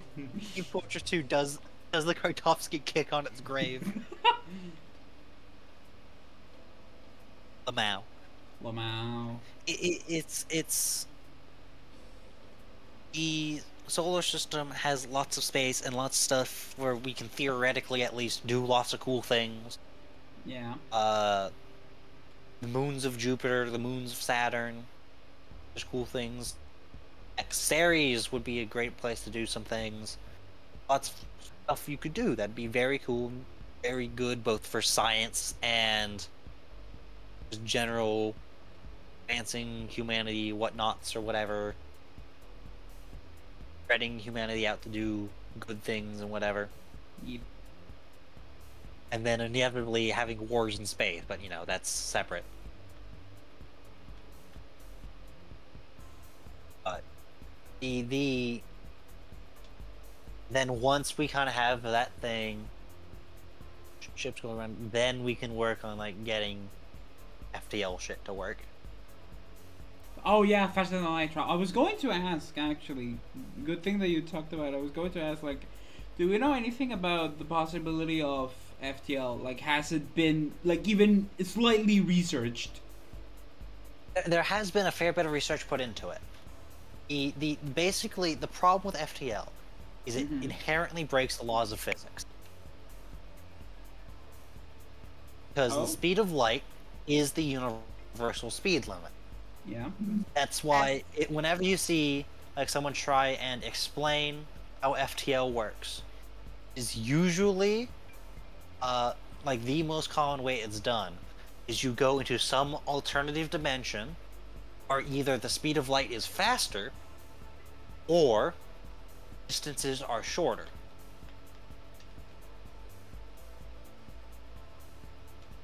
Team Fortress 2 does the Kartovsky kick on its grave. Lamau. Lamau. It's the solar system has lots of space and lots of stuff where we can theoretically at least do lots of cool things. Yeah. The moons of Jupiter, the moons of Saturn, there's cool things. Ceres would be a great place to do some things. Lots of stuff you could do that'd be very cool, very good both for science and just general advancing humanity, whatnots or whatever. Spreading humanity out to do good things and whatever. Yep. And then inevitably having wars in space, but you know, that's separate. But then once we kind of have that thing, ships go around, then we can work on like getting FTL shit to work. Oh yeah, faster than light travel. I was going to ask actually. Good thing that you talked about. I was going to ask like, do we know anything about the possibility of FTL? Like, has it been like even slightly researched? There has been a fair bit of research put into it. Basically the problem with FTL is it inherently breaks the laws of physics. Because the speed of light is the universal speed limit. Yeah. That's why whenever you see like someone try and explain how FTL works, is usually like the most common way it's done is you go into some alternative dimension, or either the speed of light is faster or distances are shorter.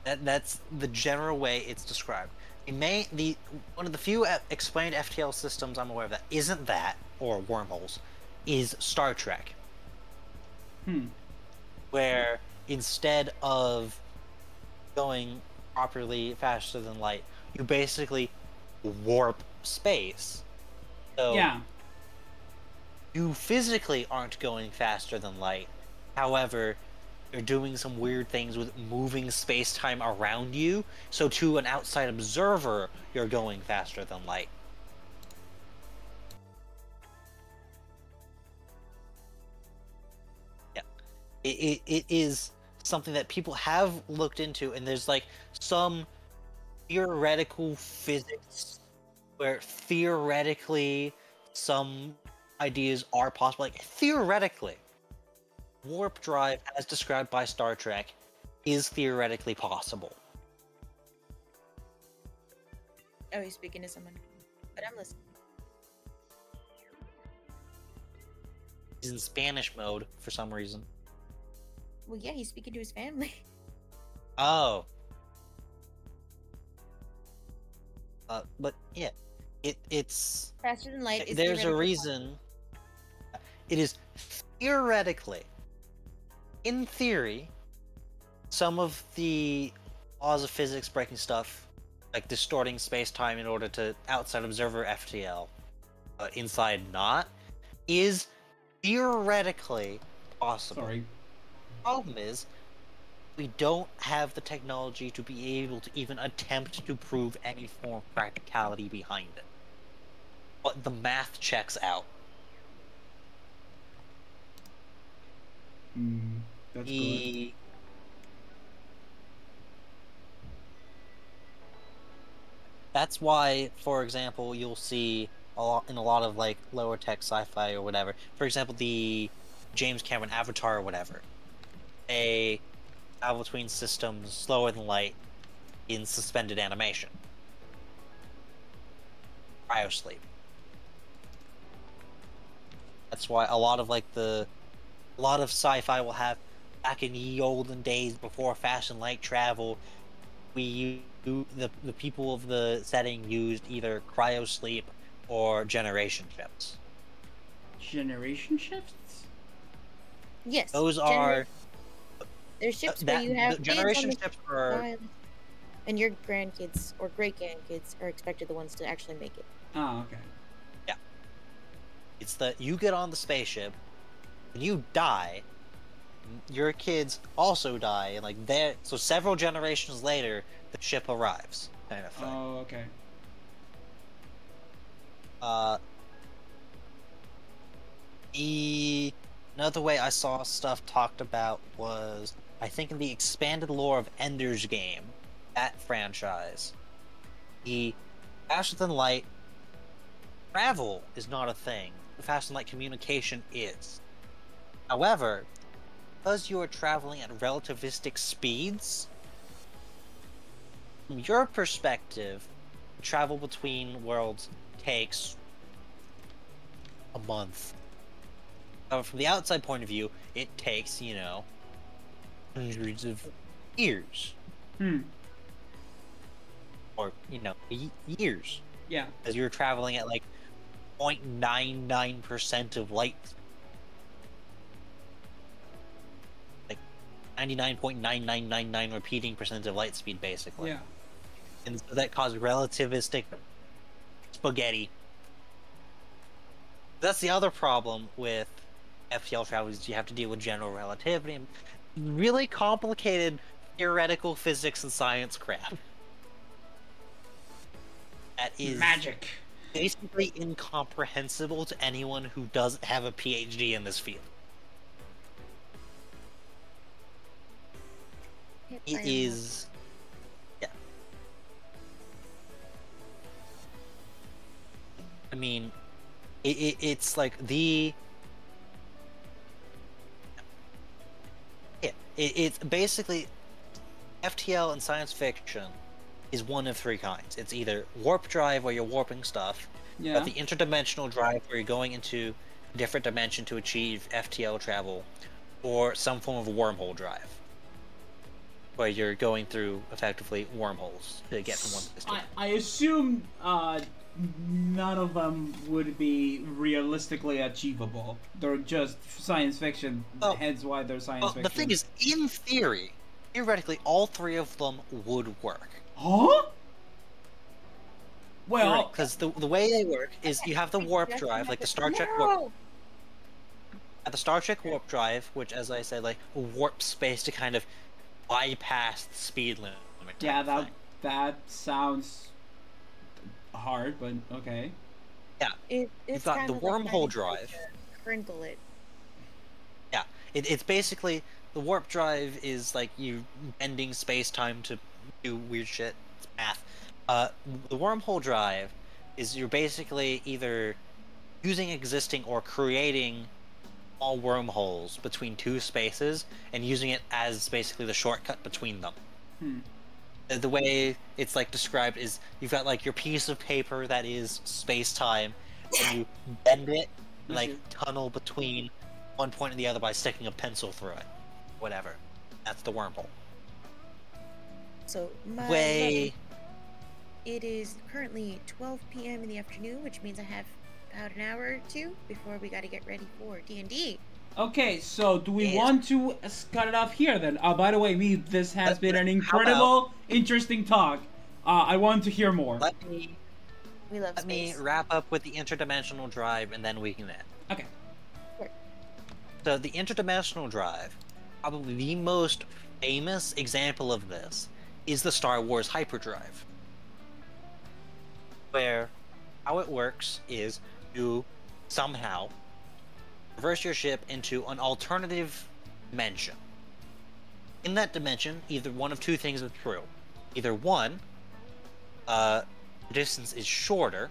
That's the general way it's described. One of the few explained FTL systems I'm aware of that isn't that, or wormholes, is Star Trek. Where instead of going properly faster than light, you basically warp space. So Yeah. you physically aren't going faster than light. However, you're doing some weird things with moving space-time around you, so to an outside observer, you're going faster than light. Yeah. It is something that people have looked into, and there's like some theoretical physics where theoretically some ideas are possible. Like, theoretically, warp drive, as described by Star Trek, is theoretically possible. Oh, he's speaking to someone. But I'm listening. He's in Spanish mode for some reason. Well, yeah, he's speaking to his family. Oh. But yeah, it's Faster than light is there's a theoretically reason. It is theoretically, in theory, some of the laws of physics breaking stuff, like distorting space-time in order to outside observer FTL, inside not, is theoretically possible. Sorry. Problem is, we don't have the technology to be able to even attempt to prove any form of practicality behind it. But the math checks out. That's good. That's why, for example, you'll see in a lot of like lower tech sci-fi or whatever. For example, the James Cameron Avatar or whatever. They travel between systems slower than light in suspended animation. Cryosleep. That's why a lot of sci-fi will have, back in the olden days before fast and light travel, the people of the setting used either cryosleep or generation ships. Generation shifts? Yes. Those are There's ships where you have generation kids on the ships are. island, and your grandkids or great grandkids are expected the ones to actually make it. Oh, okay. Yeah. It's that you get on the spaceship, and you die. Your kids also die, and like so several generations later, the ship arrives, kind of thing. Oh, okay. Another way I saw stuff talked about was, I think, in the expanded lore of Ender's Game, that franchise, the faster than light travel is not a thing. The faster than light communication is. However, because you are traveling at relativistic speeds, from your perspective, travel between worlds takes a month. From the outside point of view, it takes, hundreds of years. Or, years. Yeah. Because you're traveling at, 0.99% of light. 99.9999 repeating percent of light speed, basically. Yeah. And so that caused relativistic spaghetti. That's the other problem with FTL travel, is you have to deal with general relativity and really complicated theoretical physics and science crap. That is magic. basically incomprehensible to anyone who doesn't have a PhD in this field. It is... Yeah. I mean, it's like the... Yeah, it's basically... FTL in science fiction is one of three kinds. It's either warp drive, where you're warping stuff, Yeah. but the interdimensional drive, where you're going into a different dimension to achieve FTL travel, or some form of wormhole drive, where you're going through, effectively, wormholes to get from one place to another. I assume none of them would be realistically achievable. They're just science fiction, hence why they're science fiction. The thing is, in theory, theoretically, all three of them would work. Huh? Well, because the way they work is you have the warp drive, like the Star Trek warp. At the Star Trek warp drive, which, as I said, like warp space to kind of bypass the speed limit. Yeah, that sounds hard, but okay. Yeah, It's you've got the wormhole drive. Crinkle it. Yeah, it's basically the warp drive is like you bending space time to do weird shit. It's math. The wormhole drive is you're basically either using existing or creating all wormholes between two spaces and using it as basically the shortcut between them. The way it's like described is you've got like your piece of paper that is space-time, and you bend it, like tunnel between one point and the other by sticking a pencil through it. Whatever. That's the wormhole. So it is currently 12 p.m. in the afternoon, which means I have about an hour or two before we got to get ready for D&D. Okay, so do we want to cut it off here then? By the way, this has been an incredible, interesting talk. I want to hear more. Let me space. wrap up with the interdimensional drive, and then we can end. Okay. Sure. So the interdimensional drive, probably the most famous example of this, is the Star Wars hyperdrive. Where how it works is you somehow reverse your ship into an alternative dimension. In that dimension, either one of two things are true. Either one, the distance is shorter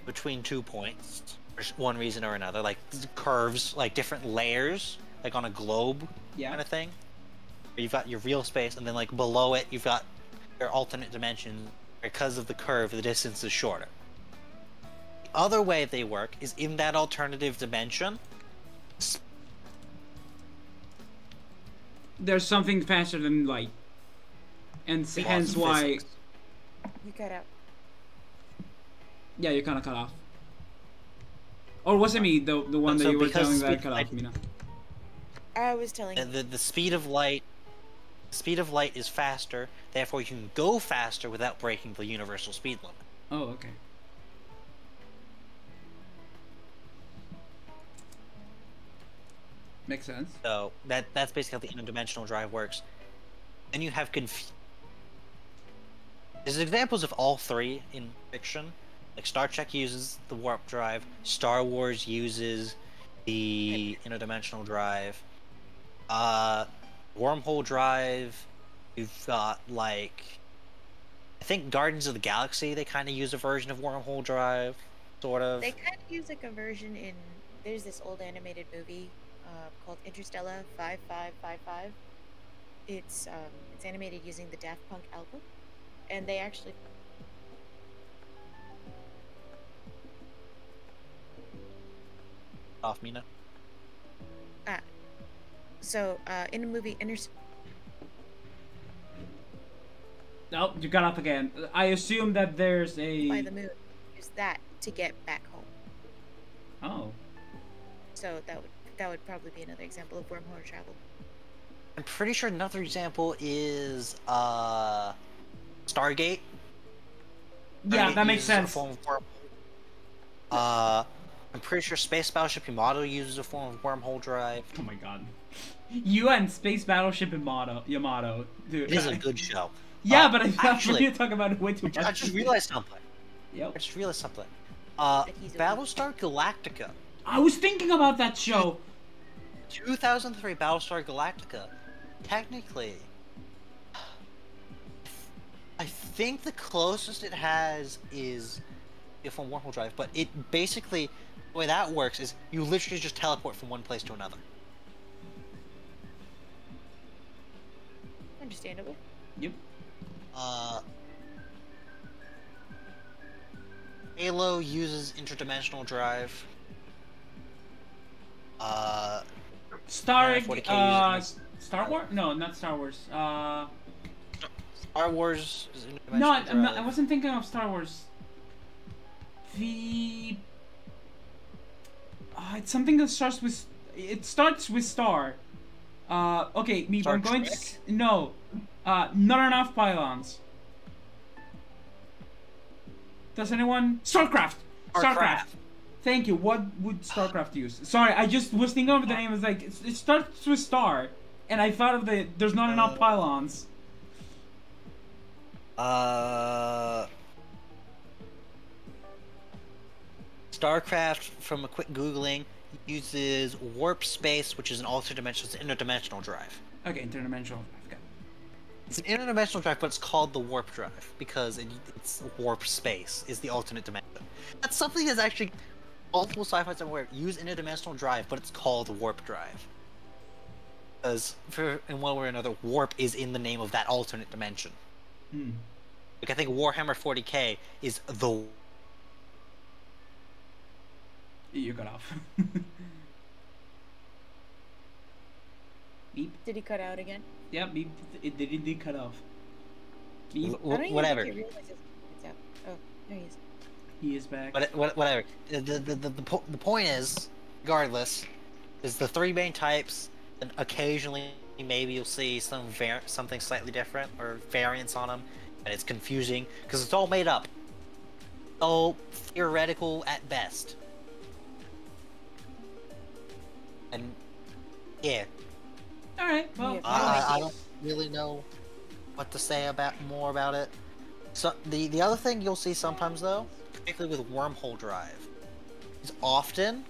between 2 points, for one reason or another, like curves, like different layers, like on a globe kind of thing. Where you've got your real space, and then like below it, you've got your alternate dimension. Because of the curve, the distance is shorter. The other way they work is in that alternative dimension. There's something faster than light. And hence why... You cut out. Yeah, you kind of cut off. Or was it me, the one that you were telling that I cut off, Mina? I was telling you. The speed of light... The speed of light is faster, therefore you can go faster without breaking the universal speed limit. Oh, okay. Makes sense. So that's basically how the interdimensional drive works. Then you have There's examples of all three in fiction. Like Star Trek uses the warp drive, Star Wars uses the interdimensional drive. Wormhole drive, you've got like, I think Guardians of the Galaxy, they kind of use a version of wormhole drive, sort of. They kind of use like a version in, there's this old animated movie called Interstellar 5555. It's animated using the Daft Punk album, and they actually... Off, Mina. So, in the movie Nope, you got up again. I assume that there's a... By the moon, use that to get back home. Oh. So that would probably be another example of wormhole travel. I'm pretty sure another example is Stargate. Yeah, that makes sense. I'm pretty sure Space Battleship Yamato uses a form of wormhole drive. Oh my god. You and Space Battleship Yamato, dude. It is a good show. Yeah, but I thought you were talking about it way too much. I just realized something. Yep. I just realized something. he's a Battlestar Galactica. I was thinking about that show. 2003 Battlestar Galactica. Technically, I think the closest it has is from Wormhole Drive, but it basically, the way that works is you literally just teleport from one place to another. Understandable. Yep. Halo uses interdimensional drive. Star 40K uses Star Wars? No, not Star Wars. Star Wars is interdimensional No, drive. I wasn't thinking of Star Wars. The it's something that starts with. It starts with Star. Okay, me. Star I'm going Trek? to. No. Not enough pylons. Does anyone? StarCraft. StarCraft. Thank you. What would StarCraft use? Sorry, I just was thinking of the name. It's like it starts with Star, and I thought of the. There's not enough pylons. StarCraft, from a quick googling, uses warp space, which is an alternate dimension. It's an interdimensional drive. Okay, interdimensional. Okay. It's an interdimensional drive, but it's called the warp drive because it's warp space is the alternate dimension. That's something that's actually multiple sci-fi's I'm aware of use interdimensional drive, but it's called warp drive. Because in one way or another, warp is in the name of that alternate dimension. Hmm. Like I think Warhammer 40K is the. You got off. Beep. Did he cut out again? Yeah, beep. It did cut off. Beep. I don't even Whatever. think he realizes it's out. Oh, there he is. He is back. Whatever. The point is, regardless, is the three main types, and occasionally maybe you'll see something slightly different or variants on them, and it's confusing because it's all made up, all theoretical at best. And yeah, All right. Well. Yeah. I don't really know what to say more about it. So the other thing you'll see sometimes though, particularly with wormhole drive, is often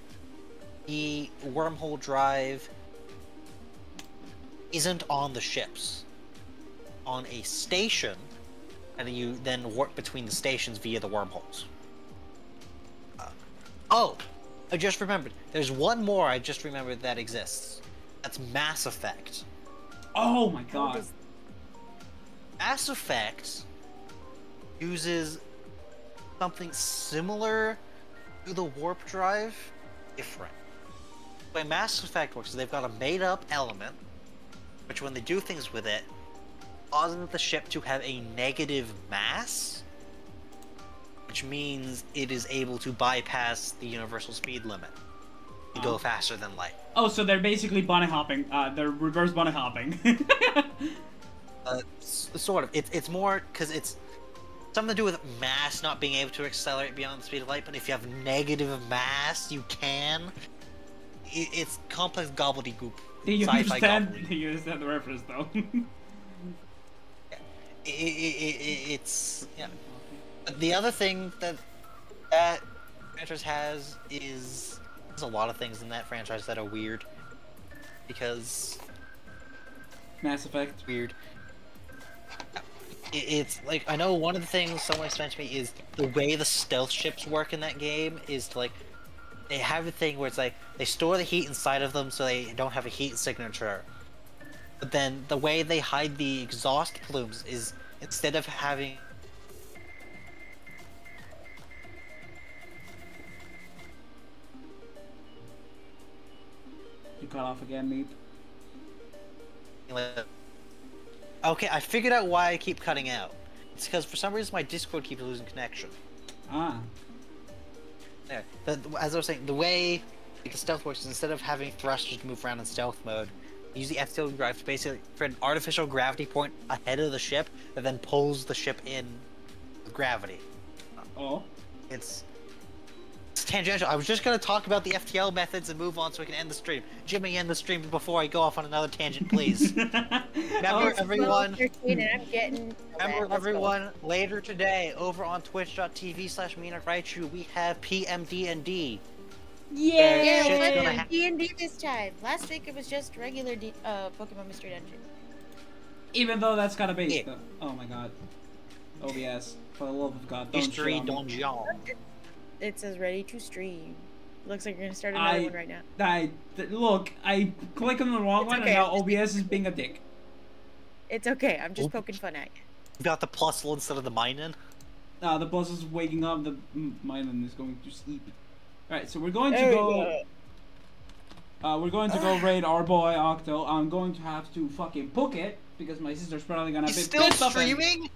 the wormhole drive isn't on the ships, on a station, and you then warp between the stations via the wormholes. Oh, I just remembered. There's one more I just remembered that exists. That's Mass Effect. Oh my How God. does- Mass Effect uses something similar to the warp drive, different. The way Mass Effect works is they've got a made-up element, which when they do things with it, causes the ship to have a negative mass, which means it is able to bypass the universal speed limit to go faster than light. Oh, so they're basically bunny hopping. They're reverse bunny hopping. Sort of. It's more because it's something to do with mass not being able to accelerate beyond the speed of light. But if you have negative mass, you can. It's complex gobbledygook. Do you Sci-fi understand? gobbledygook. Do you understand the reference though? It's yeah. The other thing that franchise has is there's a lot of things in that franchise that are weird because Mass Effect. it's weird. It's like I know one of the things someone explained to me is the way the stealth ships work in that game is to, like they have a thing where it's like they store the heat inside of them so they don't have a heat signature. But then the way they hide the exhaust plumes is instead of having You cut off again, Meep. okay, I figured out why I keep cutting out. It's because for some reason my Discord keeps losing connection. Ah. There. As I was saying, the way the stealth works is instead of having thrusters move around in stealth mode, you use the FTL drive to basically create an artificial gravity point ahead of the ship that then pulls the ship in with gravity. Oh. It's tangential. I was just gonna talk about the FTL methods and move on so we can end the stream. Jimmy, end the stream before I go off on another tangent, please. Remember, Oh, everyone. 13 and I'm getting. Remember, Let's go. everyone. Later today, over on Twitch.tv/MeNotRaichu, we have PMD&D. Yeah, Shit's let's gonna do happen. D&D this time. Last week it was just regular Pokemon Mystery Dungeon. Even though that's kind of base. Yeah. Oh my god. OBS. For the love of God, don't Mystery shit on me. Dungeon. It says ready to stream. Looks like you're gonna start another one right now. Look, I click on the wrong It's one okay. and now OBS is being a dick. It's okay. I'm just poking fun at you. You got the +1 instead of the -in. The boss is waking up, the Mylan is going to sleep. Alright, so we're going to There we go... we're going to go raid our boy Octo. I'm going to have to fucking book it because my sister's probably gonna He's be still pissed off and- streaming?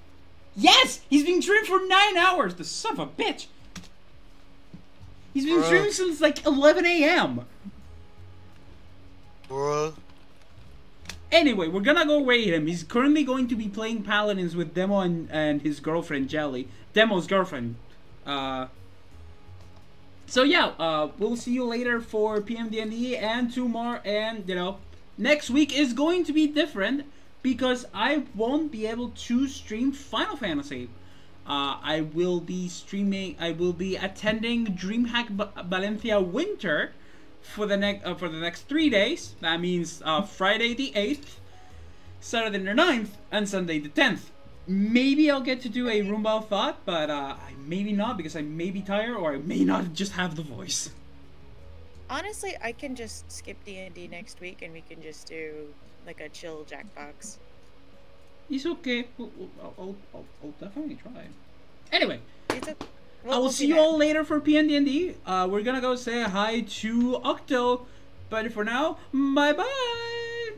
Yes! He's been streaming for 9 hours! The son of a bitch! He's been Bruh. streaming since like 11 a.m. Bruh. Anyway, we're gonna go raid him. He's currently going to be playing Paladins with Demo and his girlfriend Jelly. Demo's girlfriend. So yeah, we'll see you later for PMDND and 2 more, and you know, next week is going to be different because I won't be able to stream Final Fantasy. I will be attending DreamHack Valencia Winter for the next 3 days. That means Friday the 8th, Saturday the 9th, and Sunday the 10th. Maybe I'll get to do a Roomba of Thought, but maybe not because I may be tired or I may not just have the voice. Honestly, I can just skip D&D next week and we can just do like a chill Jackbox. It's okay. I'll definitely try. Anyway, It's a, I will see you all later for PND&D. We're gonna go say hi to Octo, but for now, bye bye.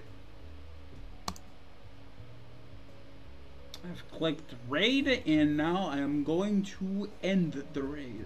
I've clicked raid, and now I am going to end the raid.